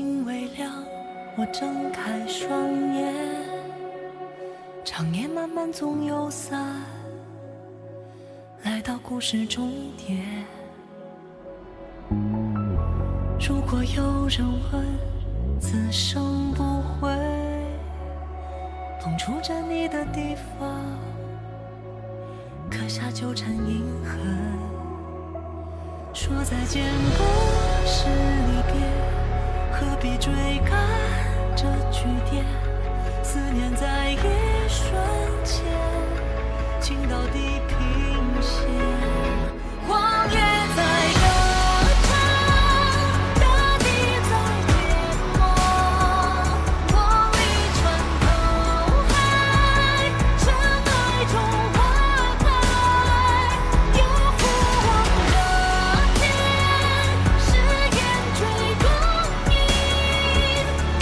星微亮，我睁开双眼，长夜漫漫总有散，来到故事终点。如果有人问，此生不悔，碰触着你的地方，刻下纠缠印痕。说再见不是离别，何必追赶这句点？思念在一瞬间，情到地平线。荒野在歌唱，大地在淹没，光里穿透海，尘埃中花开，有复往的天，誓言追光阴，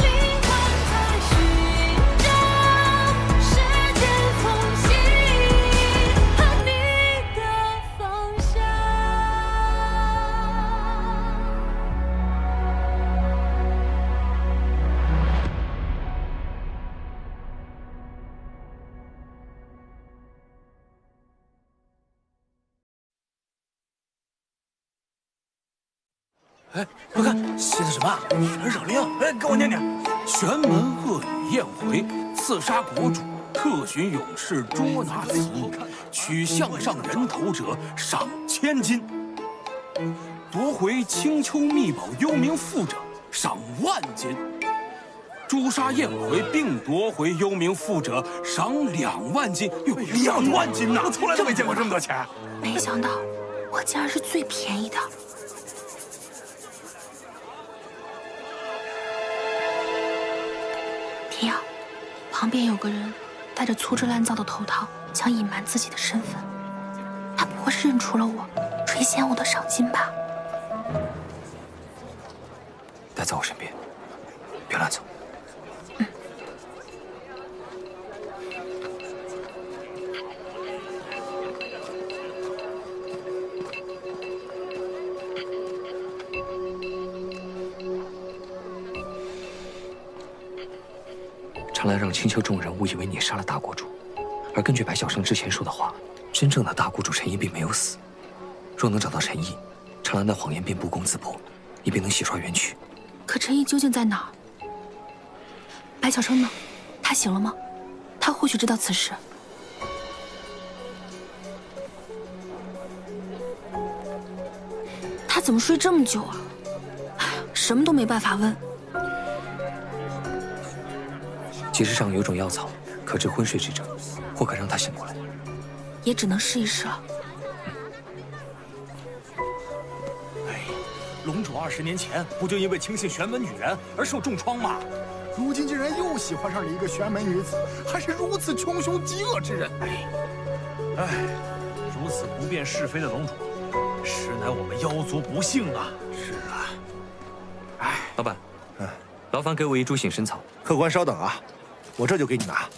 灵魂在寻找时间缝隙和你的方向。哎，快看，写的什么？惹灵！哎，给我念念。玄门恶语宴回，刺杀国主，特寻勇士捉拿此物，取项上人头者赏1000金，夺回青丘秘宝幽冥赋者赏10000金，诛杀宴回并夺回幽冥赋者赏2万金。哟，2万金呐！我从来都没见过这么多钱。没想到我竟然是最便宜的。天耀，旁边有个人戴着粗制滥造的头套，想隐瞒自己的身份。他不会是认出了我，垂涎我的赏金吧？待在我身边，别乱走。常来让青丘众人误以为你杀了大国主，而根据白晓生之前说的话，真正的大国主陈毅并没有死。若能找到陈毅，常兰的谎言便不攻自破，你便能洗刷冤屈。可陈毅究竟在哪儿？白晓生呢？他醒了吗？他或许知道此事。他怎么睡这么久啊？哎呀，什么都没办法问。集市上有种药草，可治昏睡之症，或可让他醒过来。也只能试一试了。哎，龙主20年前不就因为轻信玄门女人而受重创吗？如今竟然又喜欢上了一个玄门女子，还是如此穷凶极恶之人。哎，如此不辨是非的龙主，实乃我们妖族不幸啊！是啊。哎，老板，劳烦给我一株醒神草。客官稍等啊，我这就给你拿。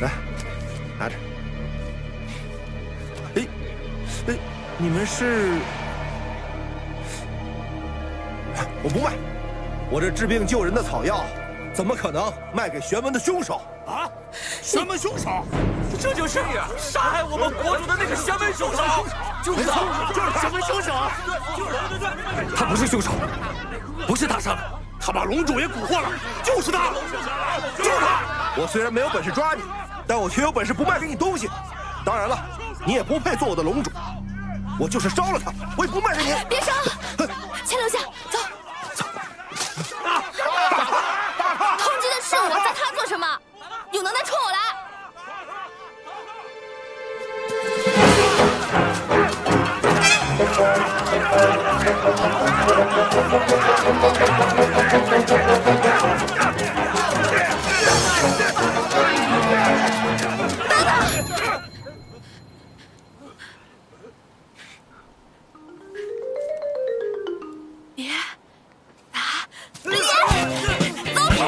来，拿着。哎，你们是？我不卖，我这治病救人的草药，怎么可能卖给玄门的凶手？啊！玄门凶手，这就是杀害我们国主的那个玄门凶手，就是玄门凶手，对，他不是凶手，不是他杀的，他把龙主也蛊惑了，就是他，就是他。我虽然没有本事抓你，但我却有本事不卖给你东西。当然了，你也不配做我的龙主。我就是烧了他，我也不卖给你。别烧，钱留下，走。通缉的是我，在他做什么？有能耐冲我来！等等！别打！别！走开！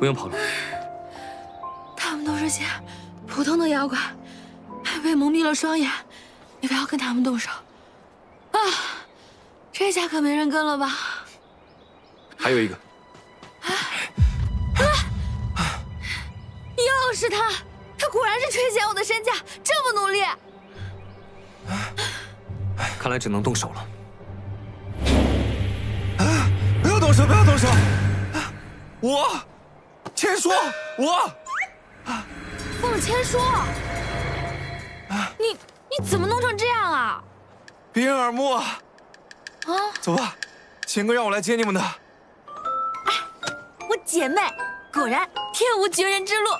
不用跑了。他们都是些普通的妖怪，还被蒙蔽了双眼，你不要跟他们动手。啊，这下可没人跟了吧？还有一个。又是他，他果然是垂涎我的身价，这么努力。看来只能动手了。不要动手，不要动手！我，千说，我，凤千说，你怎么弄成这样啊？别人耳目啊！啊，走吧，钱哥让我来接你们的。我姐妹果然天无绝人之路。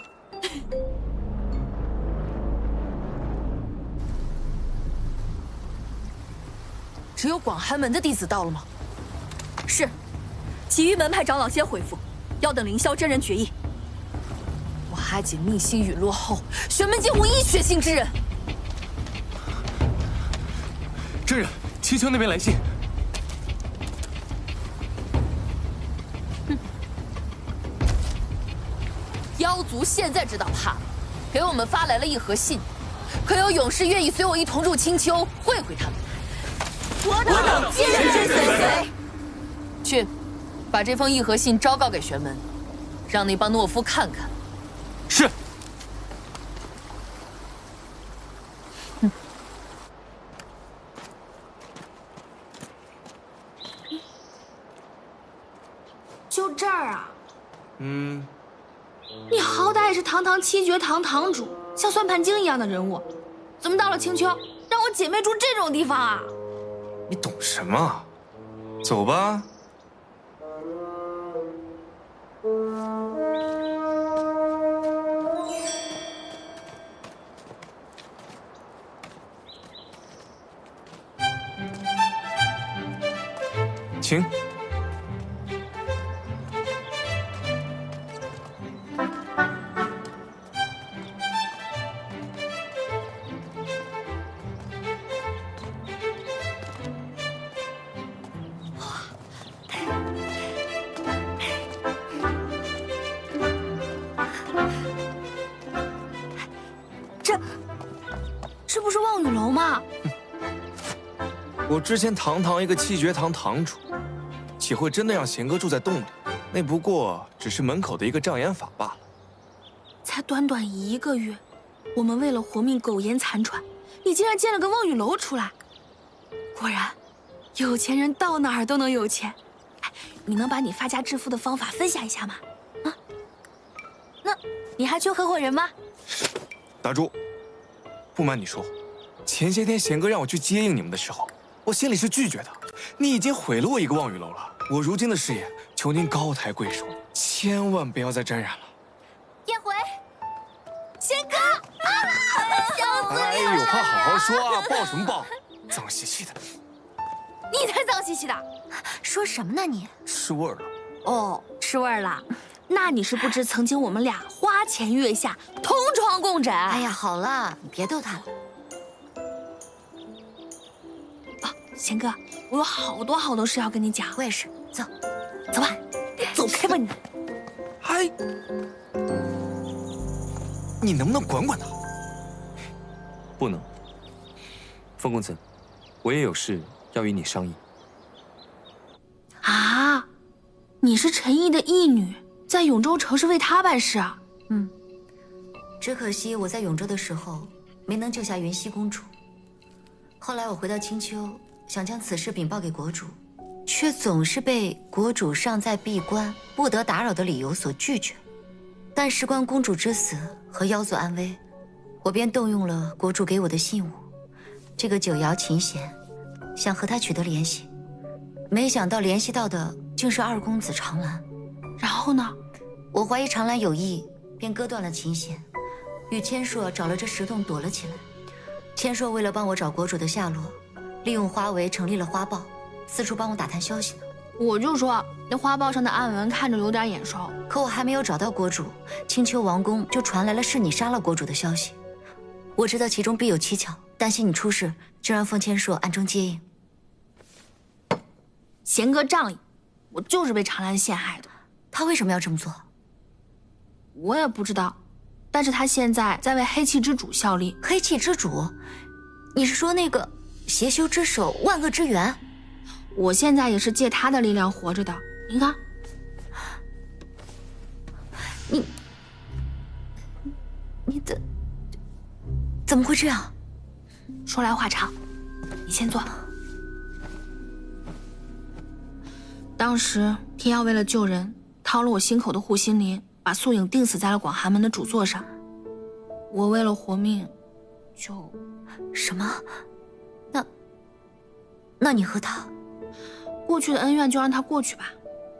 只有广寒门的弟子到了吗？是，其余门派长老先回复，要等凌霄真人决议。我阿姐密信陨落后，玄门竟无一血性之人。真人，青丘那边来信。妖族现在知道怕了，给我们发来了一盒信，可有勇士愿意随我一同入青丘，会会他们？我等皆人随。去，把这封议和信昭告给玄门，让那帮懦夫看看。是。就这儿啊？嗯。你好歹也是堂堂七绝堂堂主，像算盘精一样的人物，怎么到了青丘，让我姐妹住这种地方啊？你懂什么？走吧。请。这不是望雨楼吗？我之前堂堂一个七绝堂堂主，岂会真的让贤哥住在洞里？那不过只是门口的一个障眼法罢了。才短短1个月，我们为了活命苟延残喘，你竟然建了个望雨楼出来。果然，有钱人到哪儿都能有钱。哎，你能把你发家致富的方法分享一下吗？啊？那你还缺合伙人吗？打住！不瞒你说，前些天贤哥让我去接应你们的时候，我心里是拒绝的。你已经毁了我一个望雨楼了，我如今的事业，求您高抬贵手，千万不要再沾染了。燕回，贤哥，笑死哎，有话好好说啊，抱什么抱？脏兮兮的。你才脏兮兮的，说什么呢你？失味儿了。哦，吃味儿了。那你是不知曾经我们俩花前月下，同床共枕。哎呀，好了，你别逗他了。啊，贤哥，我有好多事要跟你讲。我也是，走，走吧，走开吧你。哎，你能不能管管他？不能。风公子，我也有事要与你商议。啊，你是陈毅的义女，在永州城是为他办事啊？嗯，只可惜我在永州的时候没能救下云溪公主。后来我回到青丘，想将此事禀报给国主，却总是被国主尚在闭关不得打扰的理由所拒绝。但事关公主之死和妖族安危，我便动用了国主给我的信物，这个九瑶琴弦，想和他取得联系。没想到联系到的竟是二公子长兰。然后呢？我怀疑长兰有意，便割断了琴弦，与千硕找了这石洞躲了起来。千硕为了帮我找国主的下落，利用花围成立了花报，四处帮我打探消息呢。我就说那花报上的暗文看着有点眼熟。可我还没有找到国主，青丘王宫就传来了是你杀了国主的消息。我知道其中必有蹊跷，担心你出事，就让凤千硕暗中接应。贤哥仗义，我就是被长兰陷害的。他为什么要这么做？我也不知道，但是他现在在为黑气之主效力。黑气之主？你是说那个邪修之首万恶之源？我现在也是借他的力量活着的。你看，你怎么会这样？说来话长，你先坐。当时天耀为了救人，掏了我心口的护心灵，把素影钉死在了广寒门的主座上。我为了活命，就……什么？那你和他过去的恩怨就让他过去吧。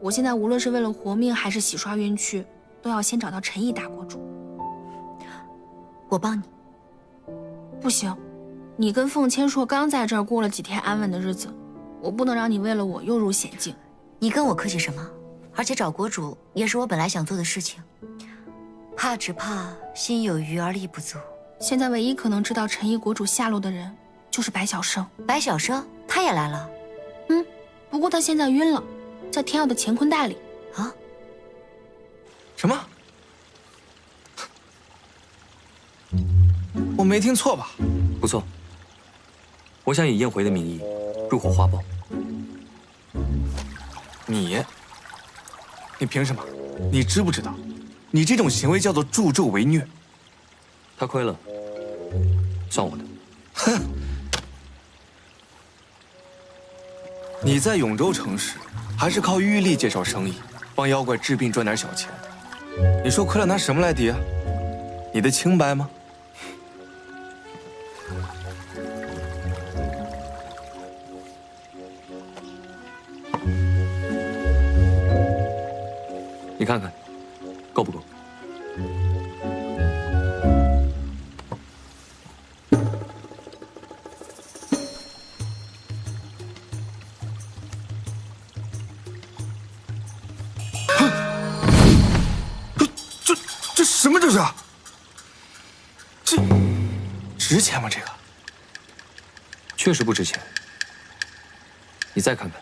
我现在无论是为了活命，还是洗刷冤屈，都要先找到陈毅大国主。我帮你。不行，你跟凤千硕刚在这儿过了几天安稳的日子，我不能让你为了我又入险境。你跟我客气什么？而且找国主也是我本来想做的事情，只怕心有余而力不足。现在唯一可能知道陈毅国主下落的人，就是白晓生。白晓生，他也来了。不过他现在晕了，在天耀的乾坤袋里。啊？什么？我没听错吧？不错。我想以燕回的名义入伙花豹。你凭什么？你知不知道，你这种行为叫做助纣为虐。他亏了，算我的。哼！你在永州城时，还是靠玉丽介绍生意，帮妖怪治病赚点小钱。你说亏了拿什么来抵啊？你的清白吗？你看看，够不够？这什么？这是？这值钱吗？这个确实不值钱。你再看看。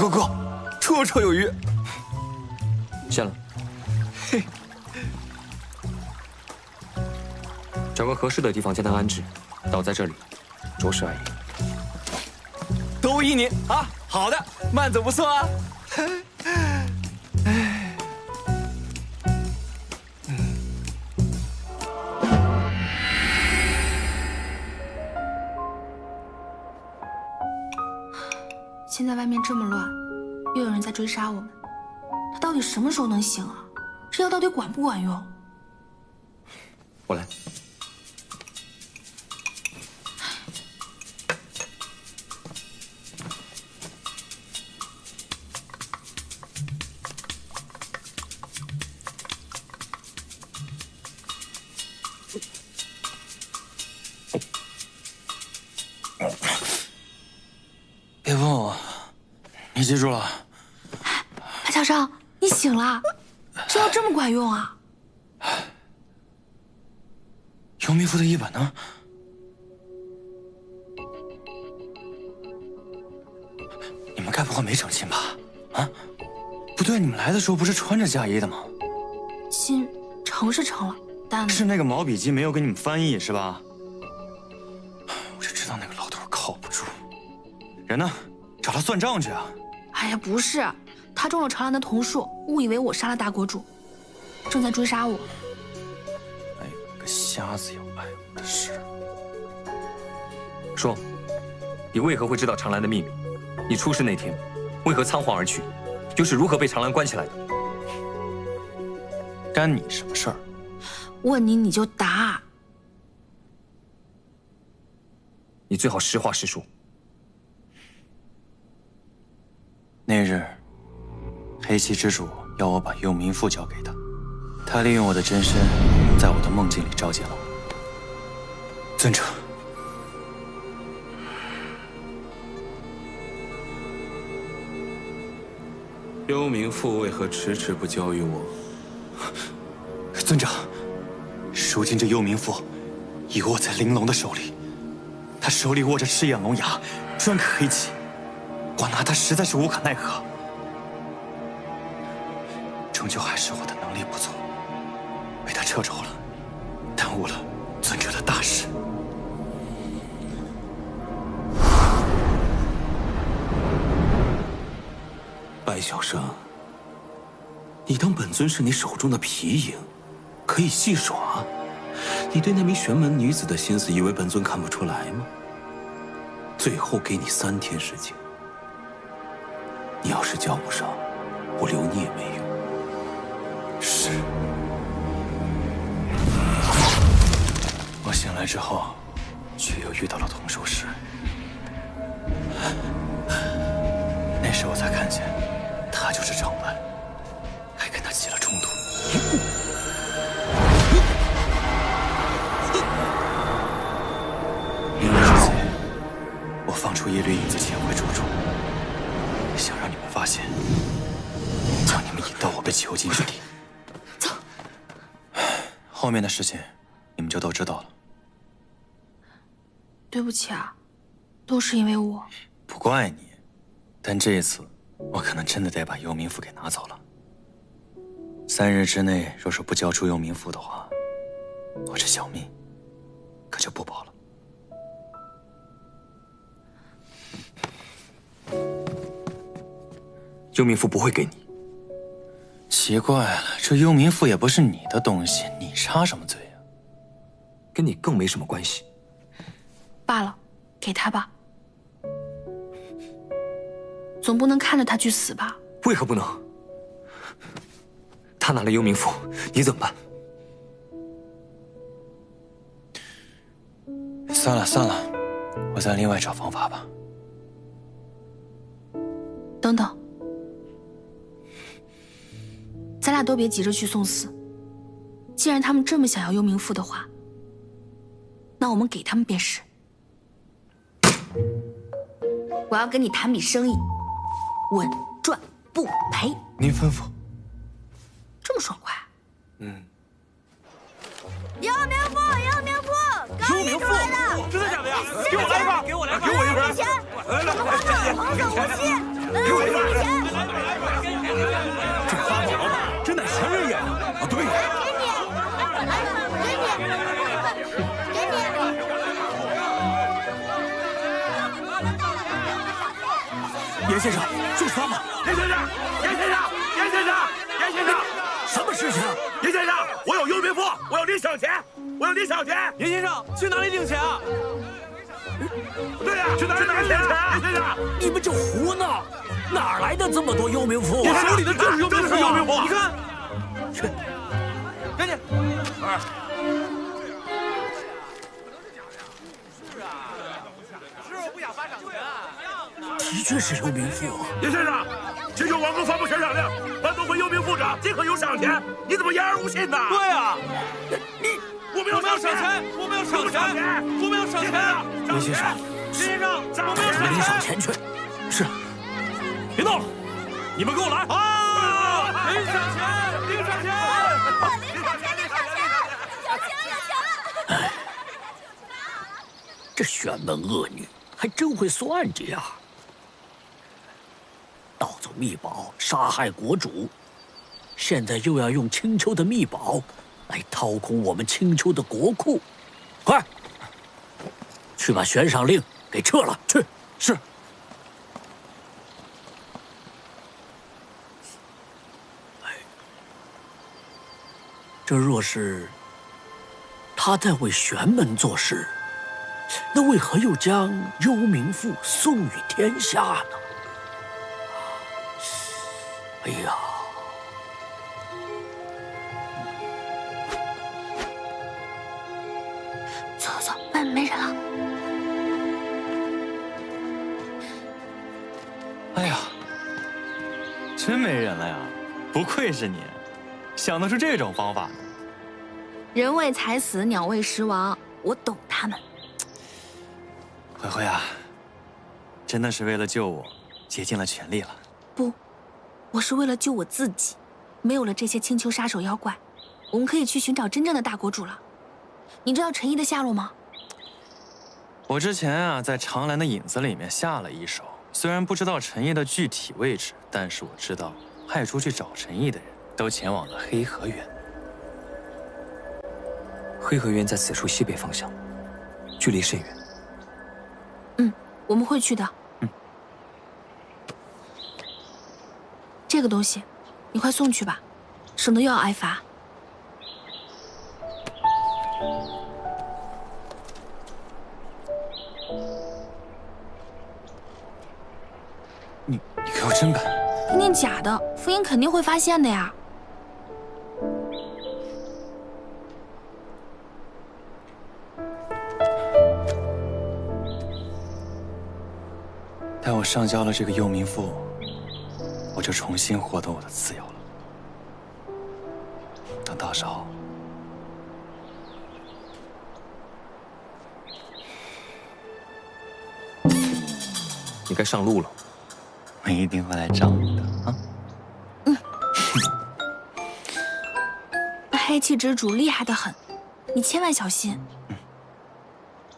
够，绰绰有余。谢了。嘿，找个合适的地方将他安置，倒在这里，着实碍眼。都依你啊！好的，慢走不送啊。现在外面这么乱，又有人在追杀我们，他到底什么时候能醒啊？这药到底管不管用？我来。别问我，你记住了。白晓生，你醒了，这药这么管用啊？幽冥赋的一本呢？你们该不会没成亲吧？啊？不对，你们来的时候不是穿着嫁衣的吗？亲，成是成了，但是那个毛笔姬没有给你们翻译是吧？我就知道那个老头靠不住。人呢？找他算账去啊！哎呀，不是，他中了长兰的瞳术，误以为我杀了大国主，正在追杀我。哎呦，个瞎子有爱我的事。说，你为何会知道长兰的秘密？你出事那天，为何仓皇而去？又是如何被长兰关起来的？干你什么事儿？问你你就答。你最好实话实说。那日，黑气之主要我把幽冥赋交给他，他利用我的真身，在我的梦境里召见了我。尊者，幽冥赋为何迟迟不交于我？尊者，如今这幽冥赋已握在玲珑的手里。他手里握着赤焰龙牙，专克黑气，我拿他实在是无可奈何。终究还是我的能力不足，被他掣肘了，耽误了尊者的大事。白小生，你当本尊是你手中的皮影，可以戏耍？你对那名玄门女子的心思，以为本尊看不出来吗？最后给你3天时间，你要是交不上，我留你也没用。是。我醒来之后，却又遇到了童术士。那时我才看见，他就是长伴，还跟他起了冲突。明日之前，我放出一缕影子潜回主处，想让你们发现，将你们引到我被囚禁之地。走。后面的事情，你们就都知道了。对不起啊，都是因为我。不怪你，但这一次，我可能真的得把幽冥符给拿走了。3日之内，若是不交出幽冥符的话，我这小命可就不保了。幽冥符不会给你。奇怪了，这幽冥符也不是你的东西，你插什么嘴啊？跟你更没什么关系。罢了，给他吧。总不能看着他去死吧？为何不能？他拿了幽冥符，你怎么办？算了算了，我再另外找方法吧。等等，咱俩都别急着去送死。既然他们这么想要幽冥符的话，那我们给他们便是。我要跟你谈笔生意，稳赚不赔。您吩咐。这么爽快？幽冥符，幽冥符，刚印出来的，真的假的呀？给我来一个，给我来，给我一个。钱，我们换上童叟无欺，给我一笔钱。这八宝老板真乃神人演的啊！对。严先生，就是他们！严先生，严先生，严先生，严先生，什么事情？严先生，我有幽冥符，我要领赏钱，我要领赏钱。严先生，去哪里领钱啊？对呀，去哪里领钱？严先生，你们这胡闹！哪来的这么多幽冥符？我手里的就是幽冥符，幽冥符，你看。去，赶紧。的确是幽冥符。严先生，请求王公发布悬赏令，凡夺回幽冥符者，即可有赏钱。你怎么言而无信呢？对呀，我们要赏钱，我们要赏钱，我们要赏钱。严先生，严先生，我们要给他们领赏钱去。是。别闹了，你们跟我来啊！领赏钱，领赏钱，领赏钱，领赏钱，有钱有钱！哎，这玄门恶女还真会算计呀！盗走秘宝，杀害国主，现在又要用青丘的秘宝来掏空我们青丘的国库，快去把悬赏令给撤了！去，是。这若是他在为玄门做事，那为何又将幽冥符送与天下呢？哎呀！走走，外面没人了。哎呀，真没人了呀！不愧是你，想得出这种方法。人为财死，鸟为食亡，我懂他们。慧慧啊，真的是为了救我，竭尽了全力了。不，我是为了救我自己。没有了这些青丘杀手妖怪，我们可以去寻找真正的大国主了。你知道陈毅的下落吗？我之前啊，在长兰的影子里面下了一手，虽然不知道陈毅的具体位置，但是我知道派出去找陈毅的人都前往了黑河原。黑河原在此处西北方向，距离甚远。我们会去的。这个东西，你快送去吧，省得又要挨罚。你给我真敢！肯定假的，福音肯定会发现的呀。待我上交了这个幽冥赋，我就重新获得我的自由了。等到时候，你该上路了。我一定会来找你的啊！那黑气之主厉害的很，你千万小心。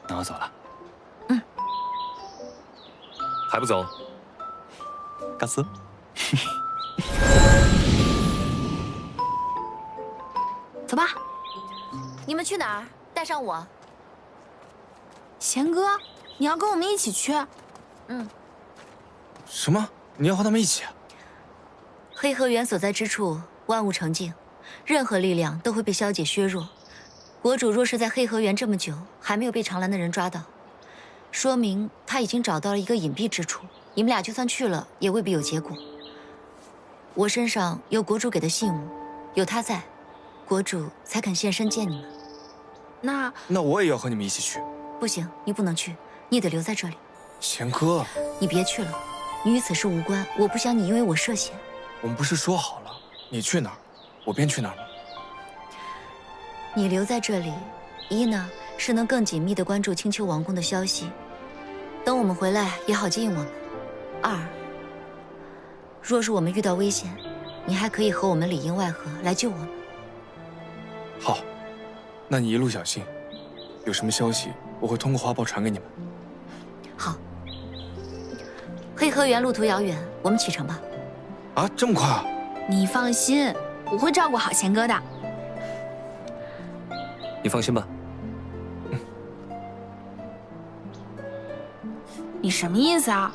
那我走了。还不走？嘎斯。走吧。你们去哪儿？带上我。贤哥，你要跟我们一起去？什么？你要和他们一起？黑河原所在之处，万物澄净，任何力量都会被消解削弱。国主若是在黑河原这么久，还没有被长兰的人抓到，说明他已经找到了一个隐蔽之处。你们俩就算去了，也未必有结果。我身上有国主给的信物，有他在，国主才肯现身见你们。那我也要和你们一起去。不行，你不能去，你得留在这里。贤哥，你别去了，你与此事无关。我不想你因为我涉险。我们不是说好了，你去哪儿，我便去哪儿吗？你留在这里，一呢是能更紧密地关注青丘王宫的消息，等我们回来也好接应我们；二，若是我们遇到危险，你还可以和我们里应外合来救我们。好，那你一路小心，有什么消息我会通过花报传给你们。好。黑河原路途遥远，我们启程吧。啊，这么快啊？你放心，我会照顾好贤哥的。你放心吧。你什么意思啊？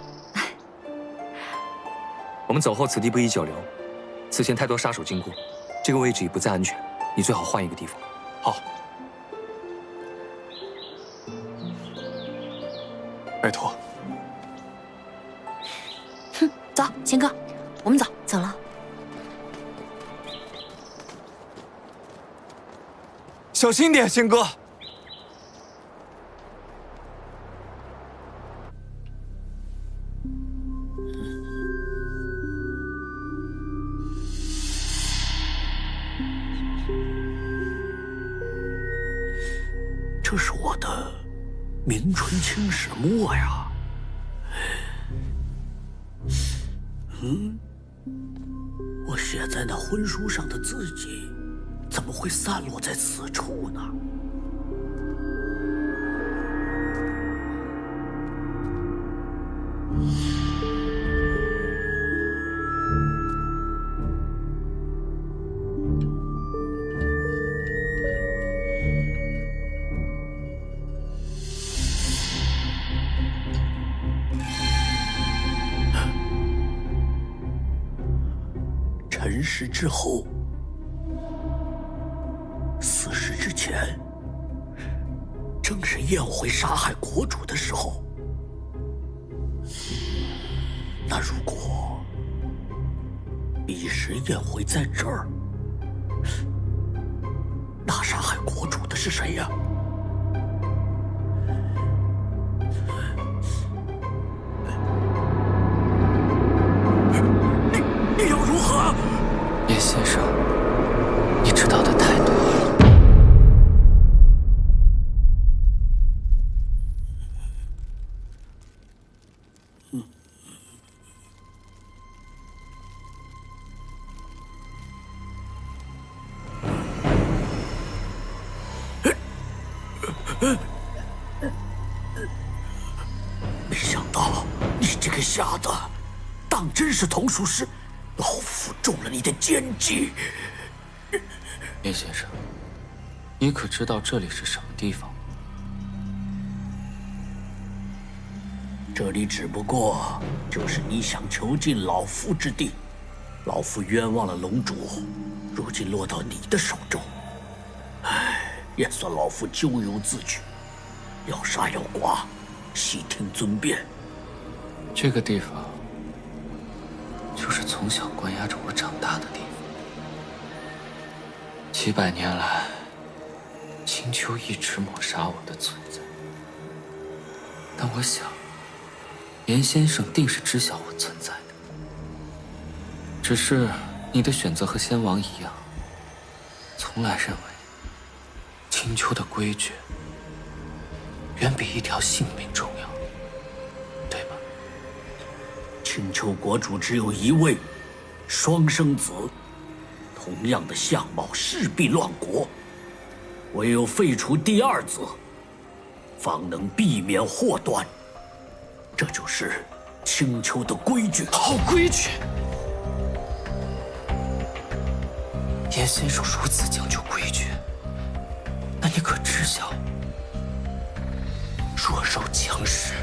我们走后，此地不宜久留。此前太多杀手经过，这个位置已不再安全，你最好换一个地方。好。拜托。走，贤哥，我们走。走了。小心点，贤哥。这是我的明春青史墨呀。我写在那婚书上的字迹，怎么会散落在此处呢？陈氏之后，4时之前，正是宴会杀害国主的时候。那如果彼时宴会在这儿，那杀害国主的是谁呀？你要如何？叶先生，你知道的太多了。个瞎子，当真是童术师，老夫中了你的奸计。叶先生，你可知道这里是什么地方？这里只不过就是你想囚禁老夫之地。老夫冤枉了龙主，如今落到你的手中，唉，也算老夫咎由自取。要杀要剐，悉听尊便。这个地方，就是从小关押着我长大的地方。700年来，青丘一直抹杀我的存在。但我想，严先生定是知晓我存在的。只是你的选择和先王一样，从来认为青丘的规矩远比一条性命重要，对吧？青丘国主只有一位，双生子，同样的相貌势必乱国，唯有废除第二子，方能避免祸端。这就是青丘的规矩。好规矩！严先生如此讲究规矩，那你可知晓，弱肉强食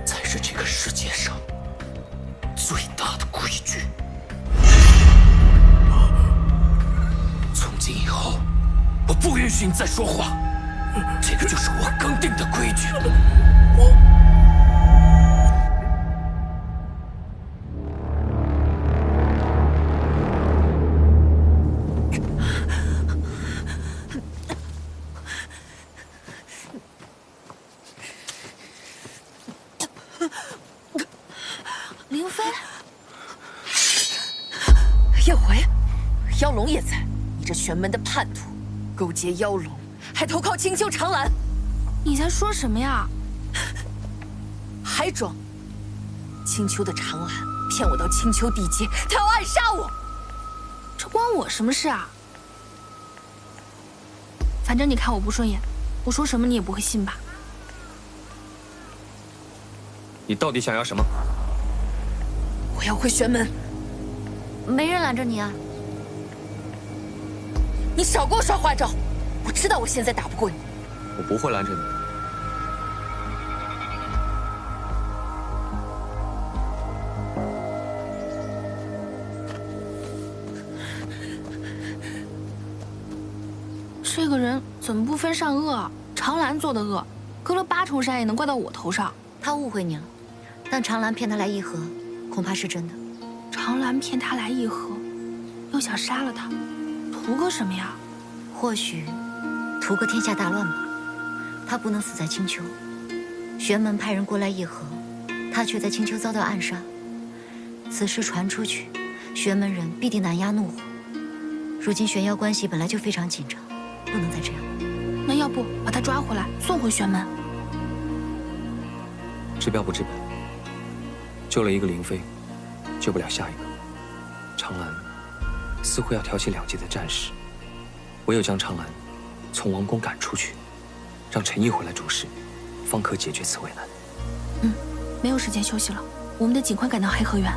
才是这个世界上最大的规矩。从今以后，我不允许你再说话，这个就是我刚定的规矩。凌飞，叶回，妖龙也在。你这玄门的叛徒，勾结妖龙，还投靠青丘长兰。你在说什么呀？还装！青丘的长兰骗我到青丘地界，他要暗杀我。这关我什么事啊？反正你看我不顺眼，我说什么你也不会信吧？你到底想要什么？我要回玄门。没人拦着你啊！你少给我耍花招！我知道我现在打不过你。我不会拦着你。这个人怎么不分善恶啊？长兰做的恶，隔了8重山也能怪到我头上。他误会你了，但长兰骗他来议和，恐怕是真的。长兰骗他来议和，又想杀了他，图个什么呀？或许图个天下大乱吧。他不能死在青丘，玄门派人过来议和，他却在青丘遭到暗杀。此事传出去，玄门人必定难压怒火。如今玄妖关系本来就非常紧张，不能再这样。那要不把他抓回来，送回玄门？治标不治本，救了一个凌飞，救不了下一个。长兰似乎要挑起2界的战事，唯有将长兰从王宫赶出去，让陈毅回来主事，方可解决此为难。没有时间休息了，我们得尽快赶到黑河园。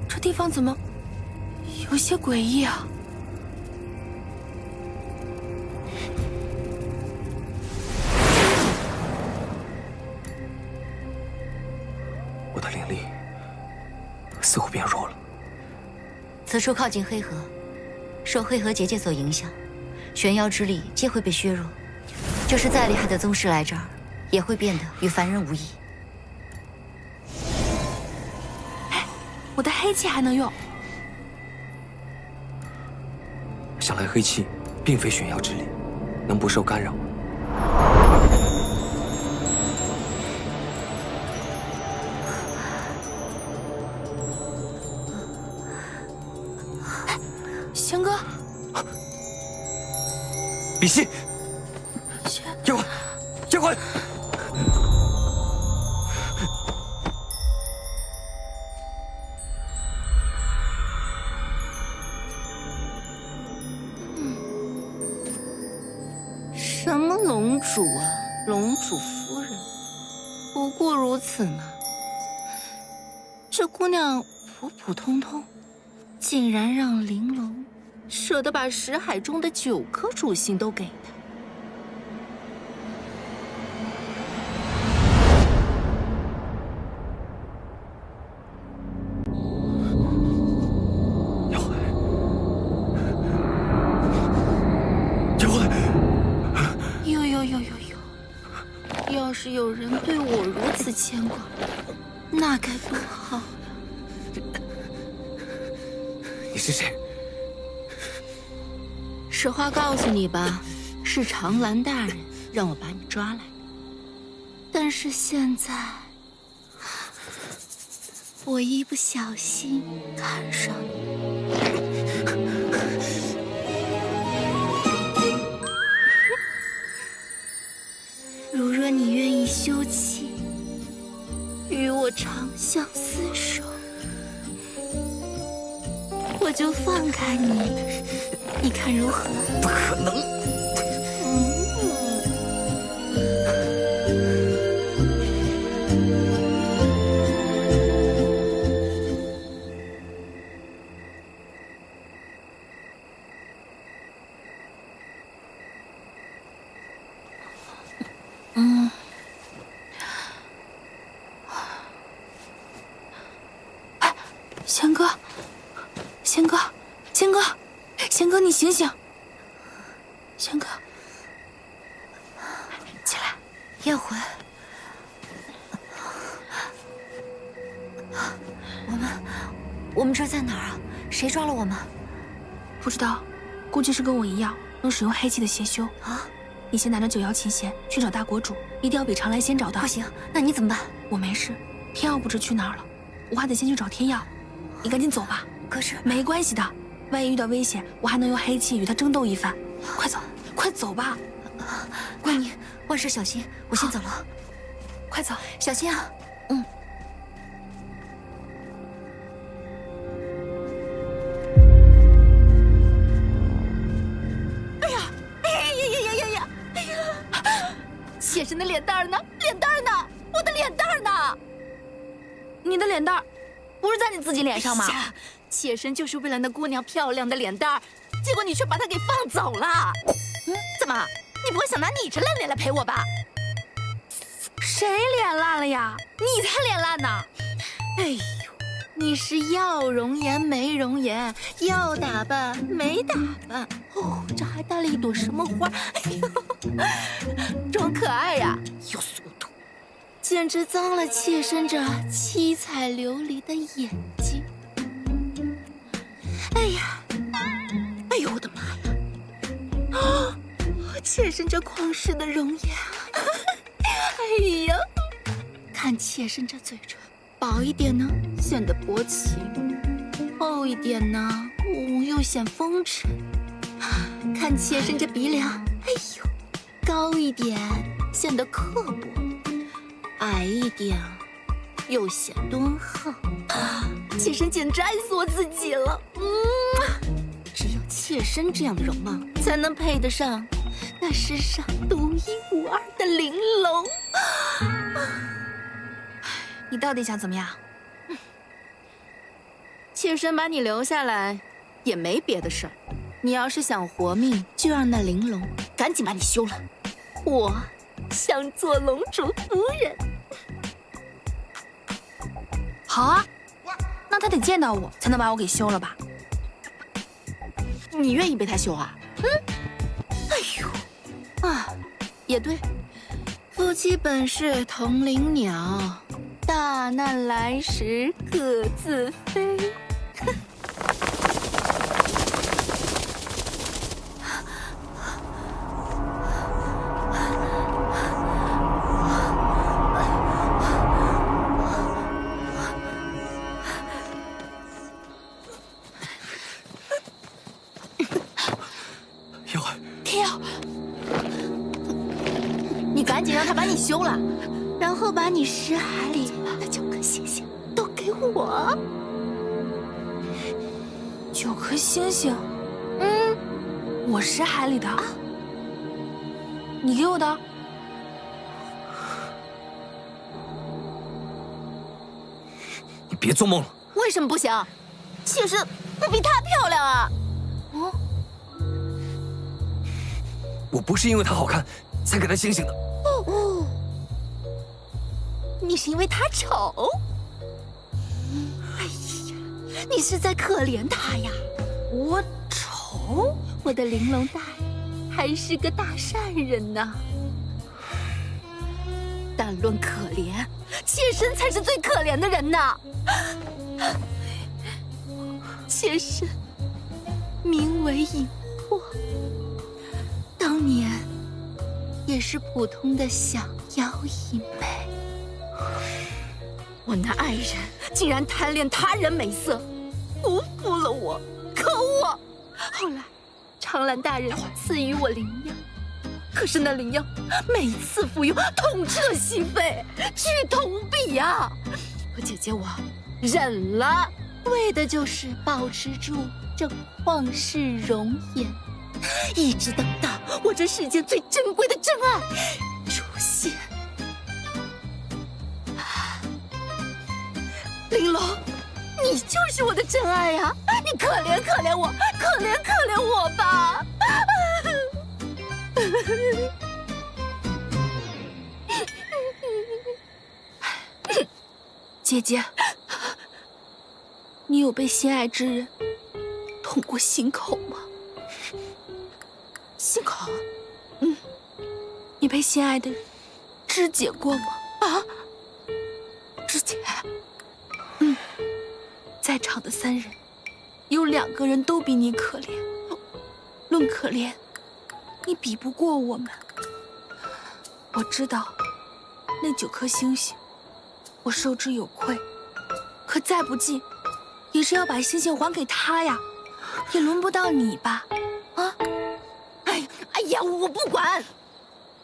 这地方怎么有些诡异啊？我的灵力似乎变弱了。此处靠近黑河，受黑河结界所影响，玄妖之力皆会被削弱。就是再厉害的宗师来这儿，也会变得与凡人无异。我的黑气还能用。想来黑气并非玄妖之力，能不受干扰。仙哥，比心，叶欢，叶欢！什么龙主啊，龙主夫人，不过如此呢。这姑娘普普通通，竟然让玲珑舍得把识海中的9颗主星都给她。要是有人对我如此牵挂，那该多好呀！你是谁？实话告诉你吧，是长兰大人让我把你抓来的。但是现在，我一不小心看上你。如若你愿意休妻，与我长相厮守，我就放开你，你看如何？不可能！仙哥，仙哥，仙哥，仙哥，你醒醒！仙哥，起来！燕魂，我们这在哪儿啊？谁抓了我们？不知道，估计是跟我一样能使用黑气的邪修啊。你先拿着9瑶琴弦去找大国主，一定要比常来先找到。不行，那你怎么办？我没事，天耀不知去哪儿了，我还得先去找天耀。你赶紧走吧。可是没关系的，万一遇到危险，我还能用黑气与他争斗一番。快走，快走吧！乖妮，万事小心，我先走了。快走，小心啊！嗯。哎呀！哎呀呀呀呀呀！哎呀！妾身的脸蛋呢？脸蛋呢？我的脸蛋呢？你的脸蛋不是在你自己脸上吗？妾身就是为了那姑娘漂亮的脸蛋儿，结果你却把她给放走了。怎么？你不会想拿你这烂脸来陪我吧？谁脸烂了呀？你才脸烂呢！哎呦，你是要容颜没容颜，要打扮没打扮。哦，这还带了一朵什么花？哎呦，装可爱呀，有速度，简直脏了妾身这七彩琉璃的眼睛。哎呀，哎呦我的妈呀！啊，妾身这旷世的容颜，哎呀，看妾身这嘴唇，薄一点呢显得薄情，厚一点呢又显风尘。看妾身这鼻梁，哎呦，高一点显得刻薄，矮一点又显敦厚。妾身简直爱死我自己了。只有妾身这样的容貌，才能配得上那世上独一无二的玲珑。你到底想怎么样？妾身把你留下来，也没别的事儿。你要是想活命，就让那玲珑赶紧把你休了。我想做龙主夫人。好啊，那他得见到我才能把我给休了吧？你愿意被他休啊？哎呦，啊，也对，夫妻本是同林鸟，大难来时各自飞。赶紧让他把你休了，然后把你识海里的9颗星星都给我。9颗星星？我识海里的。你给我的？你别做梦了。为什么不行？妾身不比她漂亮啊！我不是因为她好看才给她星星的。你是因为她丑？哎呀，你是在可怜她呀！我丑？我的玲珑大人还是个大善人呢。但论可怜，妾身才是最可怜的人呐。妾身名为影破，当年也是普通的小妖一枚。我那爱人竟然贪恋他人美色，辜负了我，可恶！后来长兰大人赐予我灵药，可是那灵药每次服用痛彻心扉，剧痛无比呀！可姐姐我忍了，为的就是保持住这旷世容颜，一直等到我这世间最珍贵的真爱出现。玲珑，你就是我的真爱呀！你可怜可怜我，可怜可怜我吧！姐姐，你有被心爱之人捅过心口吗？心口？你被心爱的人肢解过吗？啊？肢解？在场的3人，有2个人都比你可怜。论可怜，你比不过我们。我知道，那9颗星星，我受之有愧。可再不济，也是要把星星还给他呀。也轮不到你吧？啊！哎呀，我不管，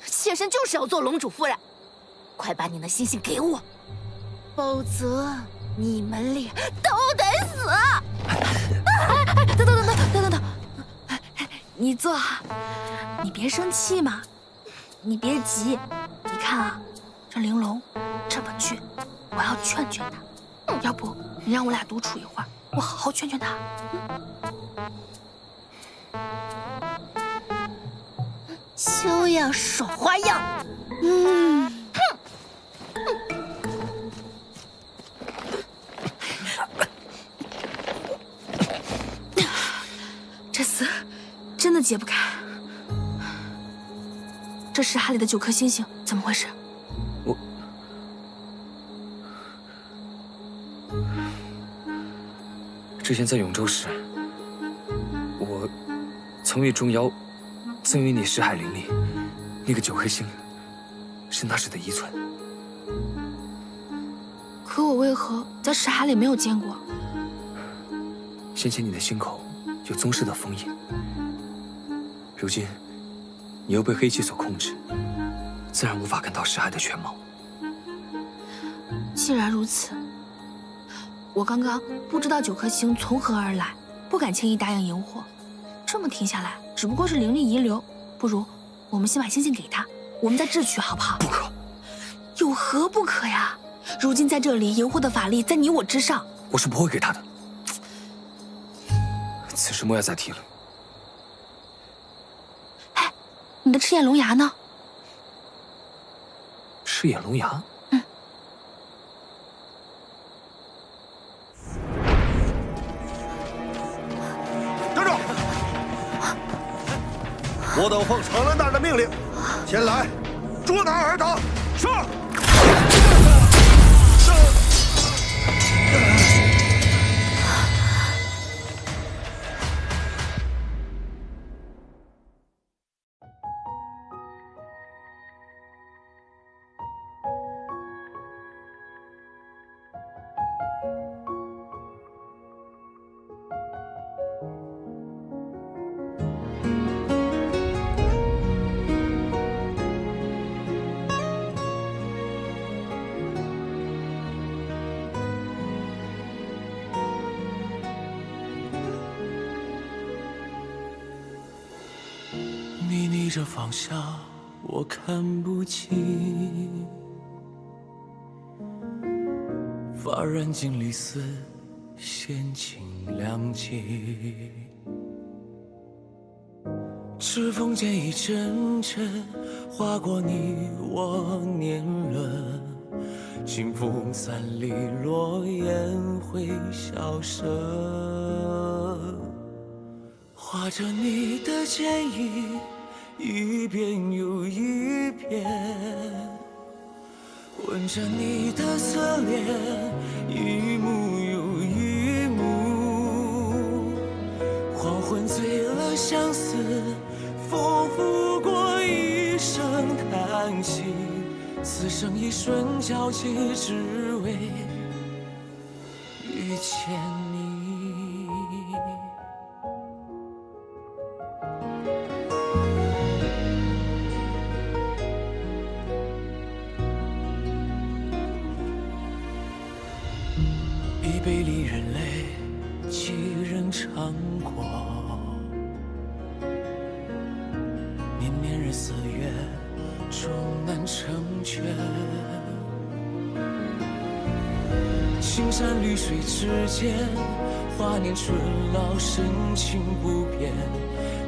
妾身就是要做龙主夫人。快把你那星星给我，否则你们俩都得死！等，你坐好，你别生气嘛，你别急。你看啊，这玲珑这么倔，我要劝劝她。要不你让我俩独处一会儿，我好好劝劝她。休要耍花样！这厮真的解不开。这石海里的9颗星星怎么回事？之前在永州时，我曾与钟瑶赠予你石海灵力，那个9颗星是那时的遗存。可我为何在石海里没有见过？先前你的心口有宗师的封印，如今你又被黑气所控制，自然无法看到石海的全貌。既然如此，我刚刚不知道9颗星从何而来，不敢轻易答应荧惑。这么听下来，只不过是灵力遗留。不如我们先把星星给他，我们再智取，好不好？不可。有何不可呀？如今在这里，荧惑的法力在你我之上。我是不会给他的。此事莫要再提了。哎，你的赤眼龙牙呢？赤眼龙牙？站住！我等奉长兰大人的命令，前来捉拿尔等。是。逆着方向，我看不清。发染尽离丝，掀起亮迹。指缝间一阵阵划过你我年轮，清风散离，落雁会消失。画着你的剪影，一遍又一遍，闻着你的侧脸，一幕又一幕。黄昏醉了相思，风拂过一声叹息，此生一瞬交集，只为遇见你。一杯离人泪，几人尝过？年年日四月，终难成全。青山绿水之间，华年春老，深情不变。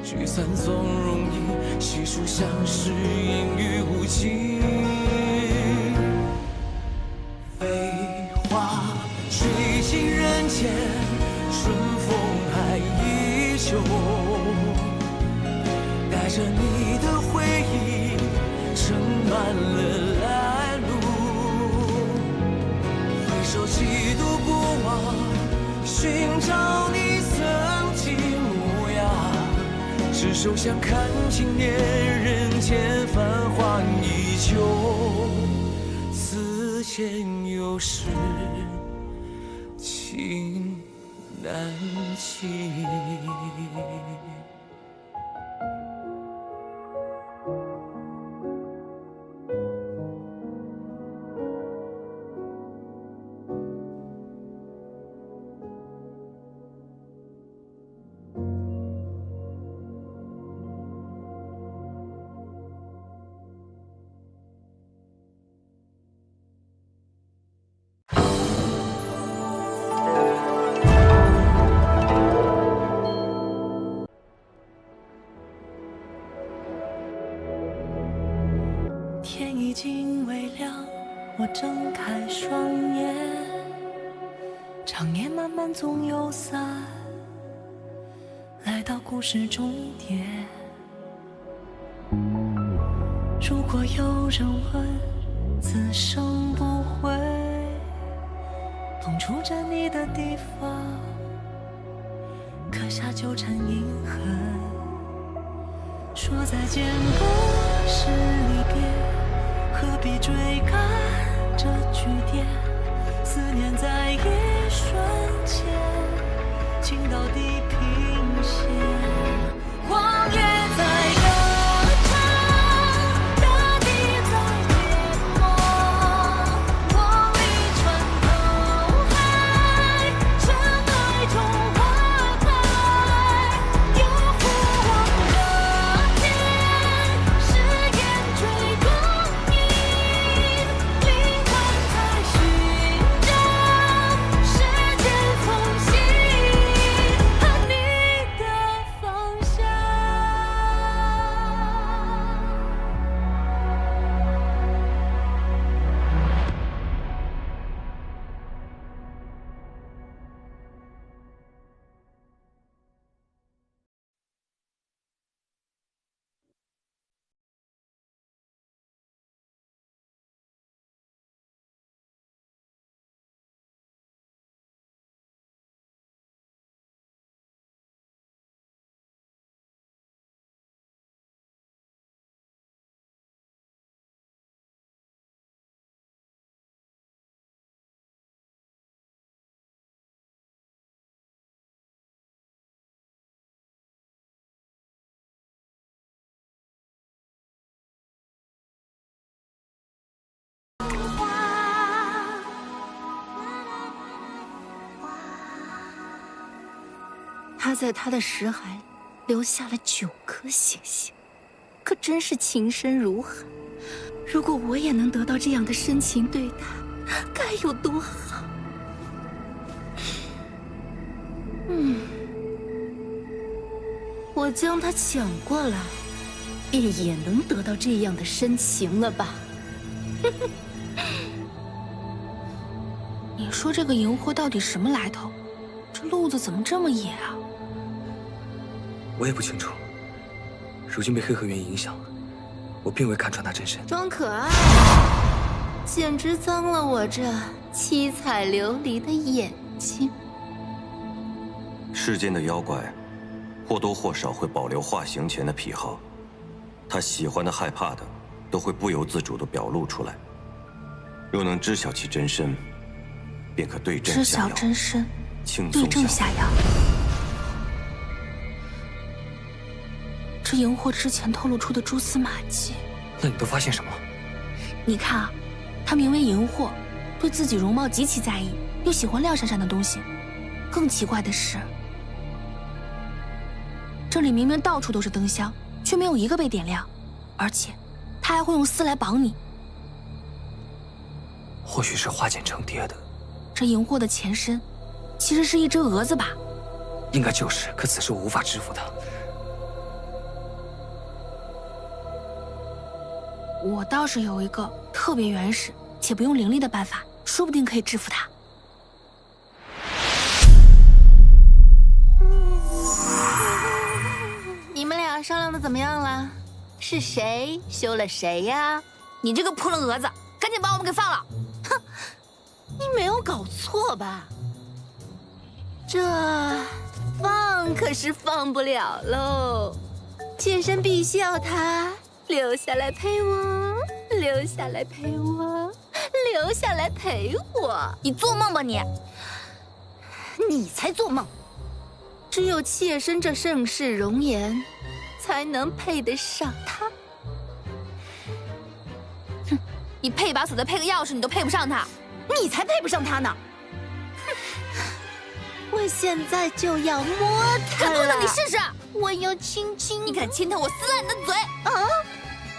聚散总容易，细数相识，阴雨无尽。飞花吹尽人间，春风还依旧。带着你的回忆，盛满了来路。回首几度不忘，寻找你曾经模样。执手相看经年，人间繁华依旧。此间有时情难弃。天已经微亮，我睁开双眼，长夜漫漫总有散，来到故事终点。如果有人问，此生不悔，碰触着你的地方，刻下纠缠印痕。说再见不是离别，何必追赶这句点？思念在一瞬间，倾到地平线。光月在歌唱，大地在淹没，我离船头海，尘埃中花开，有复往的天，誓言追光阴，灵魂在寻找时间缝隙和你的方向。他在他的识海留下了9颗星星，可真是情深如海。如果我也能得到这样的深情对待，该有多好！我将他抢过来，便也能得到这样的深情了吧？你说这个荧惑到底什么来头？这路子怎么这么野啊？我也不清楚。如今被黑河源影响，我并未看穿他真身。装可爱，简直脏了我这七彩琉璃的眼睛。世间的妖怪，或多或少会保留化形前的癖好，他喜欢的、害怕的，都会不由自主地表露出来。若能知晓其真身，便可对症下药。知晓真身，轻对症松下下药。这荧惑之前透露出的蛛丝马迹，那你都发现什么了？你看啊，他名为荧惑，对自己容貌极其在意，又喜欢亮闪闪的东西。更奇怪的是，这里明明到处都是灯箱，却没有一个被点亮，而且他还会用丝来绑你。或许是化茧成蝶的。这荧惑的前身，其实是一只蛾子吧？应该就是，可此时我无法制服他。我倒是有一个特别原始且不用灵力的办法，说不定可以制服他。你们俩商量的怎么样了？是谁休了谁呀？你这个扑棱蛾子，赶紧把我们给放了！哼，你没有搞错吧？这放可是放不了喽。妾身必须要他留下来陪我，留下来陪我，留下来陪我。你做梦吧你！你才做梦！只有妾身这盛世容颜，才能配得上他。哼，你配把锁再配个钥匙，你都配不上他，你才配不上他呢！我现在就要摸他了！敢碰他，你试试！我要亲亲。你敢亲他，我撕烂你的嘴！啊！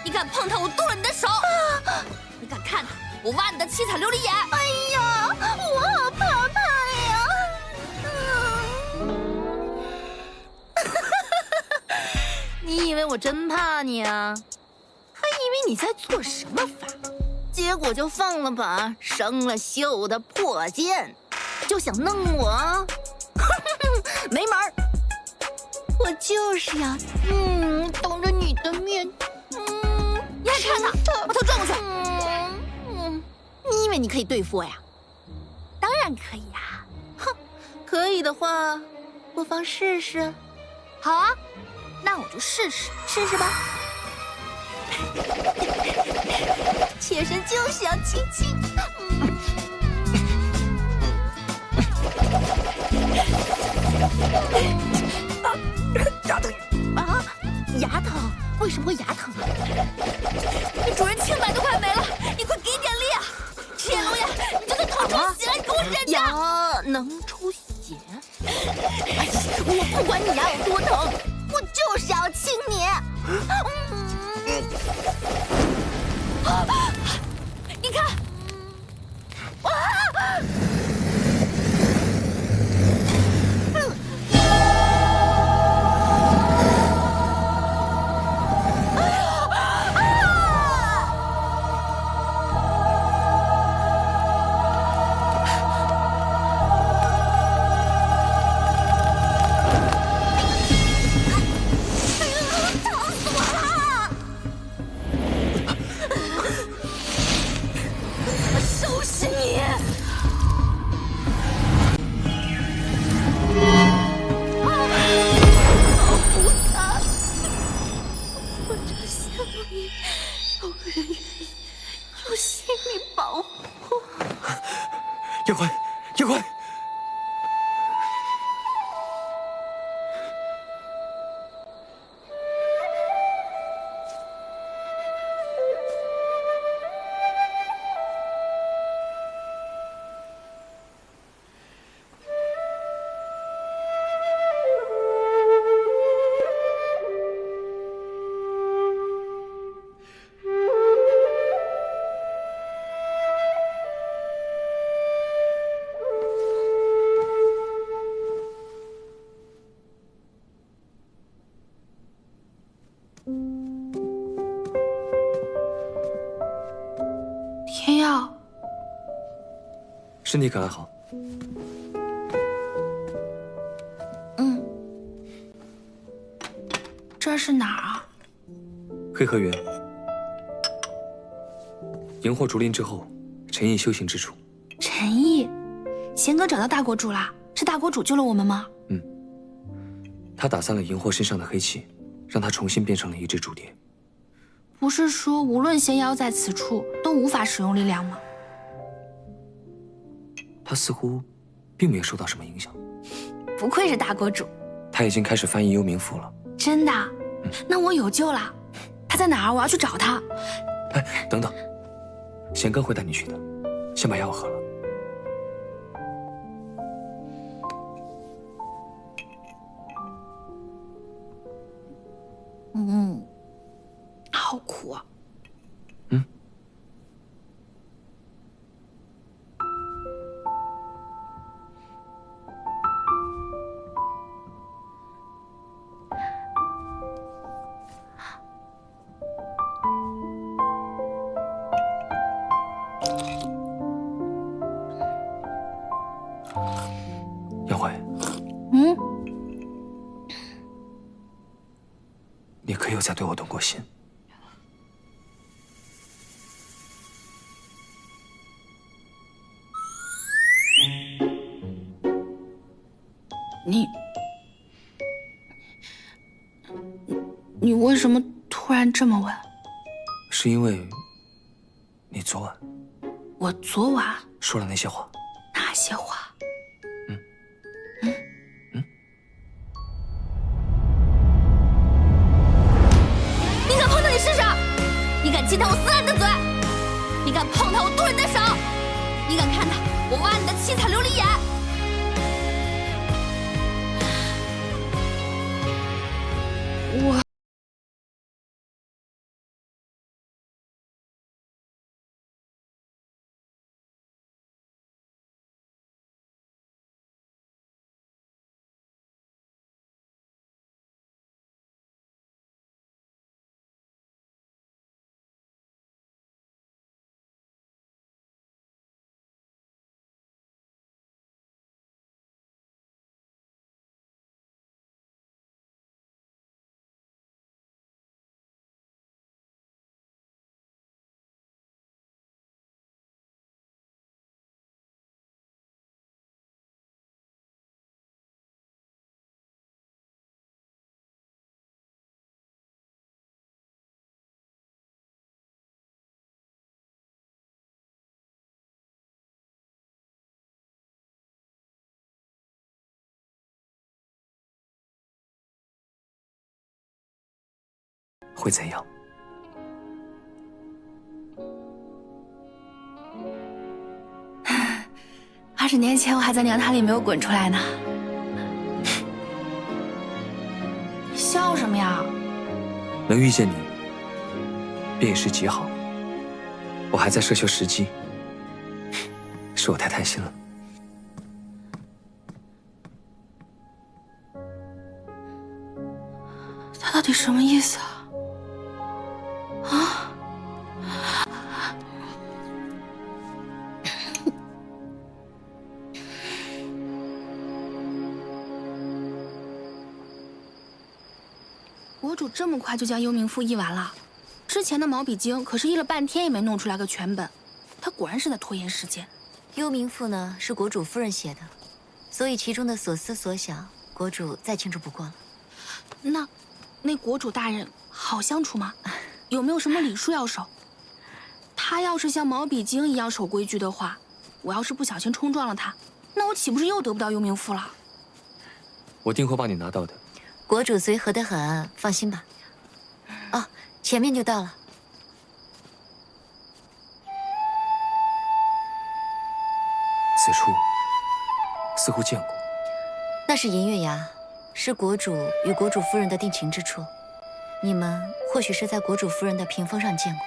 你敢碰他，我剁了你的手！啊！你敢看他，我挖你的七彩琉璃眼！哎呀，我好怕他呀！你以为我真怕你啊？还以为你在做什么法，结果就放了把生了锈的破剑，就想弄我？没门儿！我就是要当着你的面，你还看他，把头转过去！你以为你可以对付我呀？当然可以呀！哼，可以的话，不妨试试。好啊，那我就试试吧。妾身就是要亲亲。牙疼啊！牙疼？为什么会牙疼啊？你主人清白都快没了，你快给点力啊！赤焰龙眼，你就算头出血了，你给我忍着！牙能出血？哎呀，我不管你牙有多疼，我就是要亲你！你看，叶宽，叶宽！药。身体可还好？嗯。这是哪儿啊？黑河原。荧惑竹林之后，陈毅修行之处。陈毅，贤哥找到大国主啦？是大国主救了我们吗？他打散了荧惑身上的黑气，让他重新变成了一只竹蝶。不是说无论仙妖在此处都无法使用力量吗？他似乎并没有受到什么影响。不愧是大国主，他已经开始翻译幽冥符了。真的？那我有救了。他在哪儿？我要去找他。哎，等等，贤哥会带你去的。先把药喝了。好苦啊。杨慧，你可有再对我动过心？你为什么突然这么问？是因为你昨晚我昨晚说了那些话。哪些话？你敢碰他，你试试！你敢亲他，我撕烂你的嘴！你敢碰他，我剁你的手！你敢看他，我挖你的七彩琉璃眼！我。会怎样？20年前我还在娘胎里没有滚出来呢。你笑什么呀？能遇见你，便已是极好。我还在奢求时机，是我太贪心了。他到底什么意思啊？国主这么快就将幽冥赋译完了，之前的毛笔经可是译了半天也没弄出来个全本，他果然是在拖延时间。幽冥赋呢是国主夫人写的，所以其中的所思所想，国主再清楚不过了。那国主大人好相处吗？有没有什么礼数要守？他要是像毛笔经一样守规矩的话，我要是不小心冲撞了他，那我岂不是又得不到幽冥赋了？我定会帮你拿到的。国主随和得很，放心吧。哦，前面就到了。此处似乎见过。那是银月崖，是国主与国主夫人的定情之处。你们或许是在国主夫人的屏风上见过。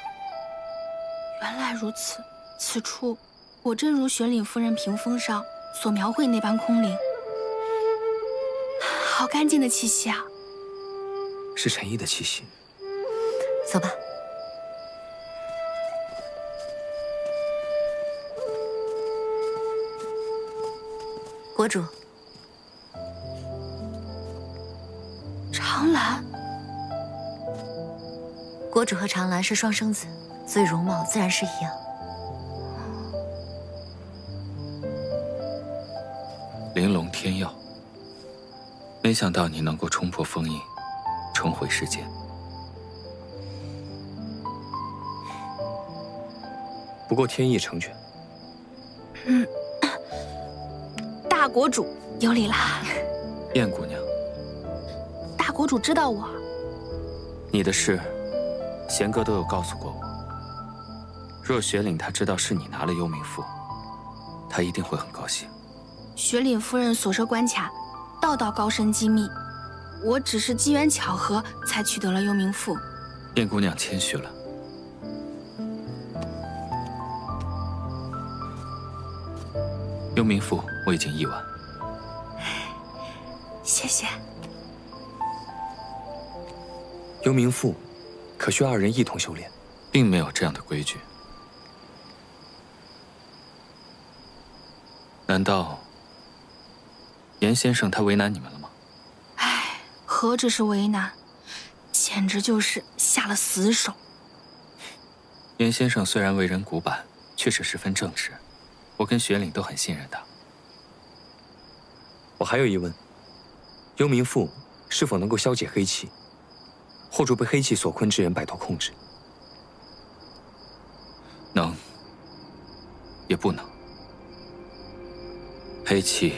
原来如此，此处果真如玄岭夫人屏风上所描绘那般空灵。好干净的气息啊！是陈毅的气息。走吧。国主。长兰，国主和长兰是双生子，所以容貌自然是一样。玲珑天药，没想到你能够冲破封印，重回世间。不过天意成全。大国主有礼啦。燕姑娘，大国主知道我。你的事，贤哥都有告诉过我。若雪岭他知道是你拿了幽冥符，他一定会很高兴。雪岭夫人所设关卡，道道高深机密，我只是机缘巧合才取得了幽冥符。燕姑娘谦虚了。幽冥符我已经译完。谢谢。幽冥符可需二人一同修炼，并没有这样的规矩。难道严先生他为难你们了吗？唉，何止是为难，简直就是下了死手。严先生虽然为人古板，却是十分正直，我跟雪岭都很信任他。我还有疑问，幽冥符是否能够消解黑气，或助被黑气所困之人摆脱控制？能，也不能。黑气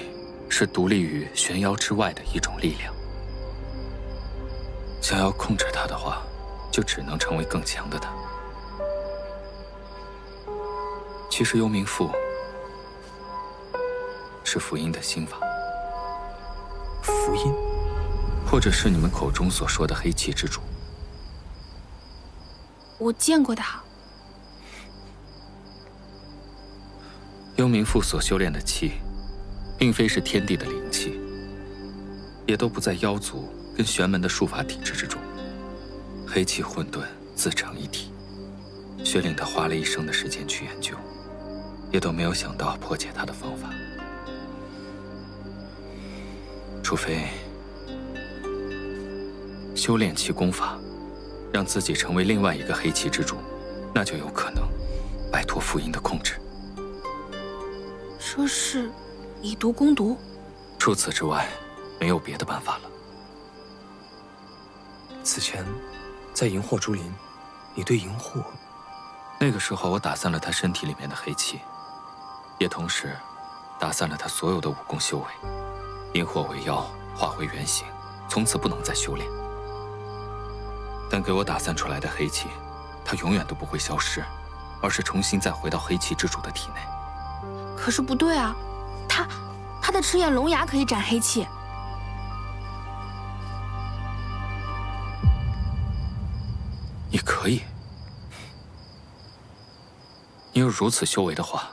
是独立于玄妖之外的一种力量，想要控制它的话，就只能成为更强的它。其实幽冥符是符音的心法。符音，或者是你们口中所说的黑气之主。我见过他。幽冥符所修炼的气，并非是天地的灵气，也都不在妖族跟玄门的术法体制之中。黑气混沌自成一体，雪岭他花了一生的时间去研究，也都没有想到破解它的方法。除非修炼气功法，让自己成为另外一个黑气之主，那就有可能摆脱符音的控制。这是以毒攻毒。除此之外，没有别的办法了。此前，在萤火竹林，你对萤火……那个时候，我打散了他身体里面的黑气，也同时打散了他所有的武功修为。引火为妖，化回原形，从此不能再修炼。但给我打散出来的黑气，它永远都不会消失，而是重新再回到黑气之主的体内。可是不对啊，他的赤焰龙牙可以斩黑气。你可以？你有如此修为的话，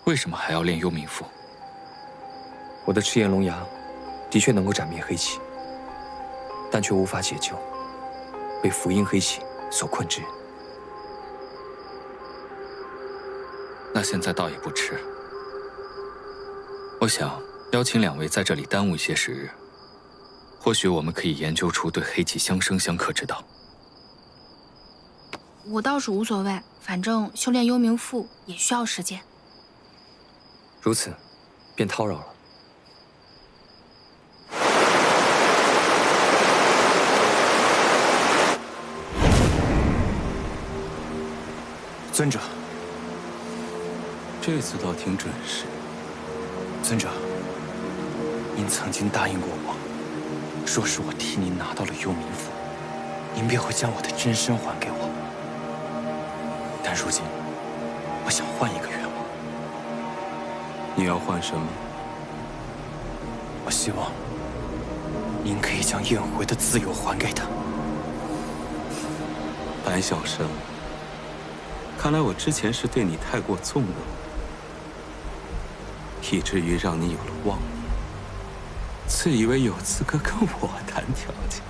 为什么还要练幽冥符？我的赤焰龙牙的确能够斩灭黑气，但却无法解救被符音黑气所困之人。那现在倒也不迟。我想邀请两位在这里耽误一些时日，或许我们可以研究出对黑气相生相克之道。我倒是无所谓，反正修炼幽冥符也需要时间。如此，便叨扰了。尊者，这次倒挺准时。尊者，您曾经答应过我，若是我替您拿到了幽冥符，您便会将我的真身还给我。但如今，我想换一个愿望。你要换什么？我希望您可以将燕回的自由还给他。白小生，看来我之前是对你太过纵容，以至于让你有了妄念，自以为有资格跟我谈条件。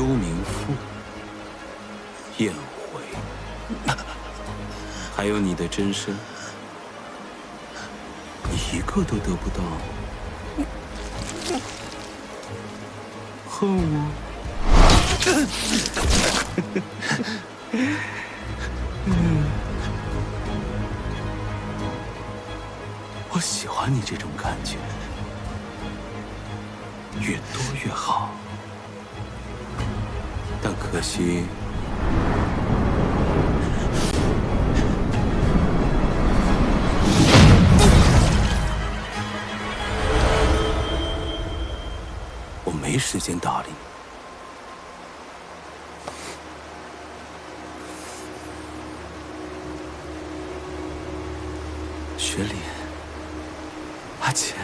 幽冥赋、宴回，还有你的真身，一个都得不到，恨我？我喜欢你这种感觉，越多越好。但可惜，我没时间搭理你。雪里，阿钱，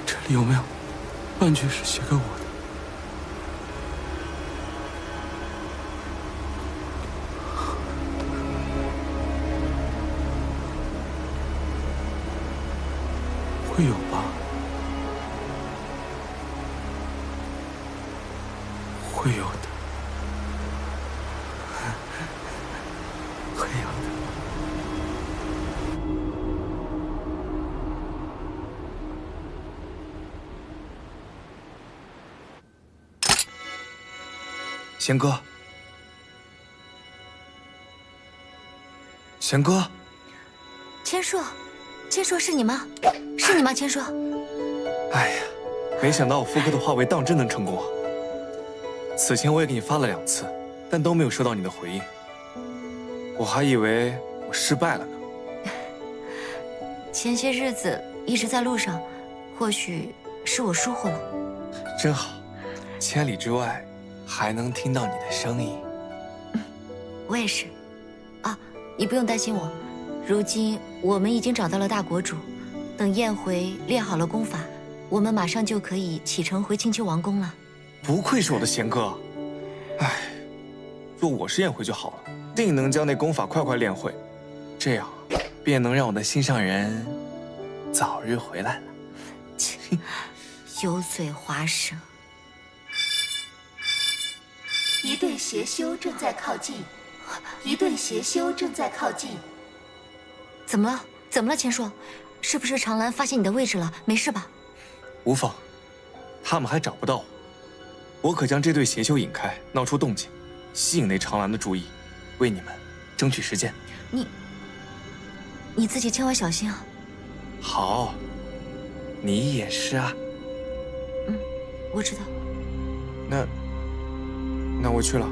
这里有没有半句是写给我的？会有吧？会有的，会有的。贤哥，贤哥，千硕，千硕是你吗？是你吗，千硕？哎呀，没想到我复刻的化为当真能成功啊！此前我也给你发了2次，但都没有收到你的回应，我还以为我失败了呢。前些日子一直在路上，或许是我疏忽了。真好，千里之外还能听到你的声音。我也是。啊，你不用担心我，如今我们已经找到了大国主。等宴回练好了功法，我们马上就可以启程回青丘王宫了。不愧是我的贤哥，哎，若我是宴回就好了，定能将那功法快快练会，这样便能让我的心上人早日回来了。油嘴滑舌。一队邪修正在靠近，一队邪修正在靠近。怎么了？怎么了，千硕？是不是长兰发现你的位置了？没事吧？无妨，他们还找不到我，我可将这对邪修引开，闹出动静，吸引那长兰的注意，为你们争取时间。你自己千万小心啊！好，你也是啊。我知道。那我去了。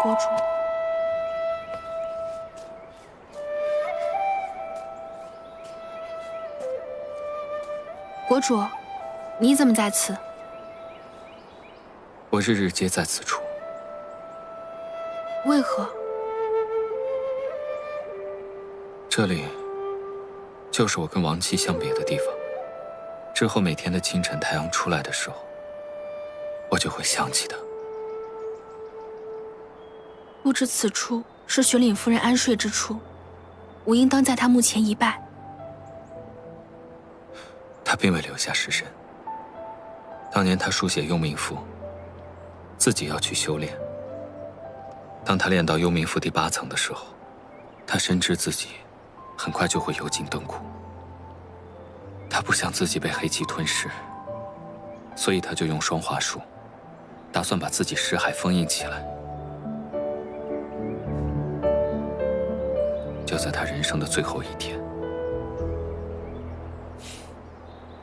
国主，国主，你怎么在此？我日日皆在此处。为何？这里就是我跟亡妻相别的地方。之后每天的清晨，太阳出来的时候，我就会想起他。不知此处是雪岭夫人安睡之处，我应当在她墓前一拜。他并未留下尸身。当年他书写幽冥赋，自己要去修炼。当他练到幽冥赋第8层的时候，他深知自己很快就会油尽灯枯，他不想自己被黑气吞噬，所以他就用双华术，打算把自己识海封印起来。就在他人生的最后一天，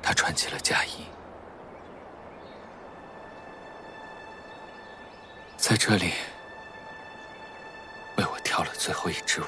他穿起了嫁衣，在这里为我跳了最后一支舞。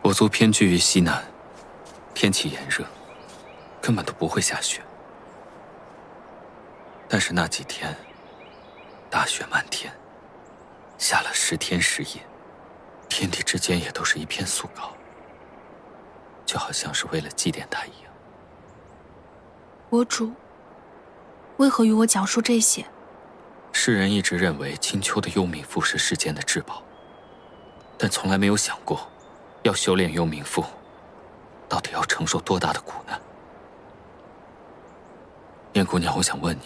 我族偏居于西南，天气炎热，根本都不会下雪。但是那几天，大雪漫天，下了10天10夜，天地之间也都是一片肃高，就好像是为了祭奠他一样。国主，为何与我讲述这些？世人一直认为青丘的幽冥赋是世间的至宝，但从来没有想过，要修炼幽冥赋，到底要承受多大的苦难。燕姑娘，我想问你，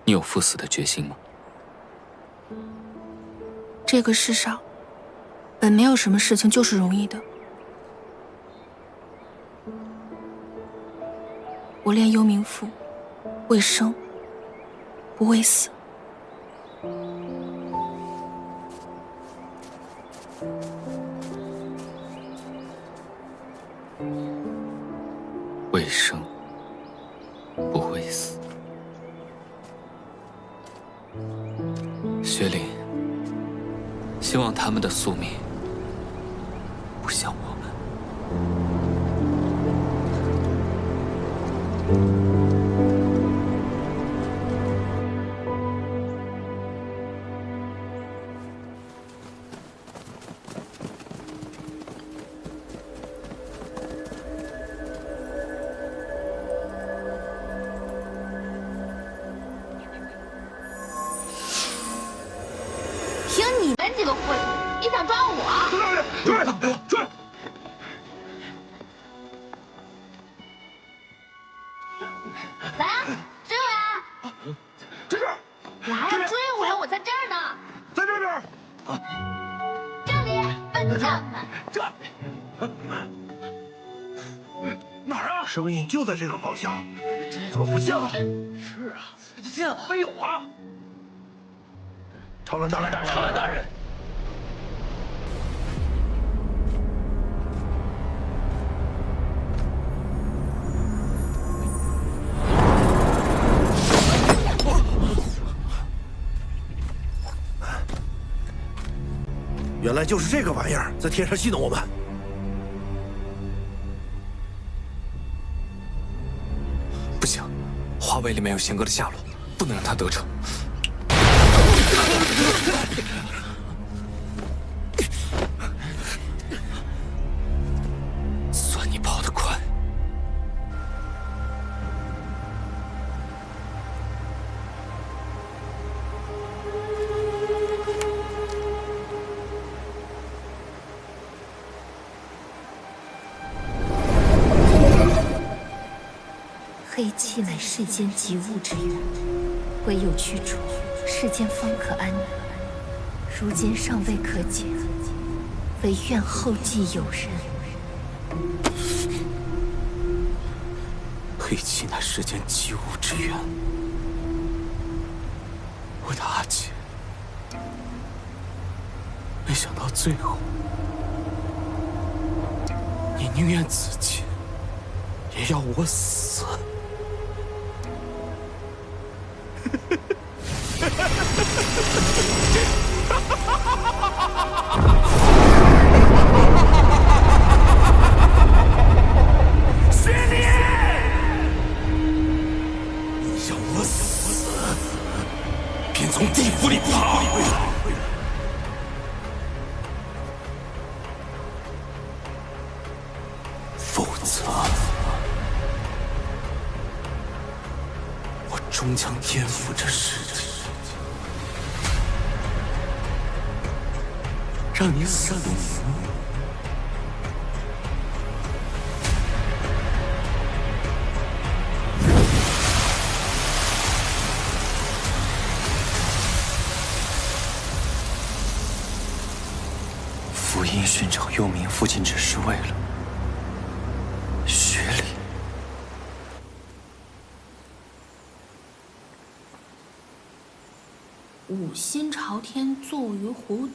你有赴死的决心吗？这个世上，本没有什么事情就是容易的。我练幽冥赋，为生，不为死。为生，不为死。雪岭，希望他们的宿命不像我们。凭你们几个混子，你想抓我？追他！追！来啊，追我呀！这边！来呀，追我呀！我在这儿呢。在这边！这里，笨这哪儿啊？声音就在这个方向，怎么不像？是啊，像废话。长兰大人，长兰大人。 原来就是这个玩意儿在天上戏弄我们。不行，花尾里面有贤哥的下落，不能让他得逞。算你跑得快。 黑气乃世间极物之源，唯有驱除，世间方可安宁。如今尚未可解，唯愿后继有人。黑气乃世间极物之源，我的阿姐，没想到最后，你宁愿自尽，也要我死。 是你！你要我死，便从地府里爬回来。否则，我终将颠覆这世界。 让你死无名。福音寻找幽冥父亲，只是为了学礼。五心朝天，坐于湖底。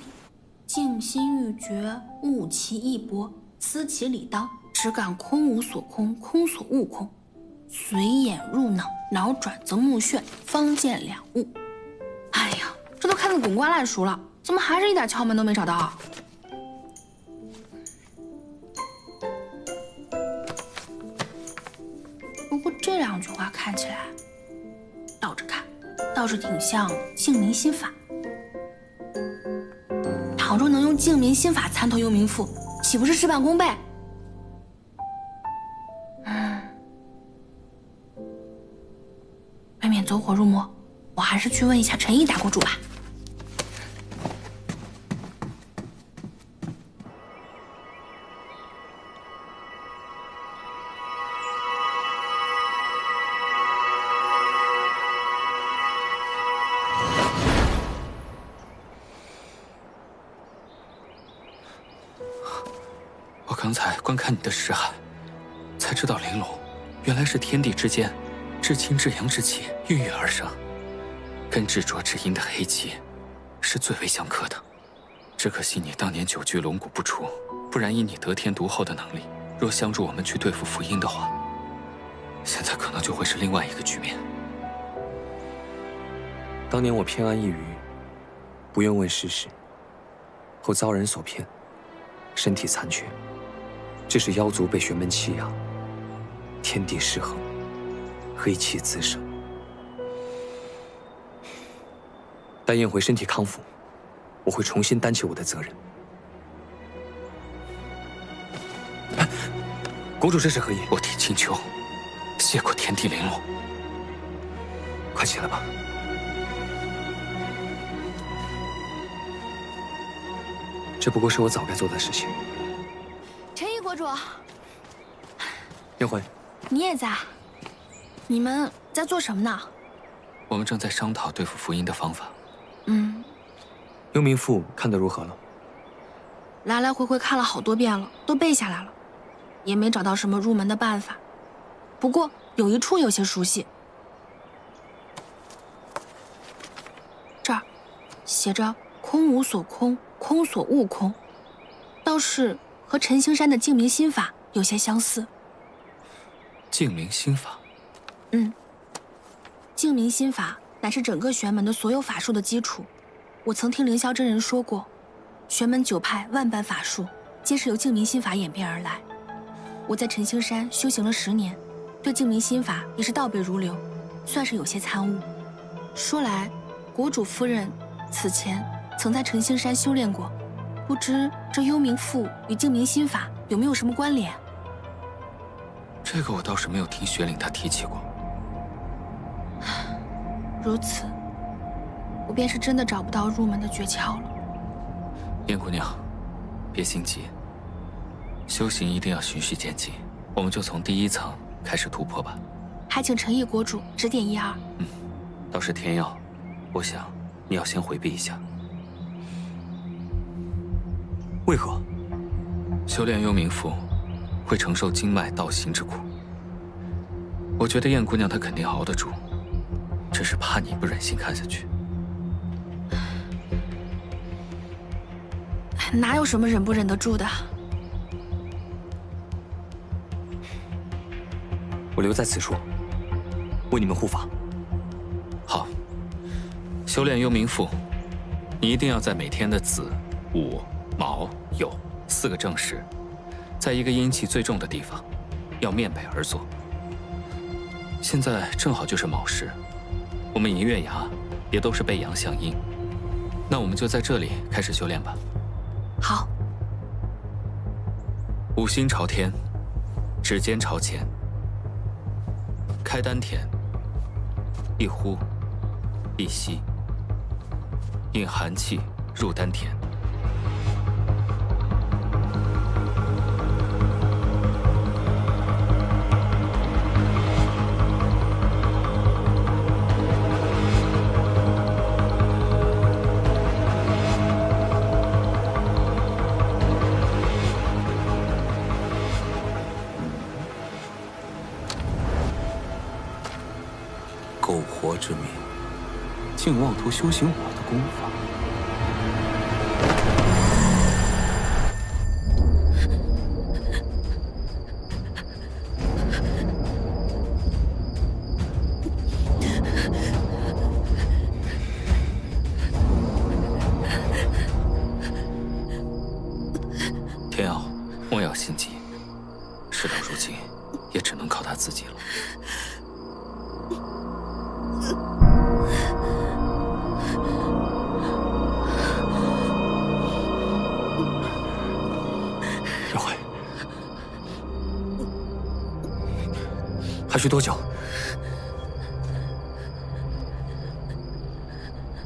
静心欲绝，悟其意博，思其理当，只感空无所空，空所悟空。随眼入脑，脑转则目眩，方见两物。哎呀，这都看得滚瓜烂熟了，怎么还是一点窍门都没找到？不过这两句话看起来，倒着看，倒是挺像净明心法。 倘若能用净明心法参透幽冥赋，岂不是事半功倍？未免走火入魔，我还是去问一下陈毅大国主吧。我刚才观看你的识海，才知道玲珑原来是天地之间至清至阳之气孕育而生，跟执着之阴的黑气是最为相克的。只可惜你当年久居龙谷不出，不然以你得天独厚的能力，若相助我们去对付福音的话，现在可能就会是另外一个局面。当年我偏安一隅，不愿问世事，后遭人所骗，身体残缺。 致使妖族被玄门欺压，天地失衡，黑气滋生。待燕回身体康复，我会重新担起我的责任。国主这是何意？我替青丘谢过天地玲珑。快起来吧。这不过是我早该做的事情。 陈毅国主，燕回，你也在？你们在做什么呢？我们正在商讨对付福音的方法。嗯，幽冥赋看得如何了？来来回回看了好多遍了，都背下来了，也没找到什么入门的办法。不过有一处有些熟悉，这儿写着“空无所空，空所悟空”，倒是和陈星山的净明心法有些相似。净明心法，净明心法乃是整个玄门的所有法术的基础。我曾听凌霄真人说过，玄门9派万般法术，皆是由净明心法演变而来。我在陈星山修行了10年，对净明心法也是倒背如流，算是有些参悟。说来，国主夫人此前曾在陈星山修炼过，不知这幽冥赋与净明心法有没有什么关联？这个我倒是没有听雪岭他提起过。如此，我便是真的找不到入门的诀窍了。燕姑娘，别心急，修行一定要循序渐进，我们就从第1层开始突破吧。还请陈毅国主指点1、2。倒是天耀，我想你要先回避一下。为何？修炼幽冥赋会承受经脉道行之苦，我觉得燕姑娘她肯定熬得住，只是怕你不忍心看下去。哪有什么忍不忍得住的？我留在此处，为你们护法。好，修炼幽冥赋，你一定要在每天的子、午、卯、酉4个正时，在一个阴气最重的地方，要面北而坐。现在正好就是卯时，我们银月崖也都是背阳向阴，那我们就在这里开始修炼吧。好。五心朝天，指尖朝前，开丹田，一呼一吸，引寒气入丹田。苟活之民，竟妄图修行我的功法！天耀，莫要心急，事到如今，也只能靠他自己了。耀辉，还需多久？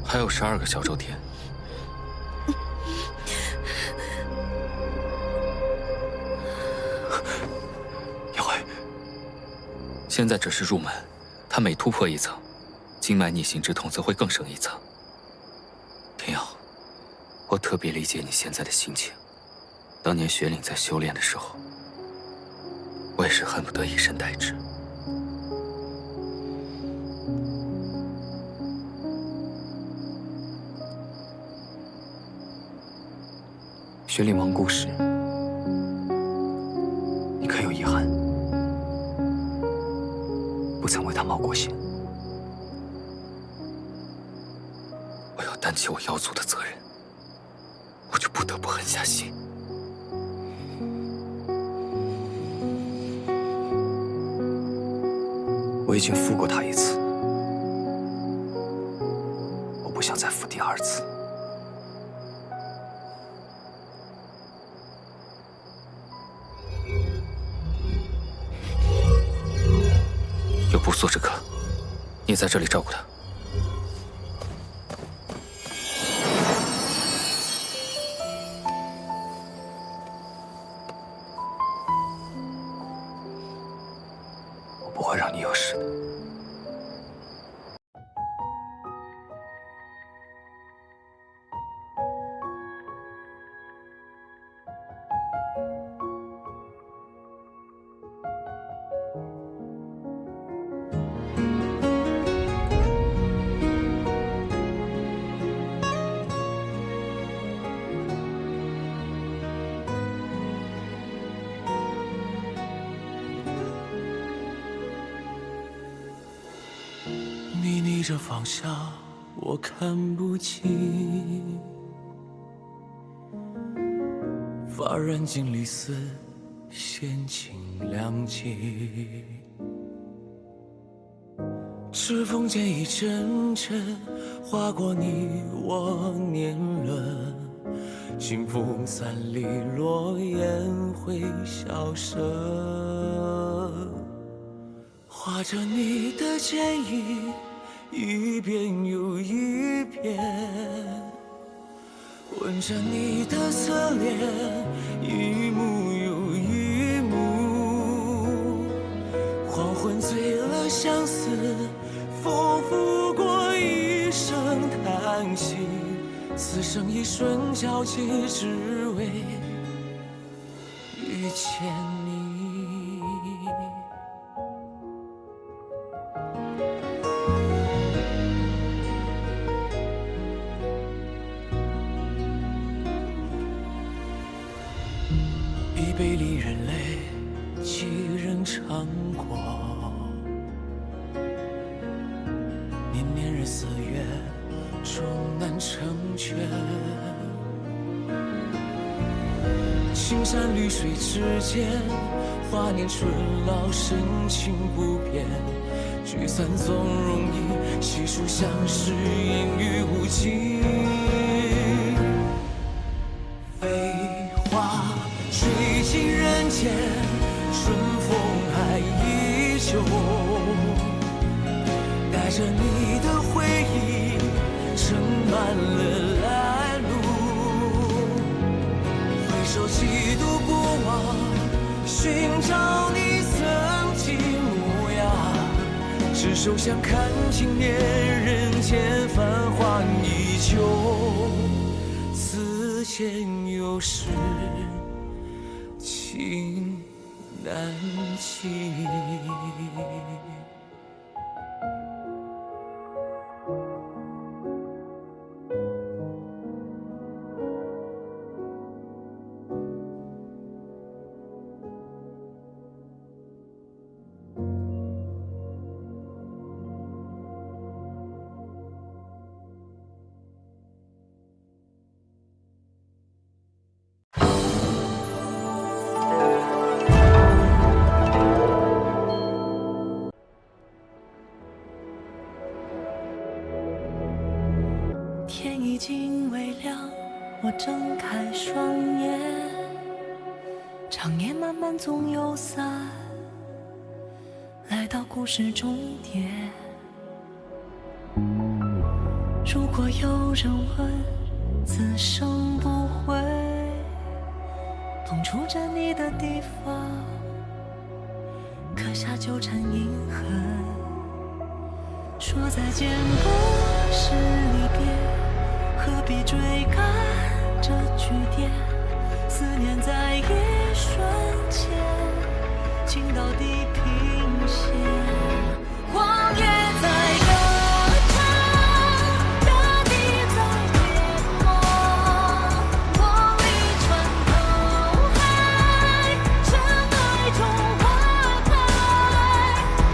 还有12个小周天。耀辉，现在只是入门，他每突破1层，经脉逆行之痛则会更胜1层。天耀，我特别理解你现在的心情。当年雪岭在修炼的时候，我也是恨不得以身代之。雪岭亡故时，你可有遗憾？不曾为他冒过险。我要担起我妖族的责任，我就不得不狠下心。我已经负过他1次，我不想再负第2次。有不速之客，你在这里照顾他。我不会让你有事的。着方向，我看不清。发染尽离丝，掀起凉季。指缝间一阵阵划过你我年轮，清风散离，落雁会消失。画着你的剪影，一遍又一遍，吻着你的侧脸，一幕又一幕。黄昏醉了相思，风拂过一声叹息，此生一瞬交集，只为遇见你。一杯离人泪，几人尝过？年年日4月，终难成全。青山绿水之间，华年春老，深情不变。聚散总容易，细数相识，烟雨无尽。飞花吹尽人间，春风还依旧。带着你的回忆，盛满了来路。回首几度不忘，寻找你曾经模样。执手相看经年，人间繁华依旧。此间有时情难尽。天已经微亮，我睁开双眼，长夜漫漫总有散，来到故事终点。如果有人问，此生不悔，碰触着你的地方，刻下纠缠印痕。说再见不是离别，何必追赶这句点？思念在一瞬间，倾到地平线。荒野在歌唱，大地在淹没，梦里穿透海，尘埃中花开，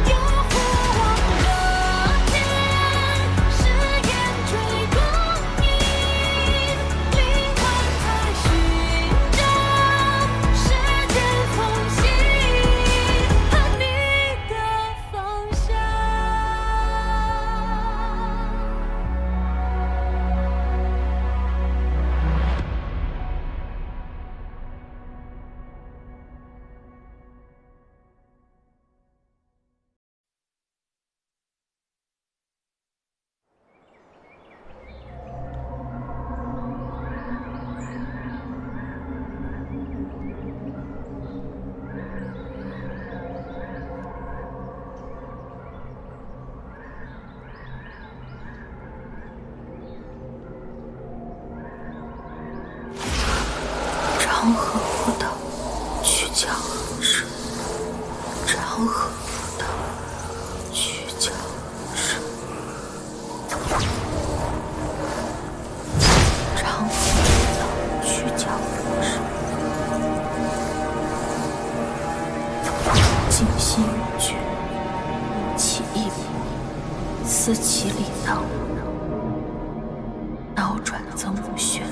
有复往的天，誓言追光阴，灵魂在寻找世间缝隙和你的方四其礼当，脑转曾无旋，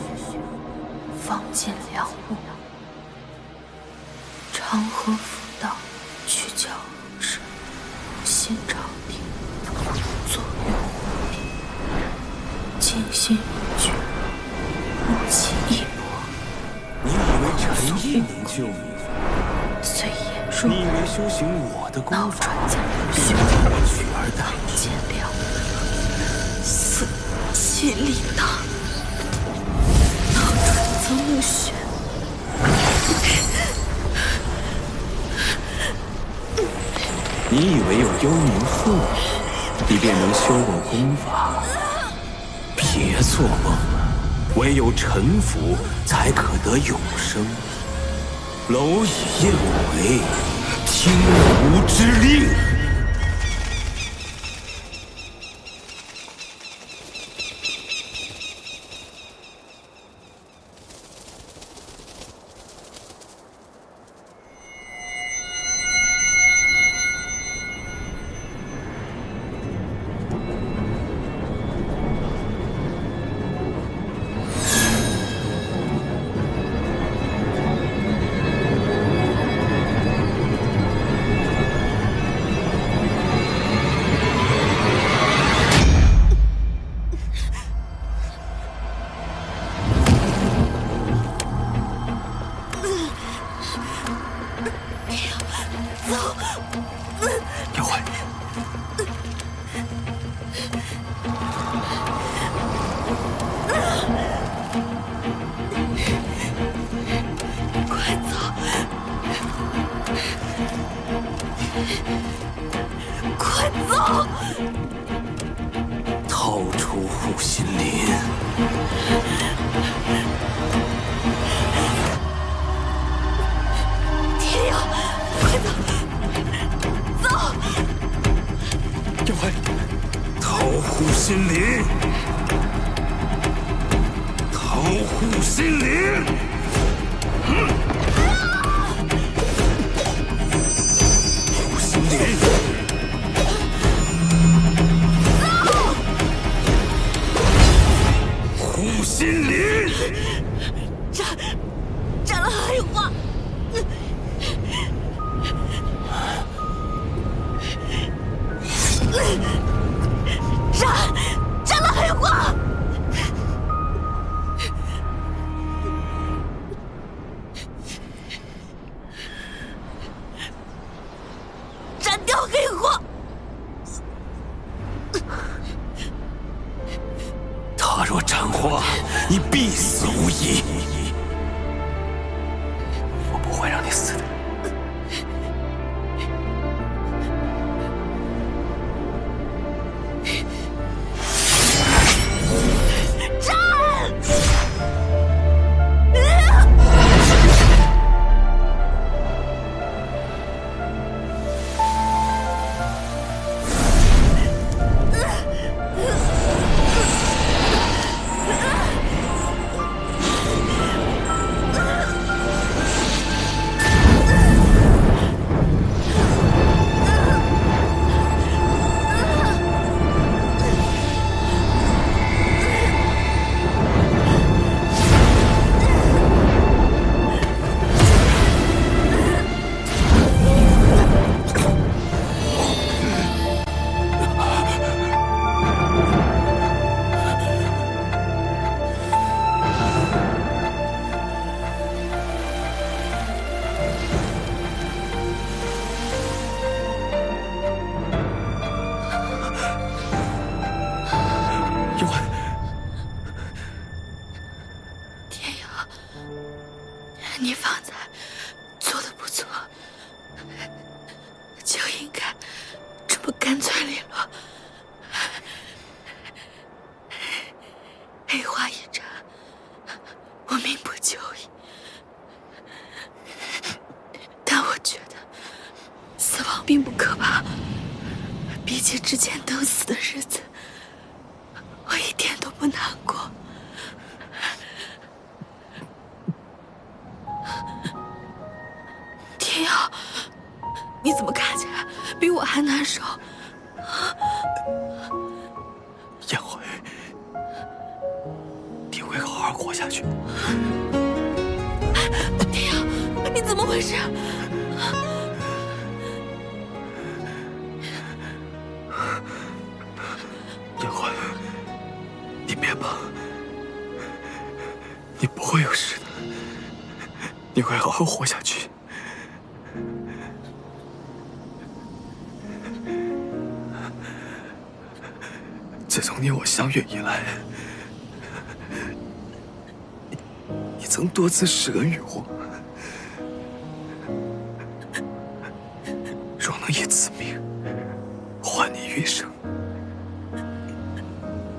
方见良物。长河辅道，去教是心朝廷，左右护地，静心一决，不起一搏。你以为陈毅能救你？虽言若你以为修行我的功法，必能让我取而代之？见良物，四其礼当，脑转曾无旋。你以为有幽冥附你便能修我功法？别做梦了，唯有臣服才可得永生。蝼蚁燕回，听吾之令。妖怪，快走！快走！掏出护心铃。天佑，快走！走！妖怪，掏护心铃，掏护心铃。护心铃。护心铃。斩了黑花！斩了黑花！斩掉黑花！他若斩花，你必死无疑。我不会让你死的。你方才做的不错，就应该这么干脆利落。黑花一斩，我命不久矣。但我觉得死亡并不可怕，比起之前等死的日子，我一点都不难过。天耀，你怎么看起来比我还难受？活下去。天阳，你怎么回事？杨怀，你别怕，你不会有事的，你会好好活下去。自从你我相遇以来，你曾多次施恩于我。若能以此命换你余生，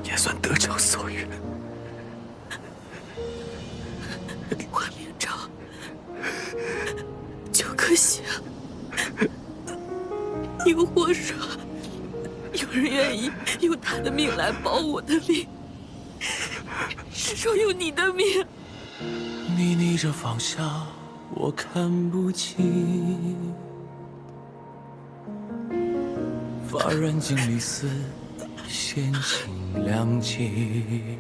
也算得偿所愿。换明朝，就可惜了。有或说，有人愿意用他的命来保我的命，是说用你的命。你逆着方向，我看不清。发染尽离丝，闲情两极。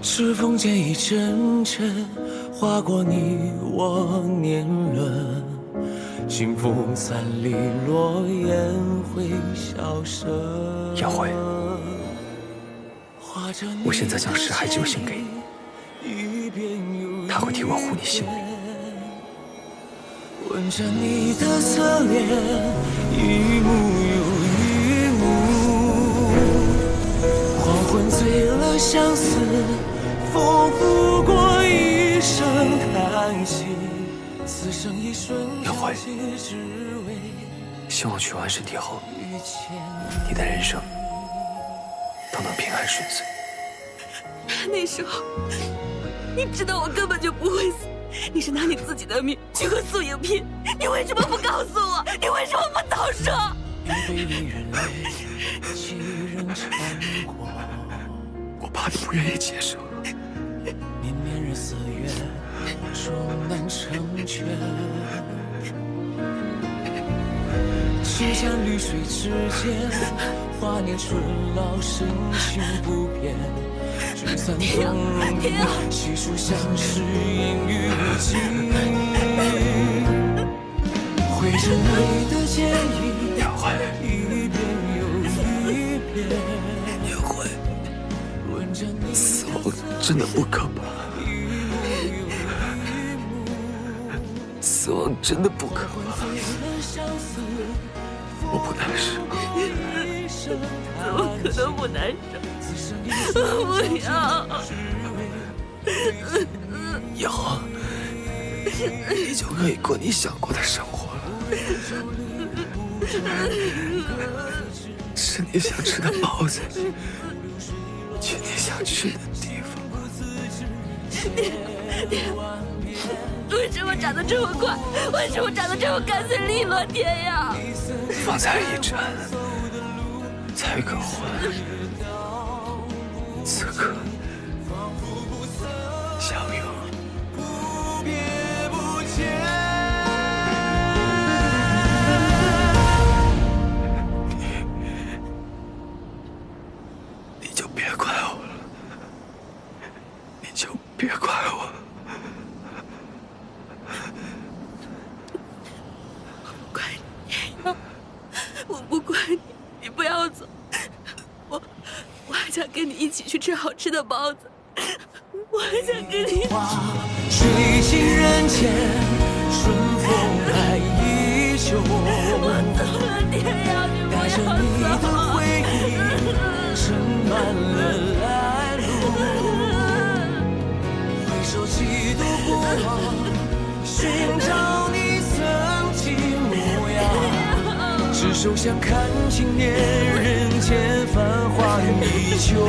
指缝间一阵阵划过你我年轮，轻风散离落雁会消失。杨辉，我现在将石海酒献给你，他会替我护你性命。闻着你的侧脸，一幕又一幕，黄昏醉了相思，风拂过一声叹息。此生一瞬杨辉，希望取完身体后，你的人生都能平安顺遂。那时候，你知道我根本就不会死，你是拿你自己的命去和素影拼，你为什么不告诉我？你为什么不早说？我怕你不愿意接受。年年日4月，终难成全。青山绿水之间，华年春老，深情不变。聚散从容，细数相识，烟雨无尽。绘着你的剪影，一遍又一遍。杨辉，死亡真的不可怕，死亡真的不可怕，我不难受。怎么可能不难受？不要！以后你就可以过你想过的生活了，吃你想吃的包子，去你想去的地方。你为什么长得这么快？为什么长得这么干脆利落？天呀！方才一战，才可还。此刻相拥，不别不见。你就别怪我了，你就别怪我。不怪你，我不怪你，你不要走。我还想跟你一起去吃好吃的包子，我还想跟你。水尽人间，春风还依旧。我走了，天呀，你不要走。带着你的回忆，盛满了来路。回首几度过往，寻找你曾经模样。执手相看经年，人间繁华依旧，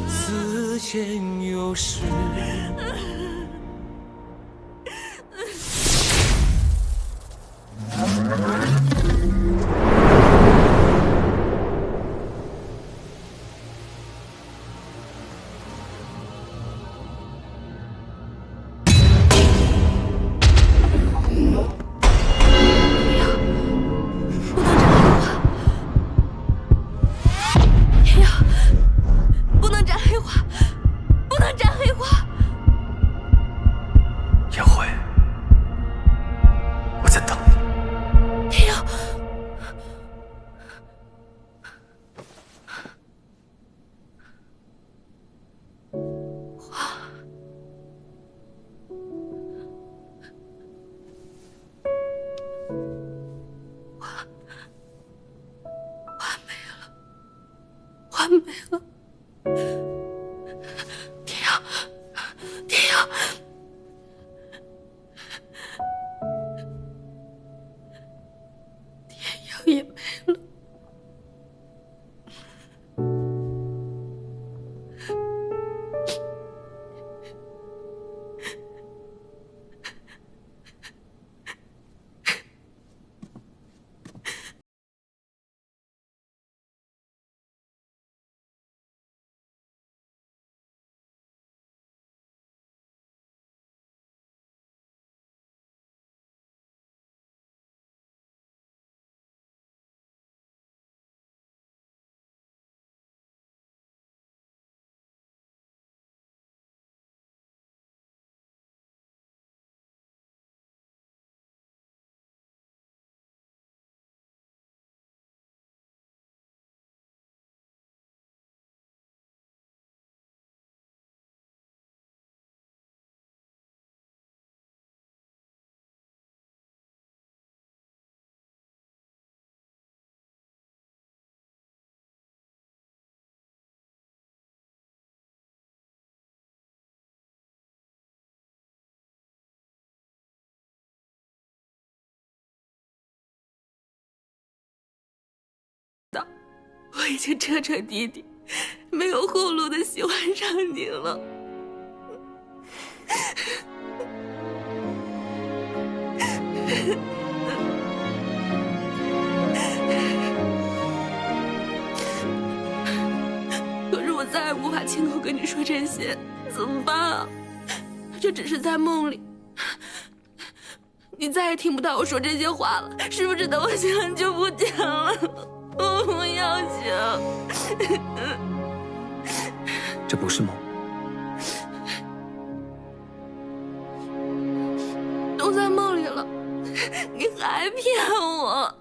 此间有时。不能展黑完美了！天瑶，天瑶，天瑶也没了。我已经彻彻底底没有后路的喜欢上你了。可是我再也无法亲口跟你说这些，怎么办啊？这只是在梦里，你再也听不到我说这些话了。是不是等我醒了就不讲了？我不要醒。这不是梦，都在梦里了，你还骗我？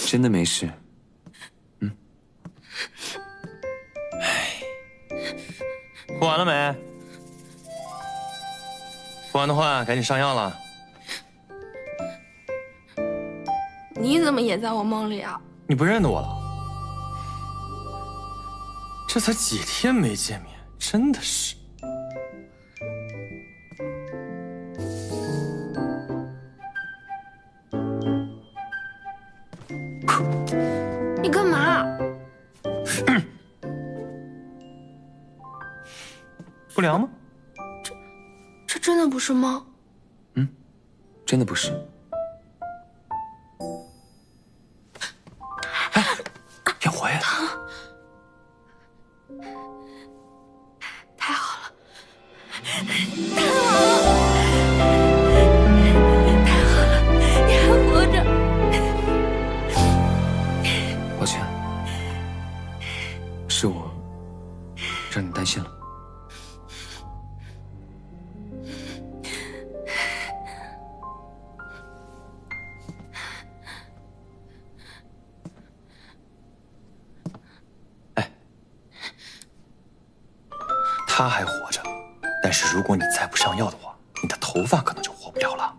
真的没事。哭完了没？哭完的话，赶紧上药了。你怎么也在我梦里啊？你不认得我了？这才几天没见面，真的是。你干嘛？不凉吗？这真的不是梦？真的不是。变回来了。太好了，太好了，你还活着。抱歉，是我让你担心了。他还活着，但是如果你再不上药的话，你的头发可能就活不了了。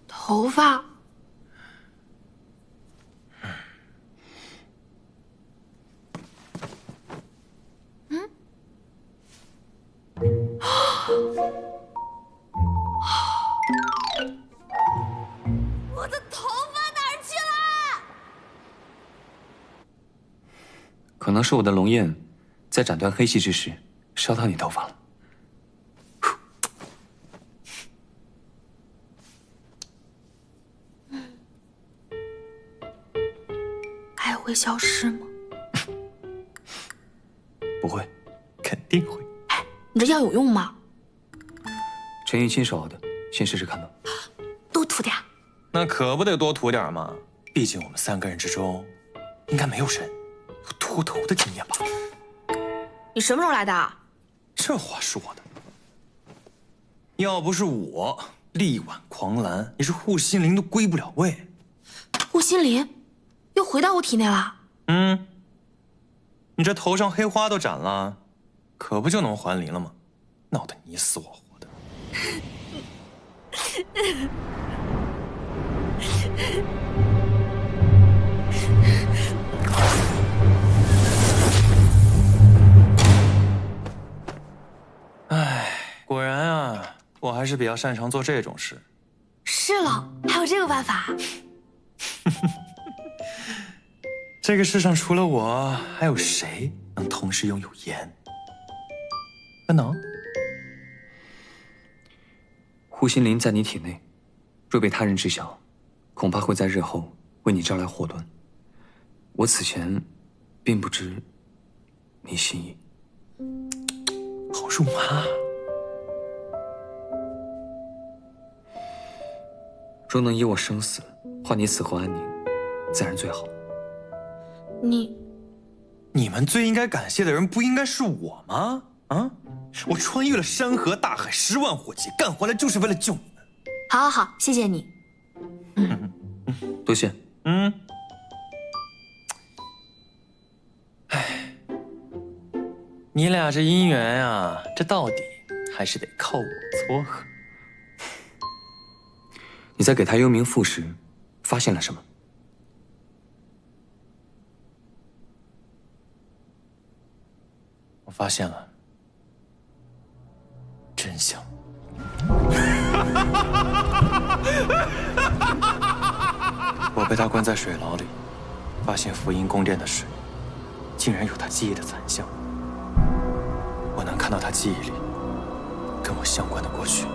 头发？我的头发哪儿去了？可能是我的龙焰在斩断黑气之时烧到你头发了。还会消失吗？不会，肯定会。你这药有用吗？陈毅亲手熬的，先试试看吧。多涂点。那可不得多涂点嘛，毕竟我们3个人之中，应该没有人有秃头的经验吧？你什么时候来的？这话说的，要不是我力挽狂澜，你这护心灵都归不了位。护心灵又回到我体内了。你这头上黑花都斩了，可不就能还灵了吗？闹得你死我活的。是比较擅长做这种事。是了，还有这个办法？这个世上除了我，还有谁能同时拥有颜和能？护心灵在你体内，若被他人知晓，恐怕会在日后为你招来祸端。我此前并不知你心意。好肉麻。若能以我生死换你死后安宁，自然最好。你们最应该感谢的人不应该是我吗？啊！我穿越了山河大海，10万火急，干活来就是为了救你们。好，谢谢你。多谢。你俩这姻缘啊，这到底还是得靠我撮合。你在给他幽冥赋时，发现了什么？我发现了真相。我被他关在水牢里，发现福音宫殿的水竟然有他记忆的残像。我能看到他记忆里跟我相关的过去。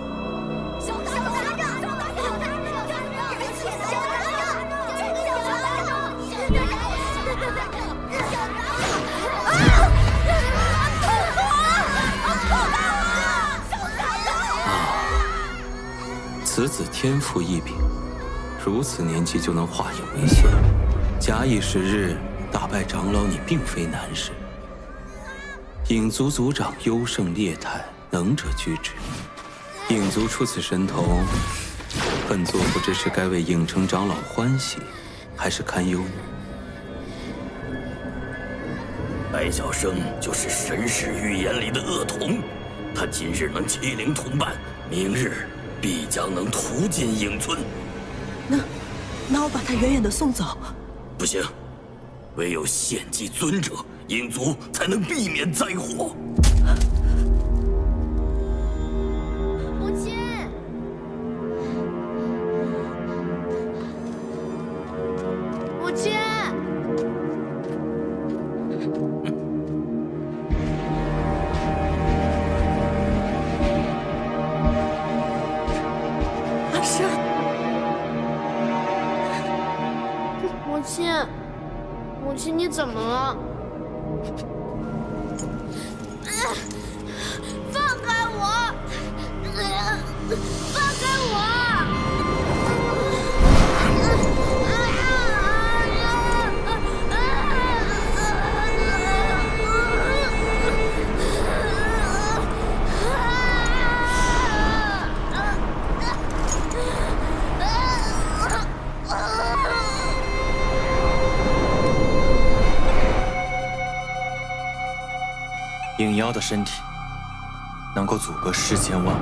此子天赋异禀，如此年纪就能化影为仙，假以时日，打败长老你并非难事。影族族长优胜劣汰，能者居之。影族出此神童，本座不知是该为影城长老欢喜，还是堪忧呢？白晓生就是神使预言里的恶童，他今日能欺凌同伴，明日必将能屠尽影村。那我把他远远的送走。不行，唯有献祭尊者，影族才能避免灾祸。母亲，母亲。母亲，你怎么了？放开我！放开我！影妖的身体能够阻隔世间万物，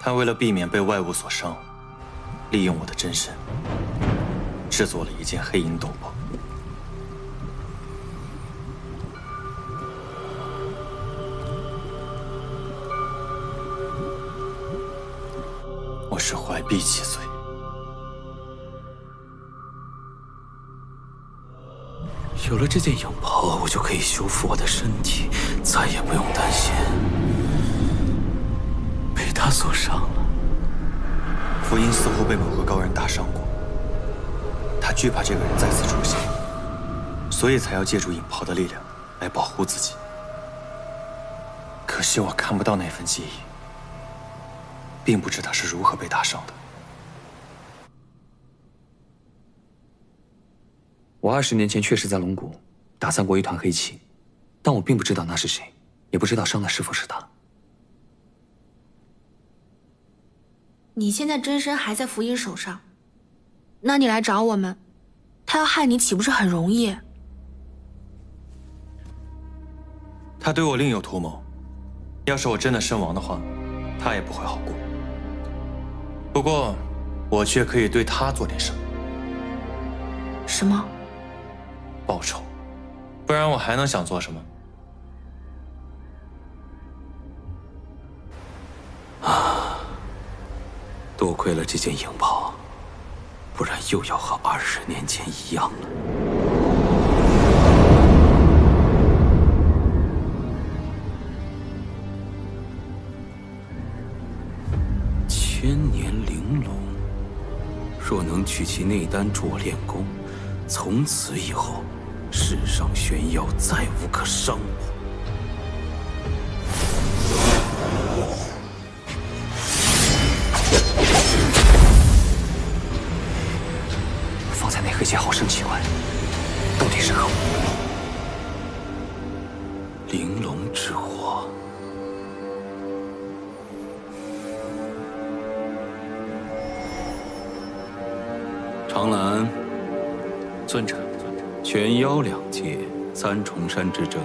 他为了避免被外物所伤，利用我的真身，制作了一件黑银斗篷。我是怀璧其罪。有了这件影袍，我就可以修复我的身体，再也不用担心被他所伤了。福音似乎被某个高人打伤过，他惧怕这个人再次出现，所以才要借助影袍的力量来保护自己。可惜我看不到那份记忆，并不知他是如何被打伤的。我20年前确实在龙谷打散过一团黑气，但我并不知道那是谁，也不知道伤的是否是他。你现在真身还在福音手上，那你来找我们，他要害你岂不是很容易？他对我另有图谋，要是我真的身亡的话，他也不会好过。不过，我却可以对他做点什么。什么？报仇，不然我还能想做什么？啊！多亏了这件影袍，不然又要和20年前一样了。千年玲珑，若能取其内丹灼炼功，从此以后，世上玄妖再无可伤我。 放在那黑剑好生奇怪，到底是何物？玲珑之火。长兰，尊者，玄妖两界3重山之争，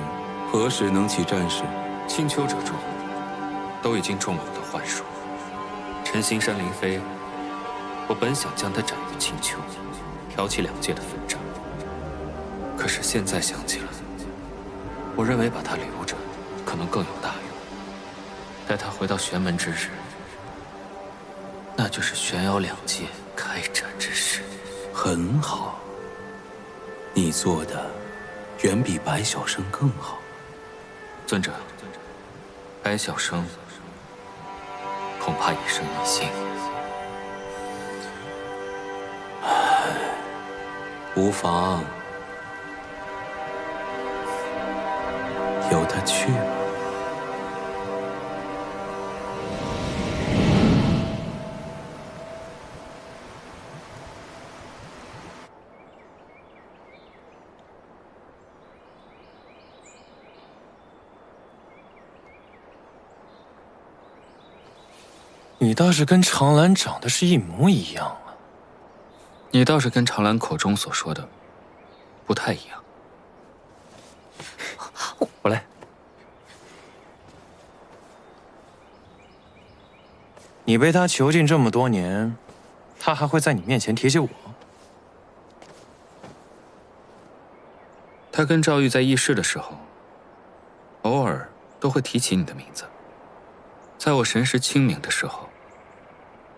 何时能起战事？青丘者众，都已经中了我的幻术。陈行山林飞，我本想将他斩于青丘。 挑起两界的纷争，可是现在想起来，我认为把他留着，可能更有大用。待他回到玄门之日，那就是玄妖两界开战之时。很好，你做的远比白晓生更好。尊者，白晓生恐怕一生一幸。 无妨，由他去吧。你倒是跟长兰长得是一模一样。 你倒是跟长兰口中所说的不太一样。我来。你被他囚禁这么多年，他还会在你面前提起我？他跟赵玉在议事的时候，偶尔都会提起你的名字。在我神识清明的时候，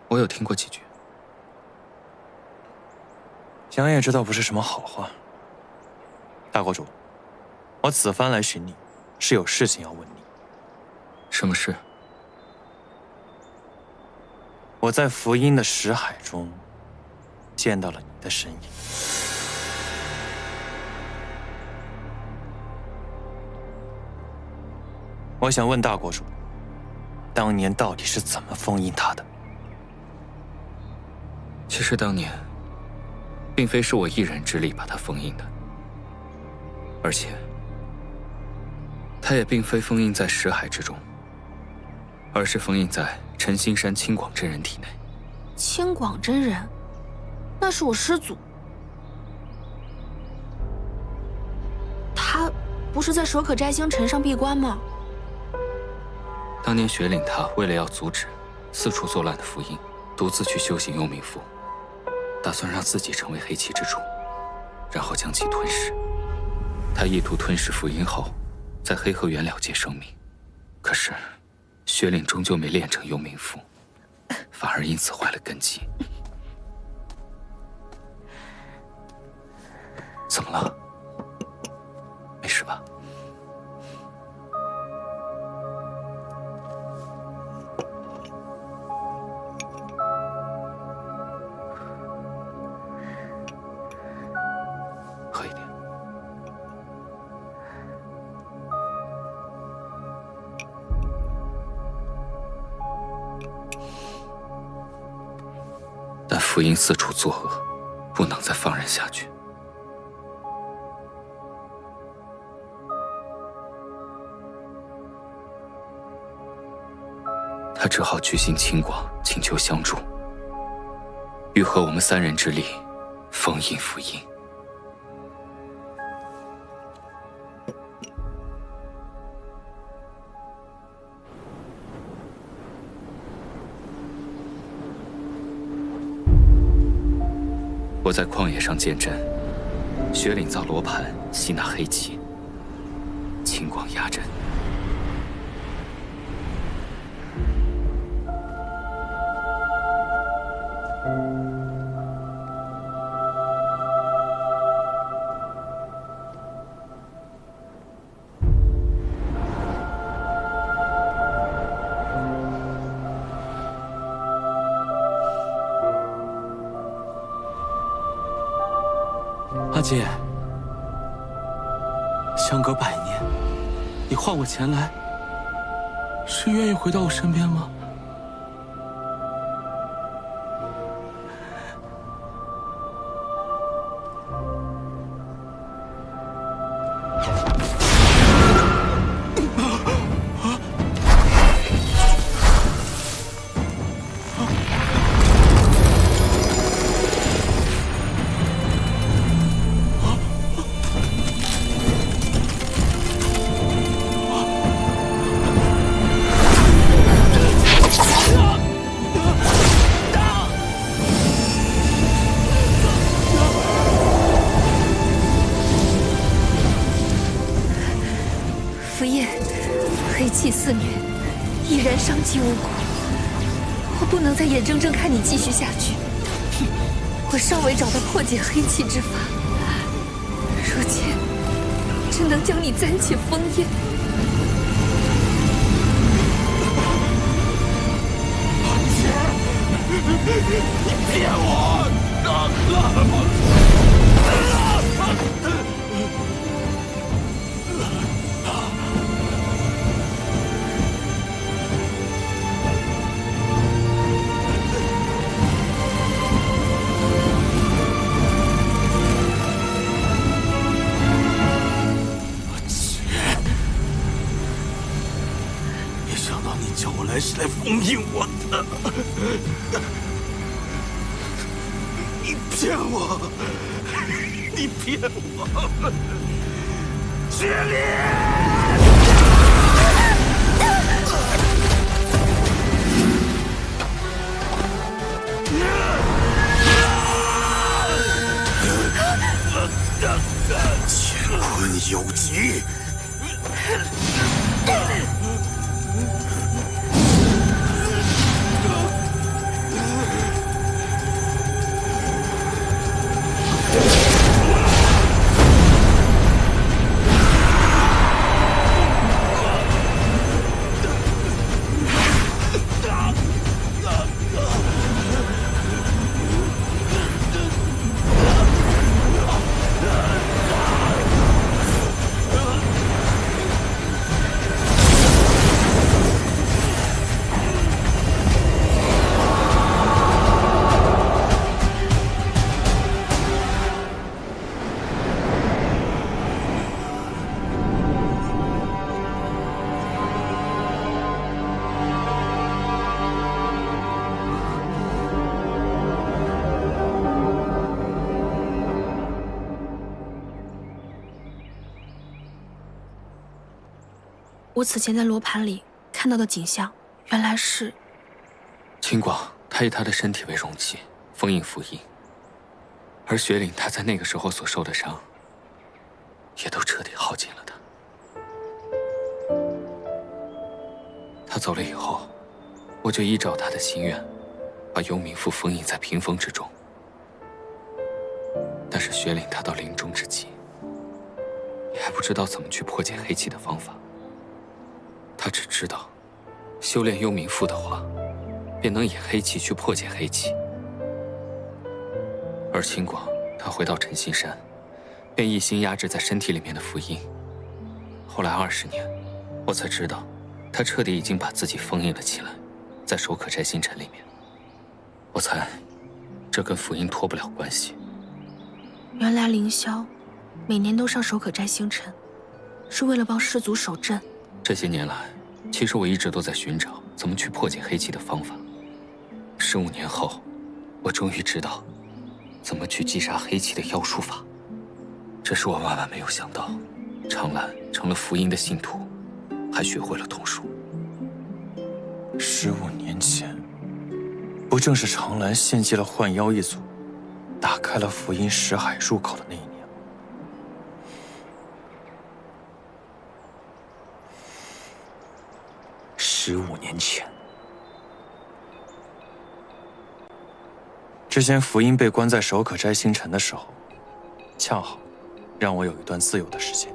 我有听过几句。 想也知道不是什么好话。大国主，我此番来寻你，是有事情要问你。什么事？我在福音的识海中见到了你的身影。我想问大国主，当年到底是怎么封印他的？其实当年。 并非是我一人之力把它封印的，而且，它也并非封印在识海之中，而是封印在陈新山清广真人体内。清广真人，那是我师祖。他不是在蛇可摘星尘上闭关吗？当年雪岭他为了要阻止四处作乱的福音，独自去修行幽冥符。 打算让自己成为黑旗之主，然后将其吞噬。他意图吞噬福音后，在黑河原了结生命。可是，雪岭终究没练成幽冥符，反而因此坏了根基。怎么了？没事吧？ 喝一点。但福音四处作恶，不能再放任下去。他只好举行清广，请求相助，欲合我们3人之力，封印福音。 我在旷野上见阵，雪岭造罗盘，吸纳黑气，清广压阵。姐，相隔100年，你唤我前来，是愿意回到我身边吗？符印，黑气肆虐，已然伤及无辜。我不能再眼睁睁看你继续下去。我尚未找到破解黑气之法，如今只能将你暂且封印。你骗我！没想到你叫我来是来封印我的。你骗我！你骗我！雪莉！乾坤有极！我此前在罗盘里看到的景象，原来是秦广，他以他的身体为容器，封印符印，而雪岭他在那个时候所受的伤，也都彻底耗尽了他。他走了以后，我就依照他的心愿，把幽冥符封印在屏风之中。但是雪岭他到临终之际，也还不知道怎么去破解黑气的方法。他只知道，修炼幽冥符的话，便能以黑气去破解黑气。而秦广，他回到陈心山，便一心压制在身体里面的符印。后来20年，我才知道，他彻底已经把自己封印了起来，在守可斋星辰里面。我猜，这跟符印脱不了关系。原来凌霄每年都上守可斋星辰，是为了帮师祖守镇。这些年来，其实我一直都在寻找怎么去破解黑气的方法。15年后，我终于知道怎么去击杀黑气的妖术法。只是我万万没有想到，长兰成了符印的信徒，还学会了通术。15年前，不正是长兰献祭了幻妖一族，打开了符印识海入口的那一年？ 15年前，之前符印被关在守可斋星辰的时候，恰好让我有一段自由的时间。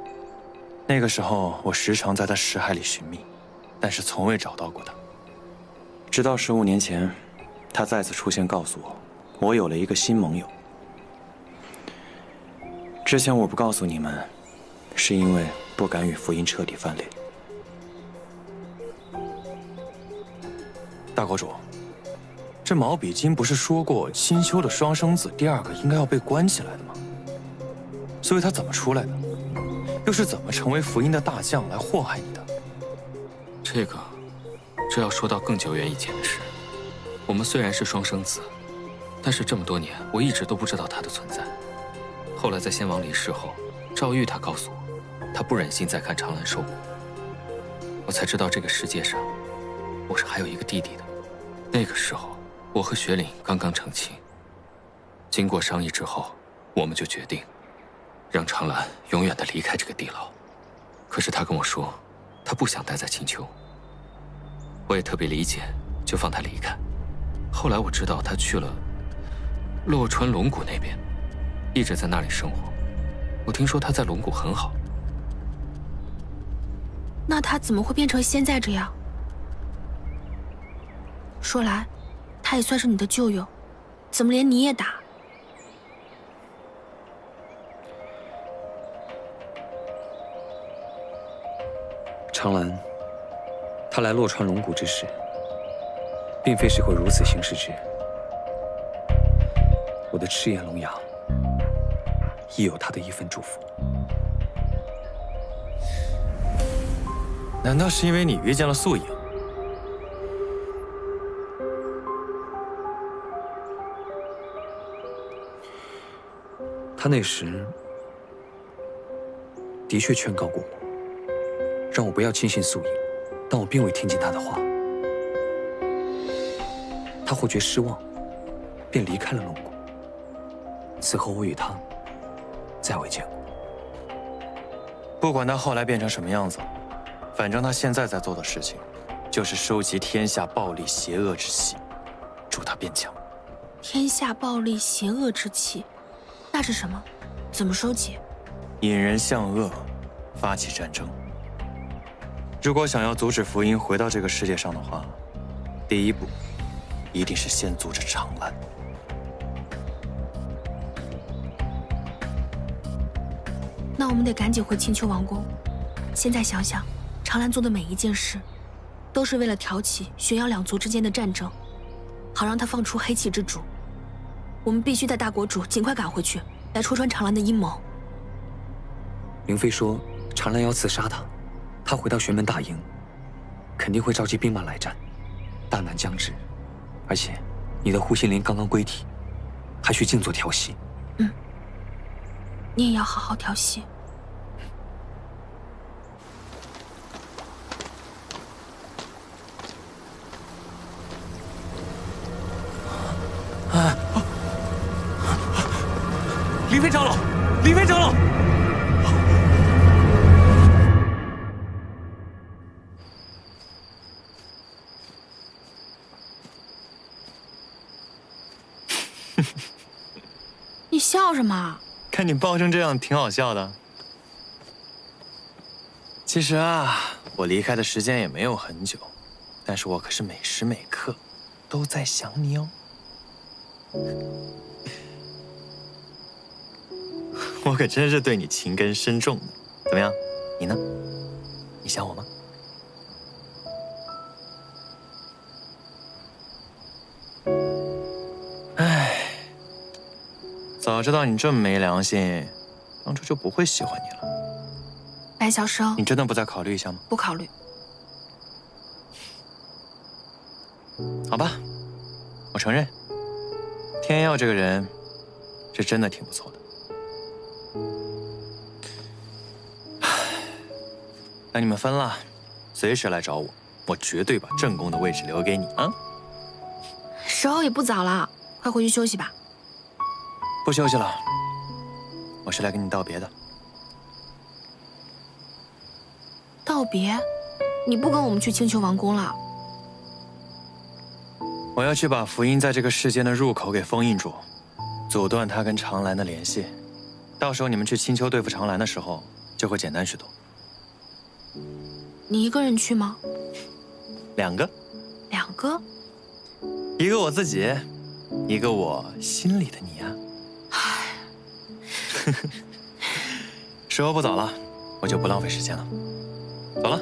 那个时候，我时常在他识海里寻觅，但是从未找到过他。直到15年前，他再次出现，告诉我，我有了一个新盟友。之前我不告诉你们，是因为不敢与福音彻底翻脸。大国主，这毛比金不是说过青丘的双生子第二个应该要被关起来的吗？所以他怎么出来的？又是怎么成为福音的大将来祸害你的？这要说到更久远以前的事。我们虽然是双生子，但是这么多年我一直都不知道他的存在。后来在先王离世后，赵玉他告诉我，他不忍心再看长兰受苦，我才知道这个世界上我是还有一个弟弟的。那个时候我和雪岭刚刚成亲，经过商议之后，我们就决定让长兰永远的离开这个地牢。可是他跟我说，他不想待在青丘。我也特别理解，就放他离开。后来我知道他去了洛川龙谷那边，一直在那里生活。我听说他在龙谷很好。那他怎么会变成现在这样？说来，他也算是你的旧友，怎么连你也打？长兰，他来洛川龙谷之时，并非是会如此行事之人。我的赤焰龙牙亦有他的一份祝福。难道是因为你遇见了素影？他那时的确劝告过我，让我不要轻信素影，但我并未听进他的话。他或觉失望，便离开了龙谷。此后我与他再未见过。不管他后来变成什么样子，反正他现在在做的事情，就是收集天下暴戾邪恶之气，助他变强。天下暴戾邪恶之气，那是什么？怎么收集？引人向恶，发起战争。如果想要阻止福音回到这个世界上的话，第一步一定是先阻止长兰。那我们得赶紧回青丘王宫。现在想想，长兰做的每一件事，都是为了挑起玄阳两族之间的战争，好让他放出黑气之主。我们必须带大国主尽快赶回去，来戳穿长兰的阴谋。凌妃说，长兰要刺杀他，他回到玄门大营，肯定会召集兵马来战，大难将至。而且，你的护心灵刚刚归体，还需静坐调息。你也要好好调息。凌妃长老，凌妃长老！你笑什么？看你抱成这样，挺好笑的。其实啊，我离开的时间也没有很久，但是我可是每时每刻都在想你哦。我可真是对你情根深重的。怎么样，你呢？你想我吗？唉，早知道你这么没良心，当初就不会喜欢你了。白小生，你真的不再考虑一下吗？不考虑。好吧，我承认，天耀这个人是真的挺不错的。那你们分了，随时来找我，我绝对把正宫的位置留给你啊！时候也不早了，快回去休息吧。不休息了，我是来跟你道别的。道别？你不跟我们去青丘王宫了？我要去把福音在这个世间的入口给封印住，阻断他跟长兰的联系。到时候你们去青丘对付长兰的时候，就会简单许多。你一个人去吗？2个。2个？一个我自己，一个我心里的你啊。时候不早了，我就不浪费时间了。走了。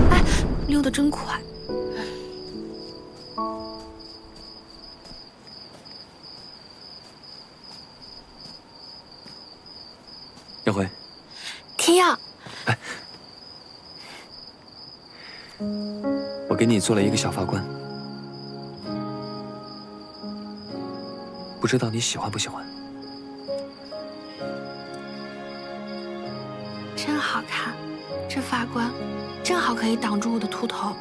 哎，溜得真快。耀辉，天耀，我给你做了一个小发冠，不知道你喜欢不喜欢？真好看，这发冠正好可以挡住我的秃头。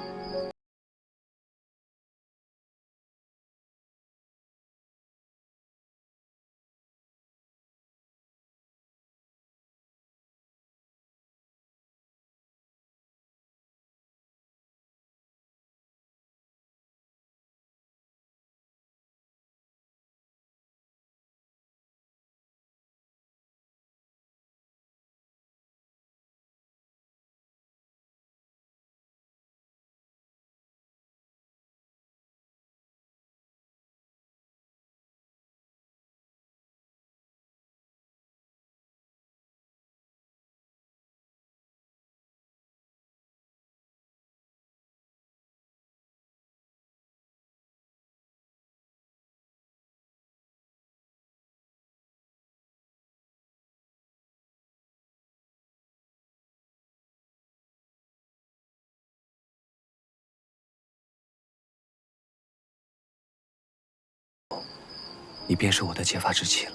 你便是我的结发之妻了。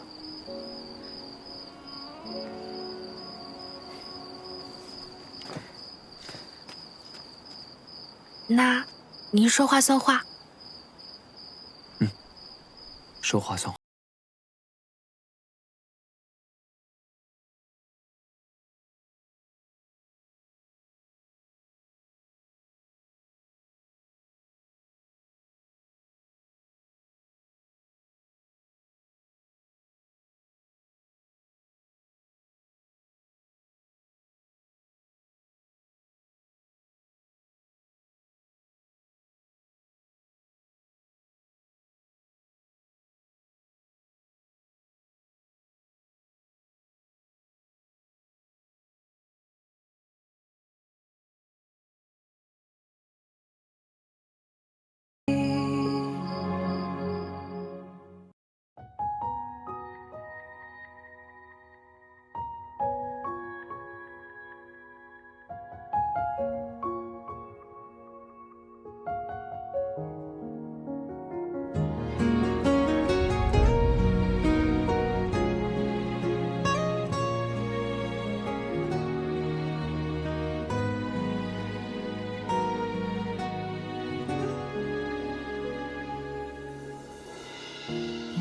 那，您说话算话。说话算话。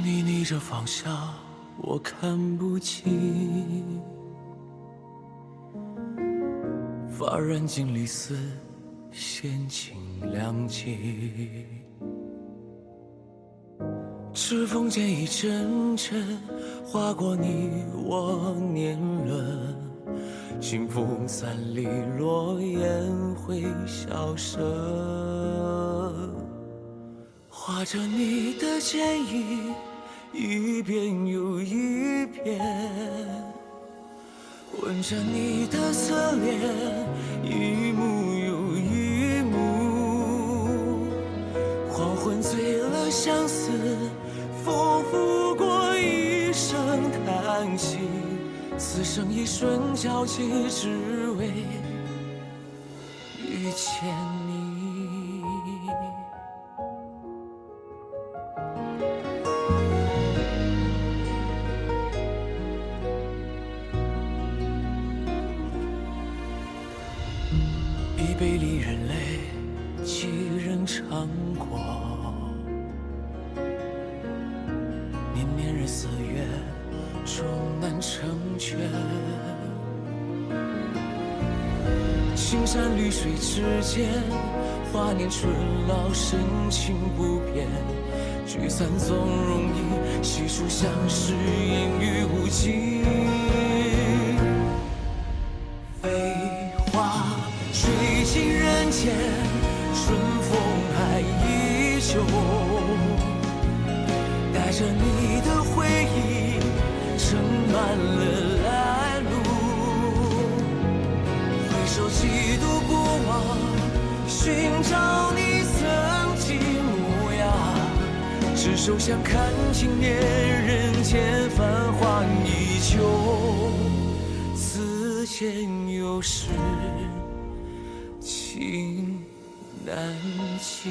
你逆着方向，我看不清，发染尽离丝，闲情两极。指缝间一阵阵划过你我年轮，清风散离，落雁会消失。画着你的剪影，一遍又一遍，吻着你的侧脸，一幕又一幕。黄昏醉了相思，风拂过一声叹息，此生一瞬交集，只为遇见你。一杯离人泪，几人尝过？年年日4月，终难成全。青山绿水之间，华年春老，深情不变。聚散总容易，细数相识，烟雨无尽。飞花吹尽人间，春风还依旧。带着你的回忆，盛满了来路。寻找你曾经模样，执手相看经年，人间繁华依旧，此间有时情难弃。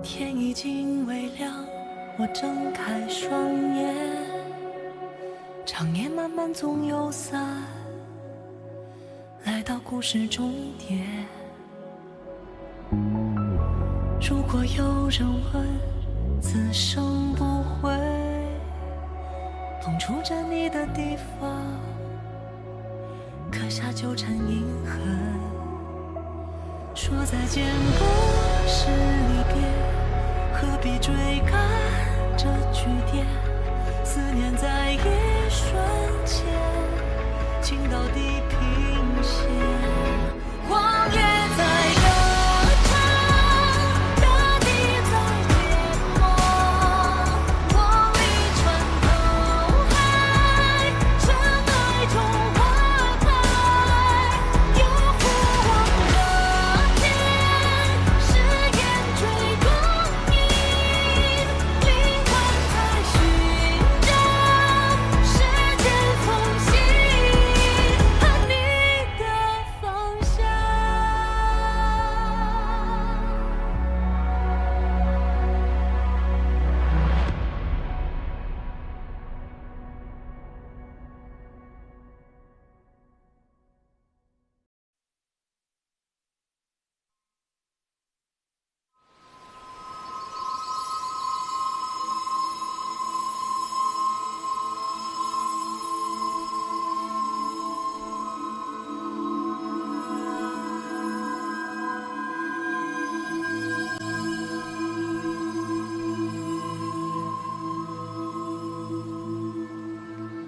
天已经微亮，我睁开双眼，长夜漫漫总有散，来到故事终点。如果有人问，此生不悔，碰触着你的地方，刻下纠缠印痕。说再见不是离别，何必追赶这句点？思念在一瞬间，情到地平线。荒野在歌唱，大地在淹没，我离船头海，深爱中花开，有复往的天，誓言追光阴，灵魂在寻找世界从新，和你的方向。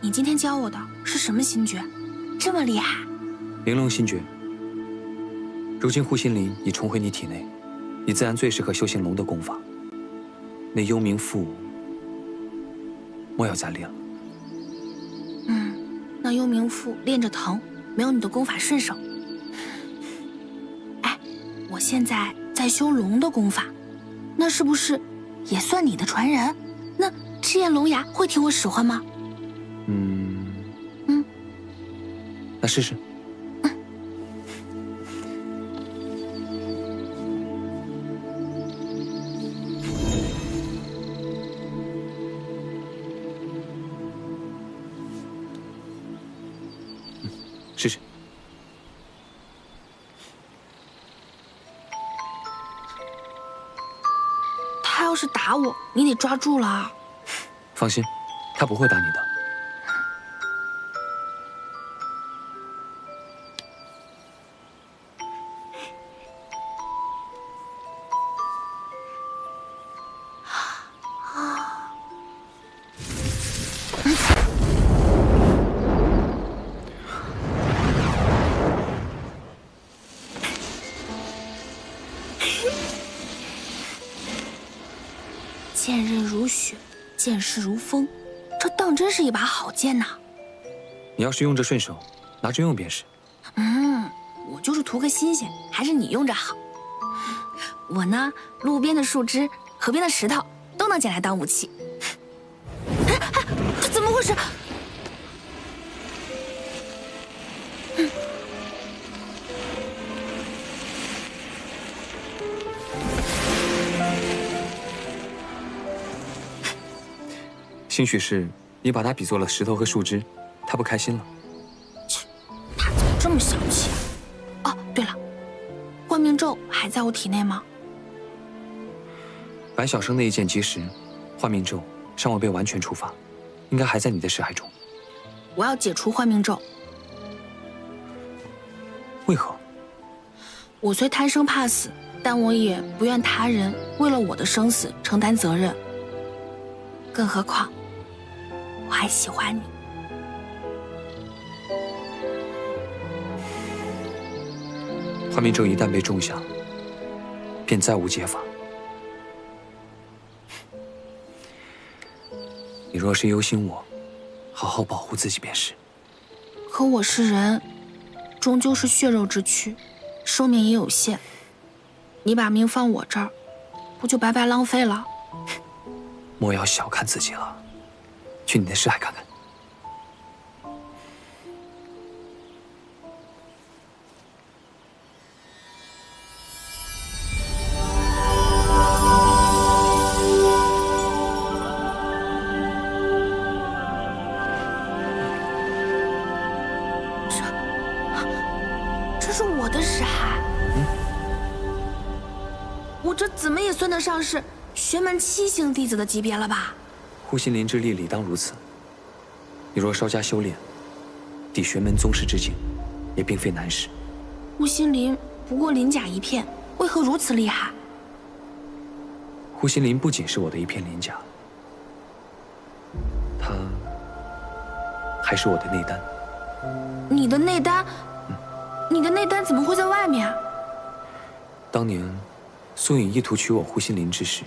你今天教我的是什么心诀？这么厉害？玲珑心诀。如今护心灵已重回你体内，你自然最适合修行龙的功法。那幽冥赋，莫要再练了。那幽冥赋练着疼，没有你的功法顺手。哎，我现在在修龙的功法，那是不是也算你的传人？那赤焰龙牙会听我使唤吗？那试试。试试。他要是打我，你得抓住了啊。放心，他不会打你的。剑刃如雪，剑势如风，这当真是一把好剑呐！你要是用着顺手，拿着用便是。我就是图个新鲜，还是你用着好。我呢，路边的树枝、河边的石头都能捡来当武器。这怎么回事？兴许是你把他比作了石头和树枝，他不开心了。他怎么这么小气啊？哦，对了，幻命咒还在我体内吗？白小生那一剑击时，幻命咒尚未被完全触发，应该还在你的识海中。我要解除幻命咒。为何？我虽贪生怕死，但我也不愿他人为了我的生死承担责任。更何况，我还喜欢你。幻命咒一旦被种下，便再无解法。你若是忧心我，好好保护自己便是。可我是人，终究是血肉之躯，寿命也有限。你把命放我这儿，不就白白浪费了？莫要小看自己了，去你的尸海看看。这是我的尸海。我这怎么也算得上是玄门7星弟子的级别了吧？护心灵之力理当如此。你若稍加修炼，抵玄门宗师之境，也并非难事。护心灵不过鳞甲一片，为何如此厉害？护心灵不仅是我的一片鳞甲，它还是我的内丹。你的内丹？你的内丹怎么会在外面啊？当年苏颖意图取我护心灵之时，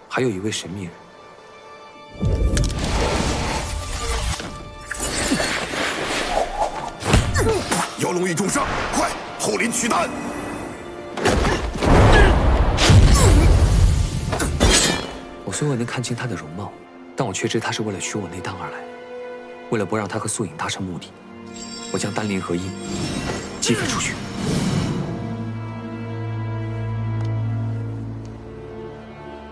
还有一位神秘人。妖龙已重伤，快透灵取丹！我虽未能看清他的容貌，但我却知他是为了取我内丹而来。为了不让他和苏颖达成目的，我将丹灵合一，击飞出去。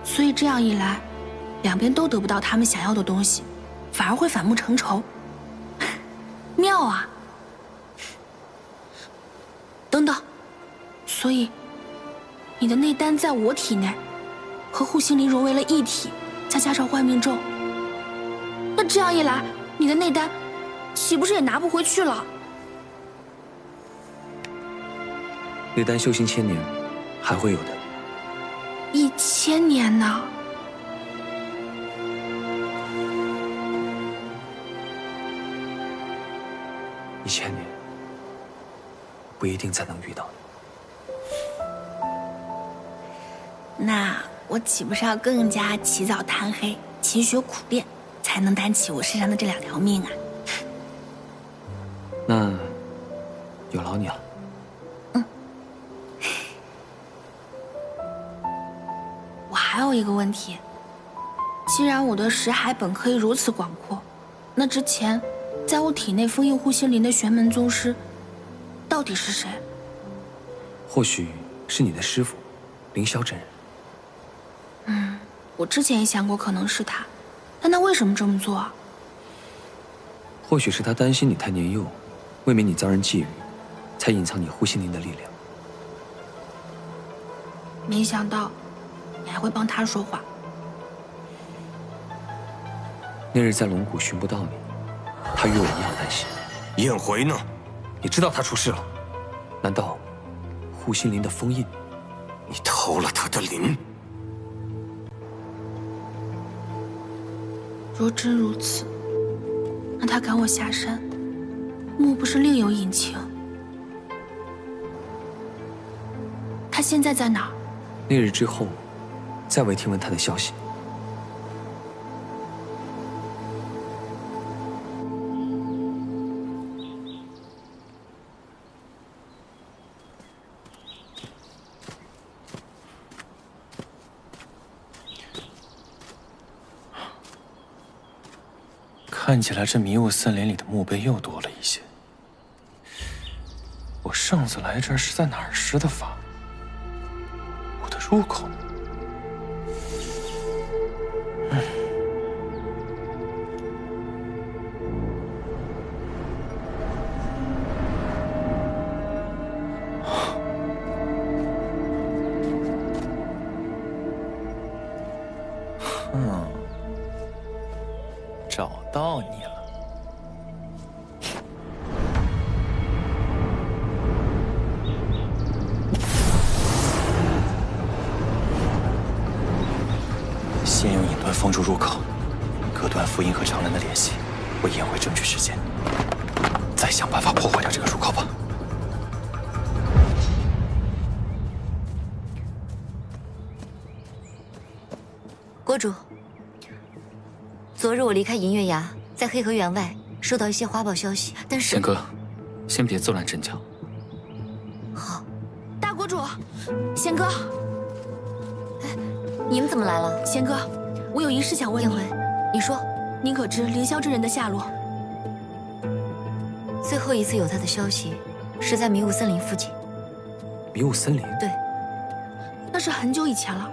所以这样一来，两边都得不到他们想要的东西，反而会反目成仇。妙啊！等等，所以你的内丹在我体内，和护心灵融为了一体，再加上幻命咒，那这样一来，你的内丹岂不是也拿不回去了？内丹修行1000年，还会有的。1000年呢？1000年，不一定再能遇到你。那我岂不是要更加起早贪黑、勤学苦练，才能担起我身上的这2条命啊？那有劳你了。我还有一个问题，既然我的识海本可以如此广阔，那之前在我体内封印护心灵的玄门宗师，到底是谁？或许是你的师傅，凌霄真人。我之前也想过可能是他，但他为什么这么做啊？或许是他担心你太年幼，未免你遭人觊觎，才隐藏你护心灵的力量。没想到你还会帮他说话。那日在龙谷寻不到你，他与我一样担心。燕回呢？你知道他出事了？难道护心灵的封印？你偷了他的灵？若真如此，那他赶我下山，莫不是另有隐情？他现在在哪儿？那日之后，再未听闻他的消息。看起来这迷雾森林里的墓碑又多了一些。我上次来这儿是在哪儿施的法？我的入口呢？找到你了。先用引盾封住入口，隔断福音和长兰的联系，为燕回争取时间，再想办法破坏掉这个入口吧。国主，昨日我离开银月崖，在黑河园外收到一些花报消息，但是贤哥，先别自乱阵脚。好，大国主，贤哥，你们怎么来了？贤哥，我有一事想问你。你说，您可知凌霄这人的下落？最后一次有他的消息，是在迷雾森林附近。迷雾森林？对，那是很久以前了。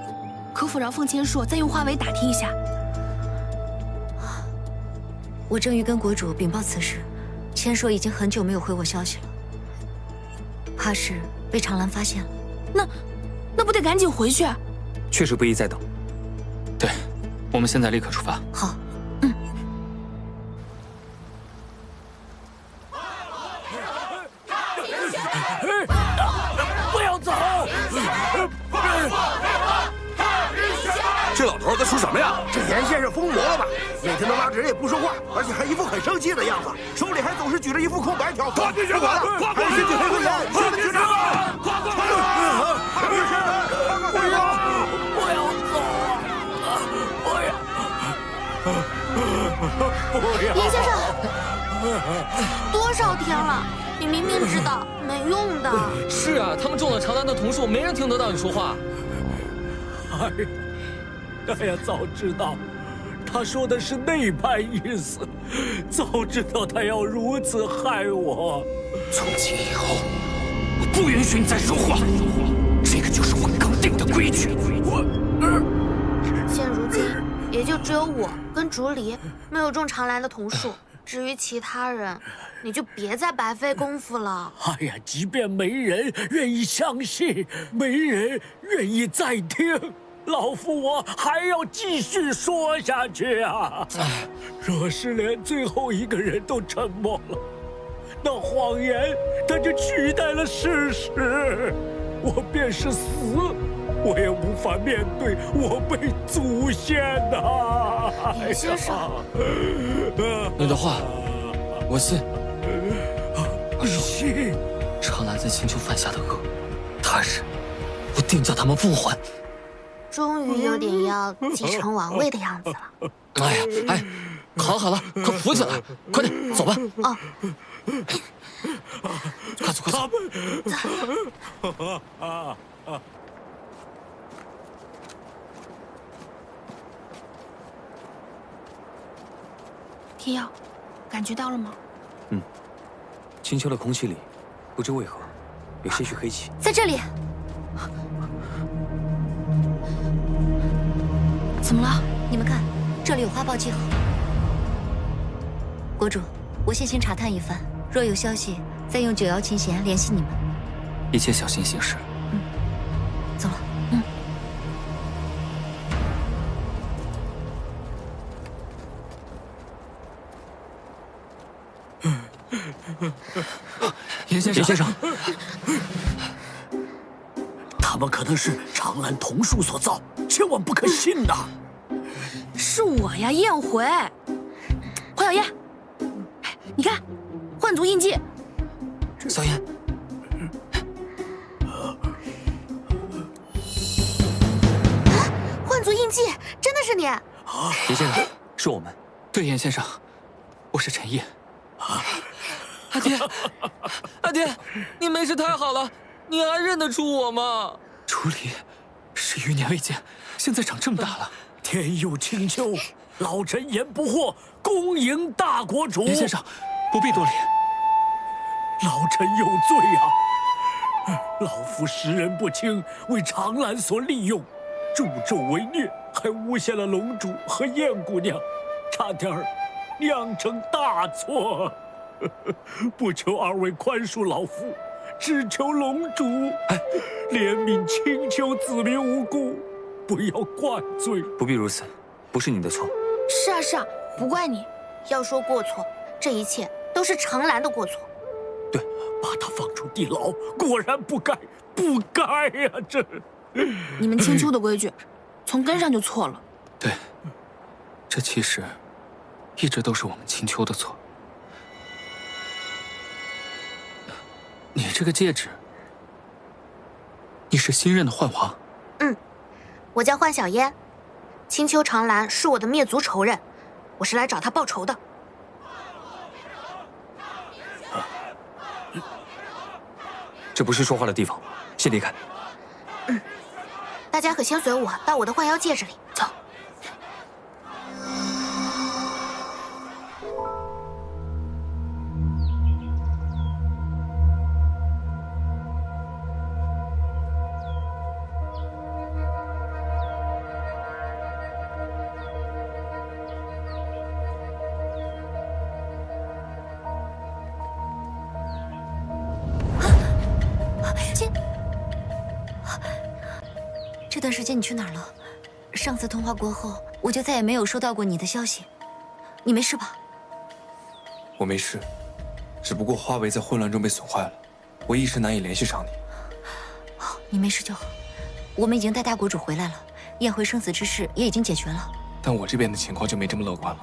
可否让凤千硕再用话尾打听一下？我正欲跟国主禀报此事，千硕已经很久没有回我消息了，怕是被长兰发现了。那不得赶紧回去？确实不宜再等。对，我们现在立刻出发。好。不要走！这老头在说什么呀？这严先生疯魔了吧？每天都拉着人也不说话，而且还一副很生气的样子，手里还总是举着一副空白条。快去学馆！还是去黑河园？现在去哪儿？不要走！不要！严先生，多少天了？你明明知道没用的。是啊，他们中了长兰的瞳术，没人听得到你说话。哎呀，早知道，他说的是那般意思，早知道他要如此害我。从今以后，我不允许你再说话，这个就是我刚定的规矩。现如今也就只有我跟竹离没有中长兰的瞳术，至于其他人，你就别再白费功夫了。哎呀，即便没人愿意相信，没人愿意再听，老夫我还要继续说下去啊！若是连最后一个人都沉默了，那谎言它就取代了事实，我便是死，我也无法面对我辈祖先呐！严先生，你的话，我信。你信？长兰在青丘犯下的恶，他日我定叫他们复还。终于有点要继承王位的样子了。哎呀，哎，好了好了，快扶起来，快点走吧。哦，快走快走。天耀，感觉到了吗？青丘的空气里，不知为何有些许黑气。在这里。怎么了？你们看，这里有花报记号。国主，我先行查探一番，若有消息，再用九瑶琴弦联系你们。一切小心行事。走了。严先生，他们可能是长兰瞳术所造，千万不可信呐！是我呀，燕回。黄小燕，你看，幻族印记。小燕，幻族印记，真的是你！严先生，是我们。对，严先生，我是陈烨。阿爹，阿爹，你没事太好了，你还认得出我吗？竹离，是余年未见，现在长这么大了。天佑青丘，老臣言不惑，恭迎大国主。严先生，不必多礼。老臣有罪啊！老夫识人不清，为长兰所利用，助纣为虐，还诬陷了龙主和燕姑娘，差点酿成大错。不求二位宽恕老夫，只求龙主怜悯青丘子民无辜，不要怪罪。不必如此，不是你的错。是啊是啊，不怪你。要说过错，这一切都是长兰的过错。对，把他放出地牢，果然不该，不该呀！这，你们青丘的规矩，从根上就错了。对，这其实一直都是我们青丘的错。你这个戒指，你是新任的幻皇？嗯，我叫幻小烟，青丘长蓝是我的灭族仇人，我是来找他报仇的。这不是说话的地方，先离开。大家可先随我到我的幻妖戒指里走。这段时间你去哪儿了？上次通话过后，我就再也没有收到过你的消息。你没事吧？我没事，只不过花围在混乱中被损坏了，我一时难以联系上你。你没事就好。我们已经带大国主回来了，宴会生死之事也已经解决了。但我这边的情况就没这么乐观了。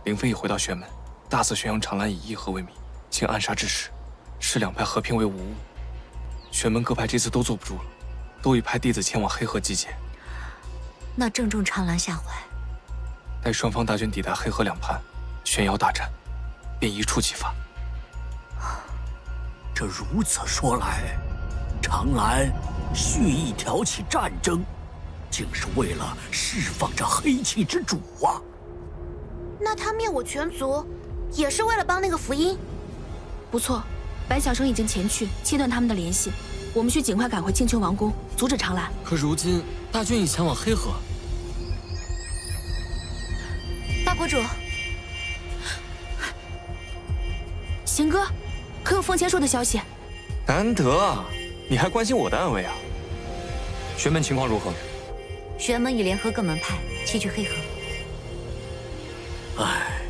凌飞已回到玄门，大肆宣扬长兰以议和为名，行暗杀之实，视两派和平为无物。玄门各派这次都坐不住了，都已派弟子前往黑河集结。那正中长兰下怀。待双方大军抵达黑河两畔，炫耀大战，便一触即发。这如此说来，长兰蓄意挑起战争，竟是为了释放这黑气之主啊！那他灭我全族，也是为了帮那个福音？不错，白晓生已经前去切断他们的联系，我们需尽快赶回青丘王宫，阻止长兰。可如今大军已前往黑河。大国主，贤哥，可有凤千树的消息？难得啊，你还关心我的安危啊？玄门情况如何？玄门已联合各门派齐聚黑河。唉，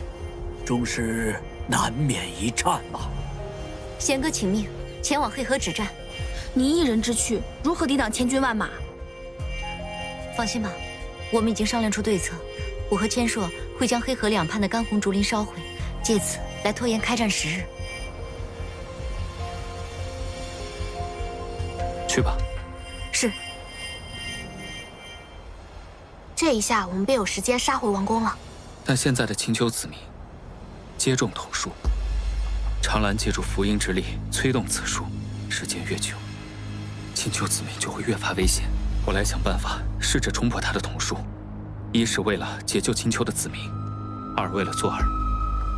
终是难免一战嘛。贤哥请命，前往黑河止战。你一人之去，如何抵挡千军万马？放心吧，我们已经商量出对策。我和千硕会将黑河两畔的干红竹林烧毁，借此来拖延开战时日。去吧。是。这一下我们便有时间杀回王宫了。但现在的青丘子民皆中统术，长兰借助福音之力催动此术，时间越久，青丘子民就会越发危险。我来想办法，试着冲破他的统术。一是为了解救青丘的子民，二为了做儿。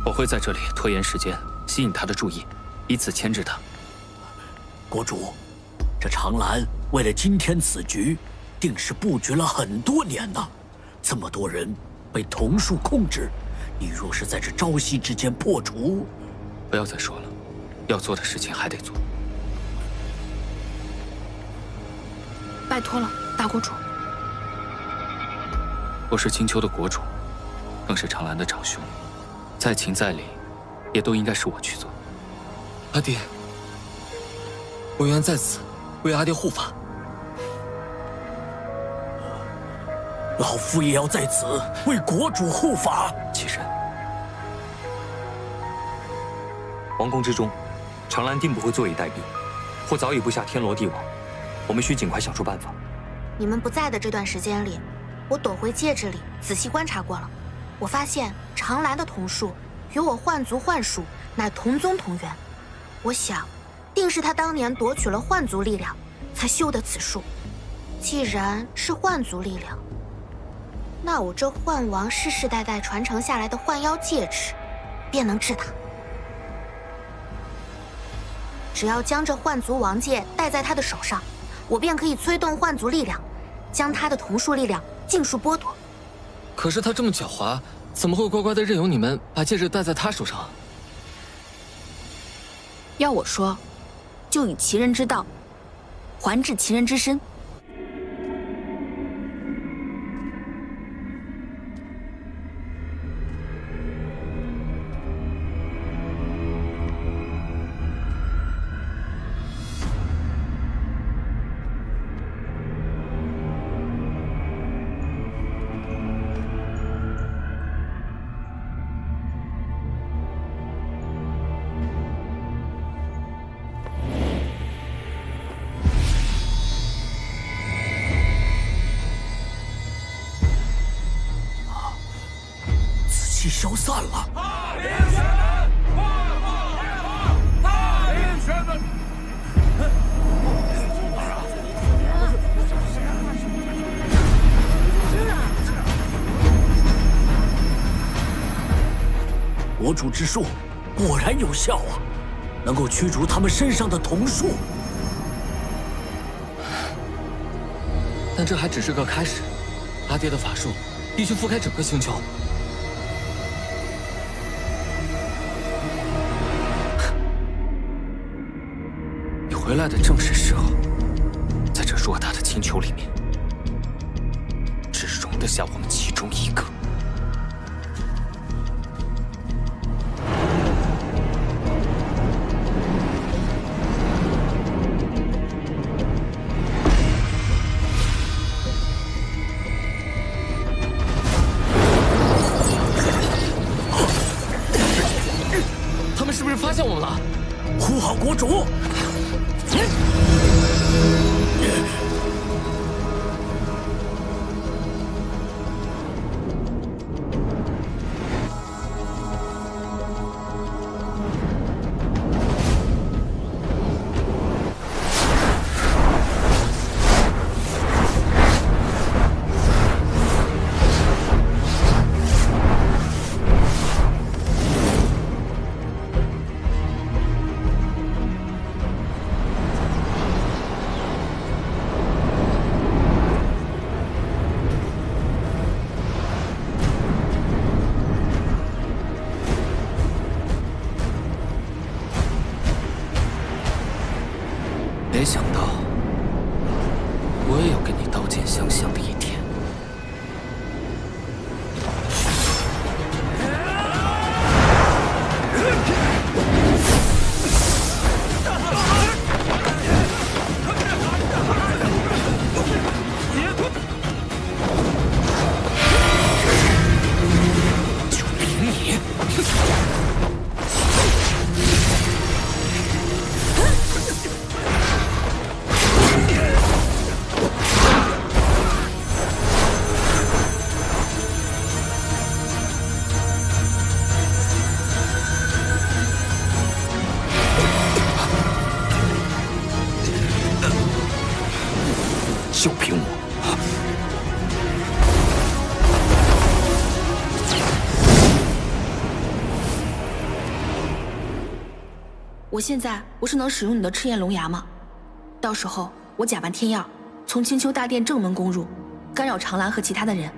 我会在这里拖延时间，吸引他的注意，以此牵制他。国主，这长兰为了今天此局，定是布局了很多年呐。这么多人被瞳术控制，你若是在这朝夕之间破除，不要再说了，要做的事情还得做。拜托了，大国主。我是青丘的国主，更是长兰的长兄，在情在理，也都应该是我去做。阿爹，我愿在此为阿爹护法。老夫也要在此为国主护法。起身。王宫之中，长兰定不会坐以待毙，或早已布下天罗地网。我们需尽快想出办法。你们不在的这段时间里，我躲回戒指里仔细观察过了，我发现长兰的瞳术与我幻族幻术乃同宗同源。我想，定是他当年夺取了幻族力量，才修得此术。既然是幻族力量，那我这幻王世世代代传承下来的幻妖戒指，便能治他。只要将这幻族王戒戴在他的手上，我便可以催动幻族力量，将他的瞳术力量尽数剥夺。可是他这么狡猾，怎么会乖乖的任由你们把戒指戴在他手上？要我说，就以其人之道，还治其人之身。气消散了。国主之术果然有效啊，能够驱逐他们身上的瞳术。但这还只是个开始，阿爹的法术必须覆盖整个星球。你回来的正是时候，在这偌大的星球里面，只容得下我们其中一个。发现我们了，护好国主！没想到，我也有跟你刀剑相向的一天。就凭你！就凭我！我现在不是能使用你的赤焰龙牙吗？到时候我假扮天耀，从青丘大殿正门攻入，干扰长兰和其他的人。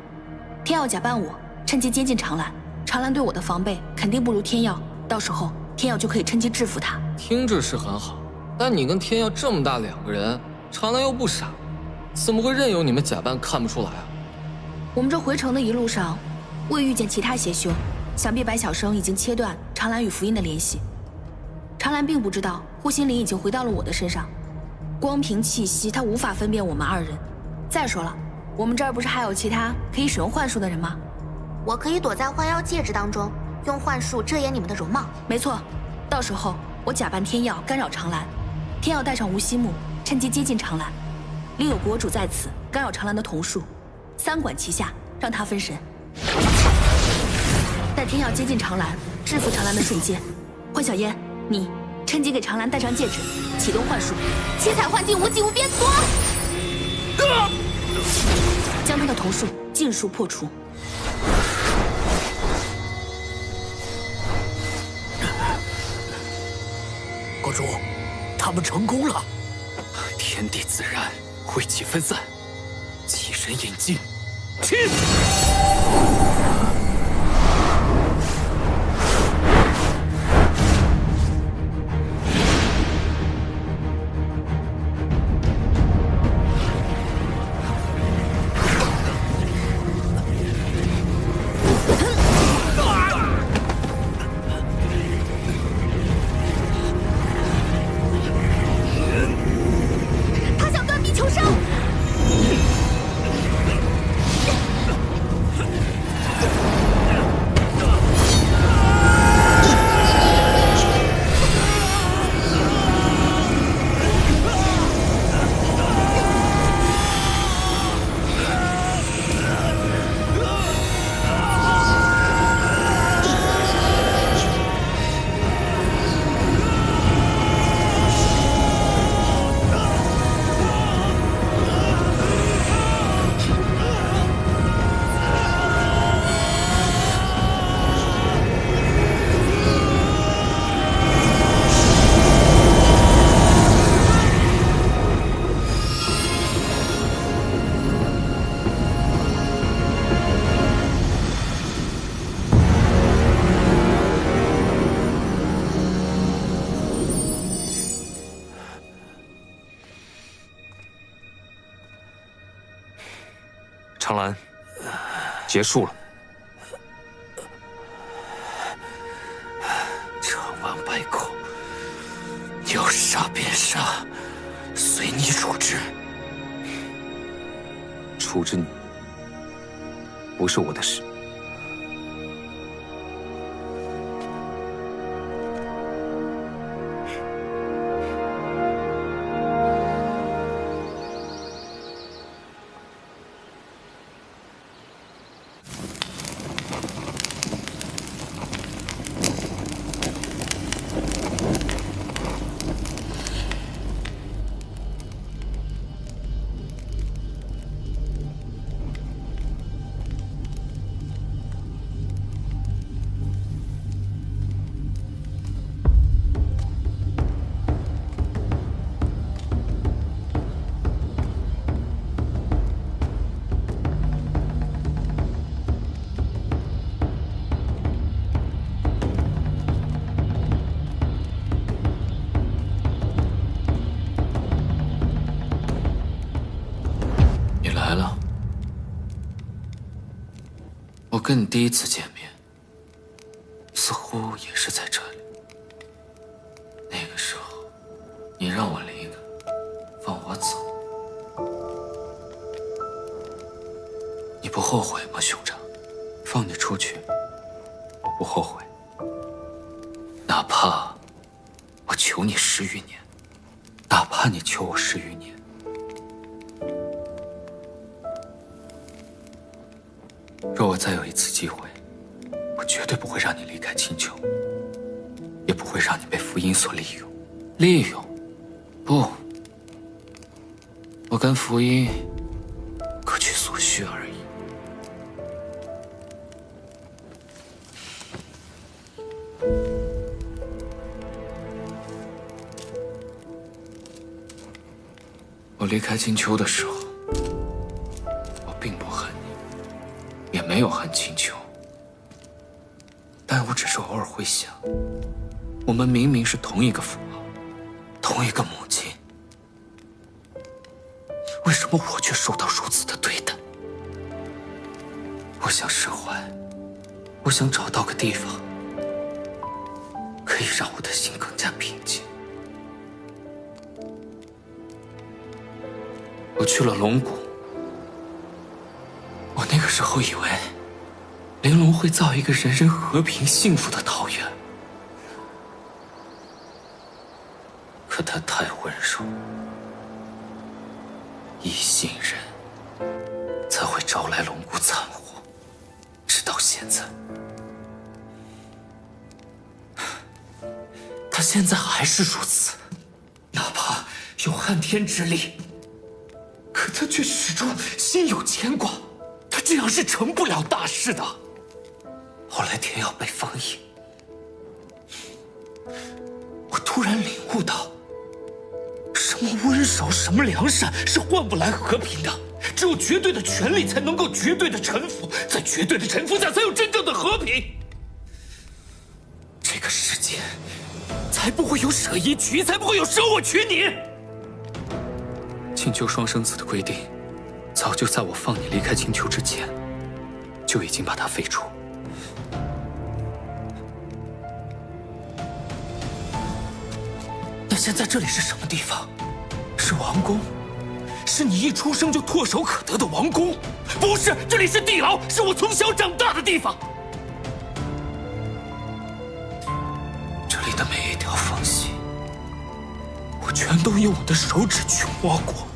天耀假扮我，趁机接近长兰。长兰对我的防备肯定不如天耀，到时候天耀就可以趁机制服他。听着是很好，但你跟天耀这么大两个人，长兰又不傻。怎么会任由你们假扮看不出来啊？我们这回程的一路上，未遇见其他邪修，想必白晓生已经切断长兰与福音的联系。长兰并不知道护心灵已经回到了我的身上，光凭气息，他无法分辨我们二人。再说了，我们这儿不是还有其他可以使用幻术的人吗？我可以躲在幻妖戒指当中，用幻术遮掩你们的容貌。没错，到时候我假扮天耀干扰长兰，天耀带上无心木，趁机接近长兰。另有国主在此干扰长兰的瞳术，三管齐下，让他分神。待天耀接近长兰，制服长兰的瞬间，幻小烟，你趁机给长兰戴上戒指，启动幻术，七彩幻境无极无边锁，将他的瞳术尽数破除。国主，他们成功了。天地自然，晦气分散，气神引进，去！他想断臂求生。长兰，结束了。长王百口，要杀便杀，随你处置。处置你，不是我的事。我跟你第一次见面，似乎也是在这里。那个时候，你让我离开，放我走，你不后悔吗，兄长？放你出去，我不后悔。哪怕我求你10余年，哪怕你求我10余年。若我再有一次机会，我绝对不会让你离开青丘，也不会让你被福音所利用。利用？不，我跟福音各取所需而已。我离开青丘的时候，我并不恨你，也没有恨青丘，但我只是偶尔会想，我们明明是同一个父母，同一个母亲，为什么我却受到如此的对待？我想释怀，我想找到个地方，可以让我的心更加平静。我去了龙谷，我那个时候以为玲珑会造一个人人和平幸福的桃源，可她太温柔，一心人才会招来龙谷惨祸，直到现在。她现在还是如此，哪怕有撼天之力，可他却始终心有牵挂，他这样是成不了大事的。后来天要被放映，我突然领悟到，什么温柔，什么良善，是换不来和平的。只有绝对的权力才能够绝对的臣服，在绝对的臣服下，才有真正的和平。这个世界才不会有舍夷取，才不会有舍我取你。青丘双生子的规定，早就在我放你离开青丘之前，就已经把它废除。但现在这里是什么地方？是王宫？是你一出生就唾手可得的王宫？不是，这里是地牢，是我从小长大的地方。这里的每一条缝隙，我全都用我的手指去摸过。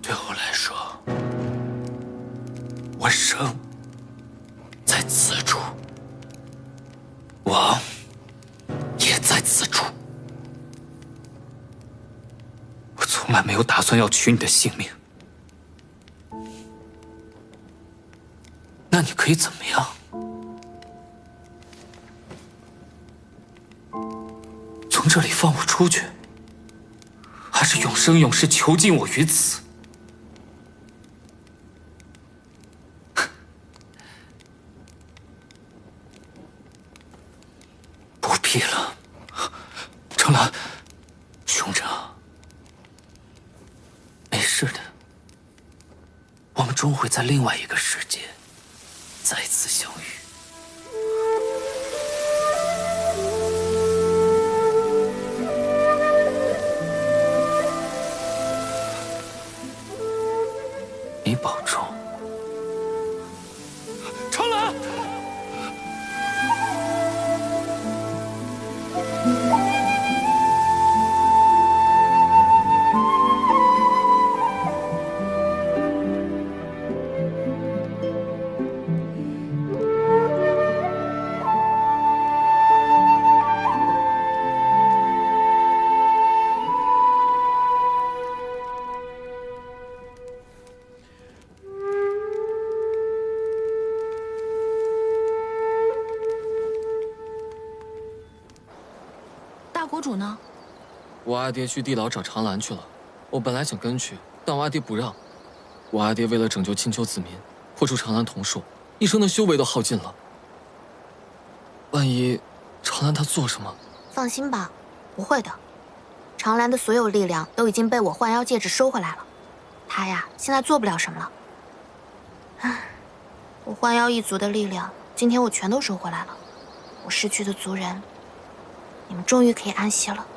对我来说，我生在此处，亡也在此处。我从来没有打算要取你的性命，那你可以怎么样？从这里放我出去，还是永生永世囚禁我于此？不必了，程兰，兄长，终会在另外一个世界再次相遇。你保重。长兰。国主呢？我阿爹去地牢找长兰去了。我本来想跟去，但我阿爹不让。我阿爹为了拯救青丘子民，破除长兰瞳术，一生的修为都耗尽了。万一长兰她做什么？放心吧，不会的。长兰的所有力量都已经被我幻妖戒指收回来了，她呀，现在做不了什么了。唉，我幻妖一族的力量，今天我全都收回来了。我失去的族人，你们终于可以安息了。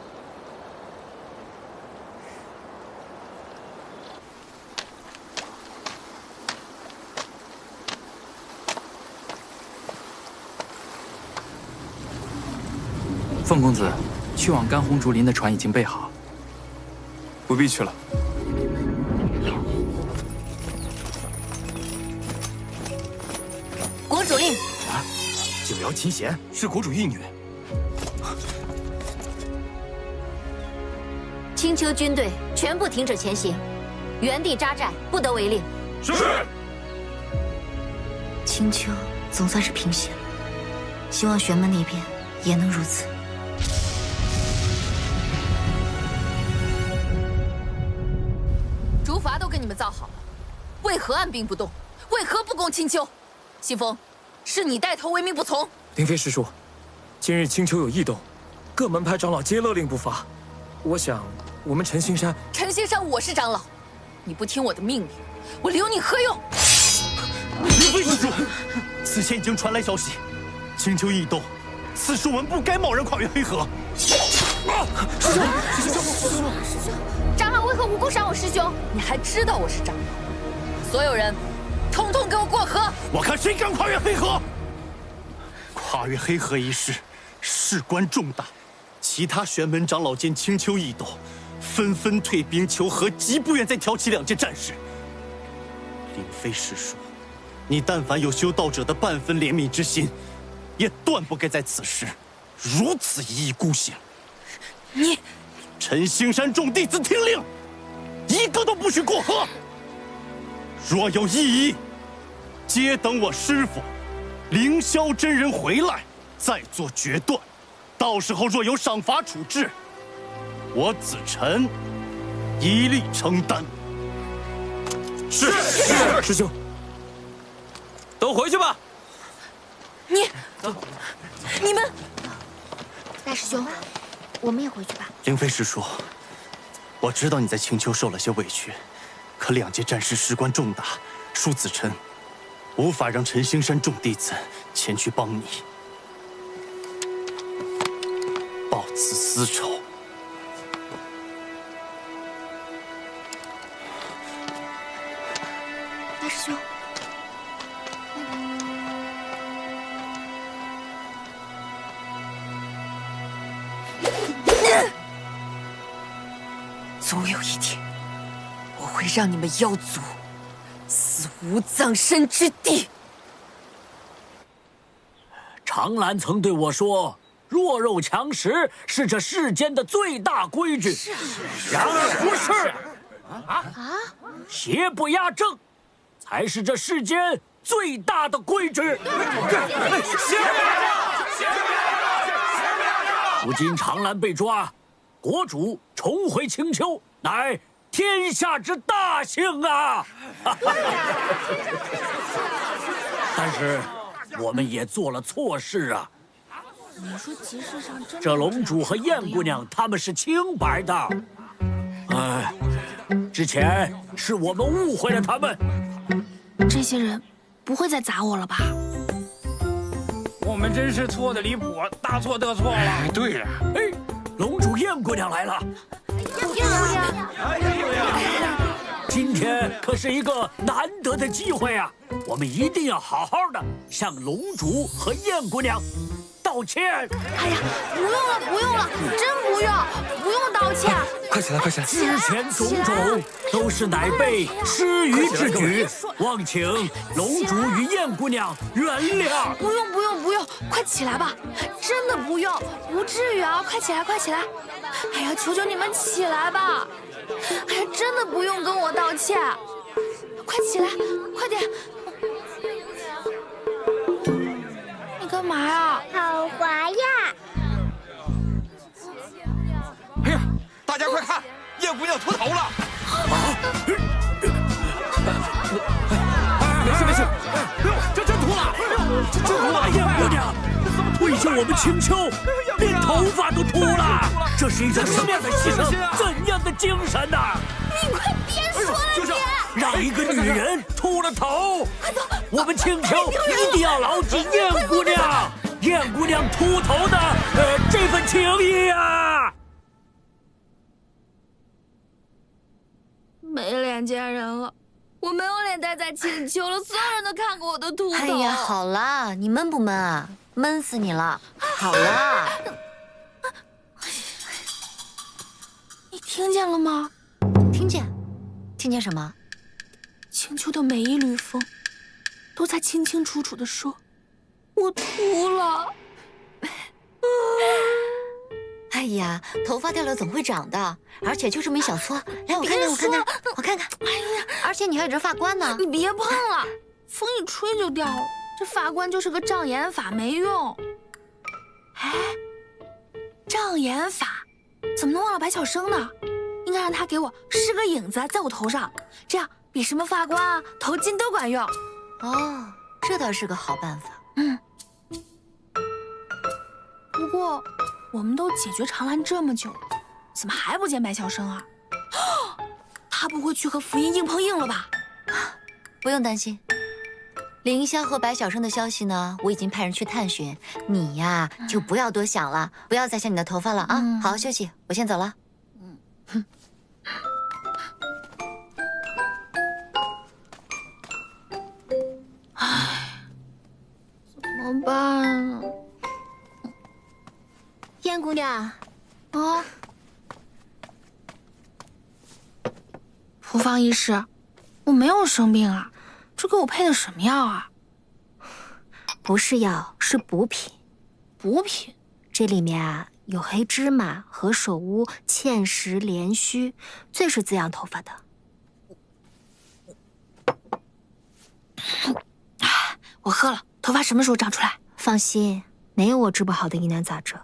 凤公子，去往干红竹林的船已经备好，不必去了。国主令。啊，九瑶琴弦是国主义女。青丘军队全部停止前行，原地扎寨，不得违令。是。青丘总算是平息了，希望玄门那边也能如此。竹筏都跟你们造好了，为何按兵不动？为何不攻青丘？西风，是你带头为民不从。灵妃师叔，今日青丘有异动，各门派长老皆勒令不发。我想，我们陈星山，我是长老，你不听我的命令，我留你何用？灵妃师叔，此前已经传来消息，青丘异动，此时我们不该贸然跨越黑河。师兄，长老为何无故杀我师兄？你还知道我是长老？所有人，统统给我过河！我看谁敢跨越黑河！跨越黑河一事，事关重大，其他玄门长老见青丘异动，纷纷退兵求和，极不愿再挑起两界战事。灵妃师叔，你但凡有修道者的半分怜悯之心，也断不该在此时如此一意孤行。你，陈星山众弟子听令，一个都不许过河。若有异议，皆等我师父凌霄真人回来再做决断。到时候若有赏罚处置，我子臣一力承担。是，师兄。都回去吧。你们，大师兄，我们也回去吧。灵妃师叔，我知道你在青丘受了些委屈，可两界战事事关重大，恕子臣无法让陈星山众弟子前去帮你，报此私仇。大师兄。总有一天，我会让你们妖族死无葬身之地。长兰曾对我说：“弱肉强食是这世间的最大规矩。”然而不是，邪不压正，才是这世间最大的规矩。如今长兰被抓，国主重回青丘，乃天下之大幸啊！但是我们也做了错事啊。你说集市上真的这龙主和燕姑娘他们是清白的，之前是我们误会了他们。这些人不会再砸我了吧？我们真是错的离谱，大错特错了。对了，哎，龙主燕姑娘来了。今天可是一个难得的机会啊，我们一定要好好的向龙主和燕姑娘道歉。哎呀，不用了，不用了，真不用，不用道歉。快起来，快起来！之前种种都是乃辈失愚之举，望请龙主与燕姑娘原谅。不用，不用，不用，快起来吧，真的不用，不至于啊！快起来，快起来！哎呀，求求你们起来吧！哎呀，真的不用跟我道歉，快起来，快点！你干嘛呀？好滑呀！哎呀，大家快看，燕姑娘秃头了！没事没事，这真秃了！这真秃了！燕姑娘，为救我们青丘，连头发都秃了，这是一种什么样的牺牲？怎样的精神呐？你快别说了，你！让一个女人秃了头，我们青丘一定要牢记燕姑娘、燕姑娘秃头的这份情谊啊！没脸见人了，我没有脸待在青丘了，所有人都看过我的秃头。哎呀，好啦，你闷不闷啊？闷死你了！好啦，你听见了吗？听见，听见什么？青丘的每一缕风，都在清清楚楚地说，我秃了。哎呀，头发掉了总会长的，而且就这么一小撮。来，我看看，我看看，我看看。哎呀，而且你还有这发冠呢。你别碰了，风一吹就掉了。这发冠就是个障眼法，没用。哎，障眼法，怎么能忘了白晓生呢？应该让他给我施个影子在我头上，这样比什么发冠啊、头巾都管用。哦，这倒是个好办法。嗯。不过，我们都解决长兰这么久了，怎么还不见白晓生啊？他不会去和福音硬碰硬了吧？不用担心。凌霄和白晓生的消息呢，我已经派人去探寻。你呀，就不要多想了，不要再想你的头发了啊！好好休息，我先走了。唉，怎么办啊？燕姑娘，啊，蒲芳医师，我没有生病啊。这给我配的什么药啊？不是药，是补品。补品？这里面啊有黑芝麻、何首乌、芡实、连须，最是滋养头发的。我喝了，头发什么时候长出来？放心，没有我治不好的疑难杂症，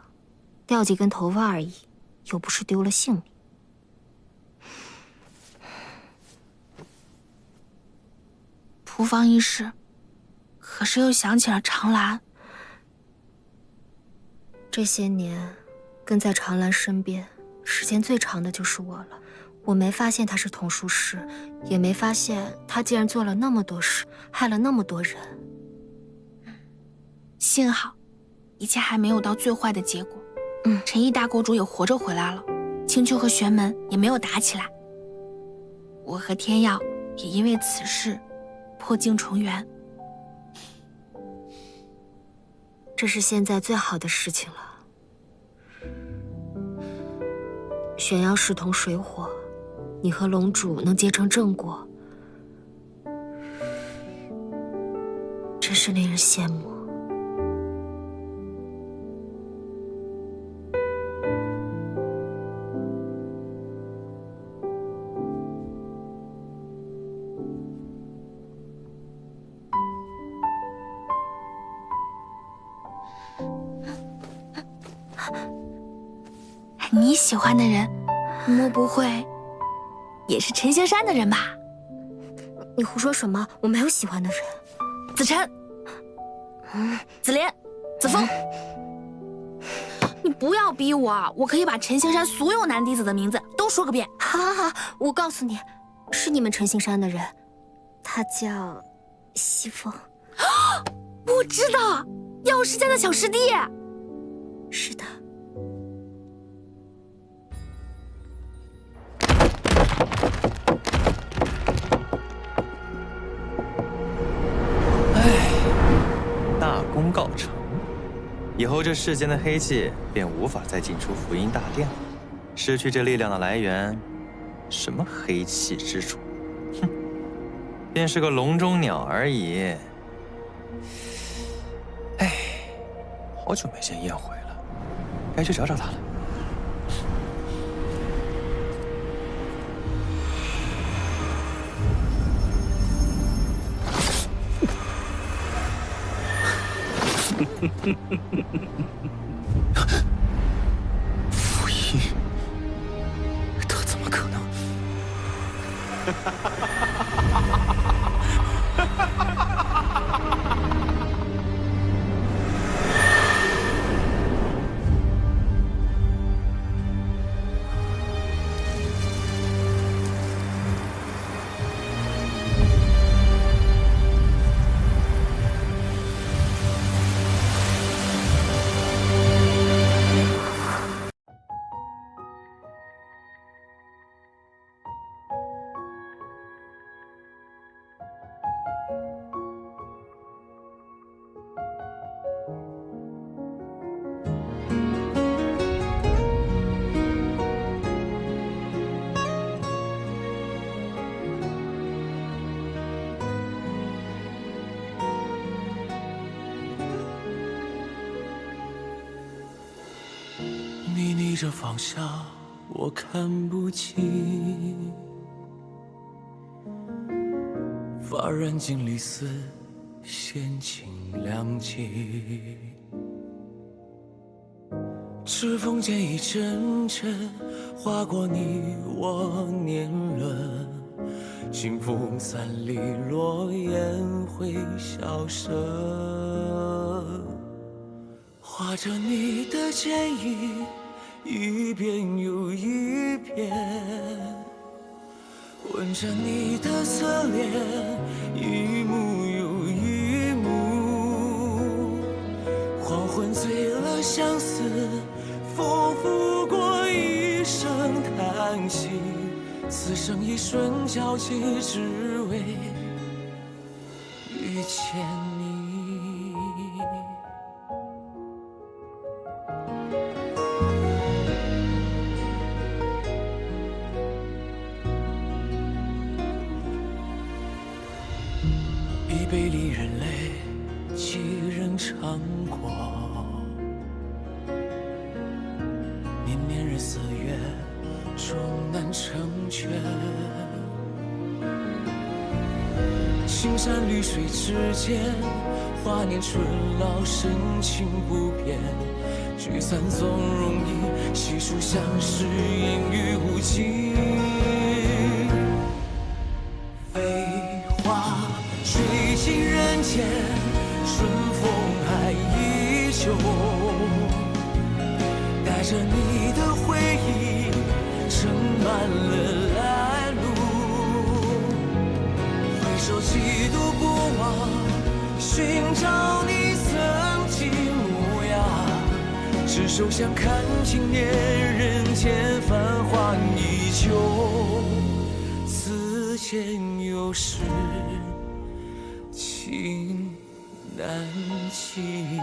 掉几根头发而已，又不是丢了性命。蒲芳医师，可是又想起了长兰。这些年，跟在长兰身边，时间最长的就是我了。我没发现他是童术师，也没发现他竟然做了那么多事，害了那么多人。幸好，一切还没有到最坏的结果。陈毅大国主也活着回来了，青丘和玄门也没有打起来。我和天耀也因为此事破镜重圆，这是现在最好的事情了。玄妖势同水火，你和龙主能结成正果，真是令人羡慕。你喜欢的人，莫不会也是陈星山的人吧？你胡说什么？我没有喜欢的人。子晨、子莲、子枫，你不要逼我，我可以把陈星山所有男弟子的名字都说个遍。好，好，好，我告诉你，是你们陈星山的人，他叫媳妇。我知道，药师家的小师弟。是的。大功告成，以后这世间的黑气便无法再进出福音大殿了。失去这力量的来源，什么黑气之主，哼，便是个笼中鸟而已。哎，好久没见燕回了，该去找找他了。福音，他怎么可能？你逆着方向，我看不清。发染尽离丝，闲情两极。指缝间一阵阵划过你我年轮，清风散离，落雁会消失。画着你的剪影，一遍又一遍，吻着你的侧脸，一幕又一幕。黄昏醉了相思，风拂过一声叹息，此生一瞬交集，只为遇见你。一杯离人泪，几人尝过？年年日四月，终难成全。青山绿水之间，华年春老，深情不变。聚散总容易，细数相识，烟雨无尽。飞花吹尽人间，春风还依旧。带着你的回忆，盛满了来路。回首几度不忘，寻找你曾经模样。执手相看经年，人间繁华依旧。此间有时情难弃。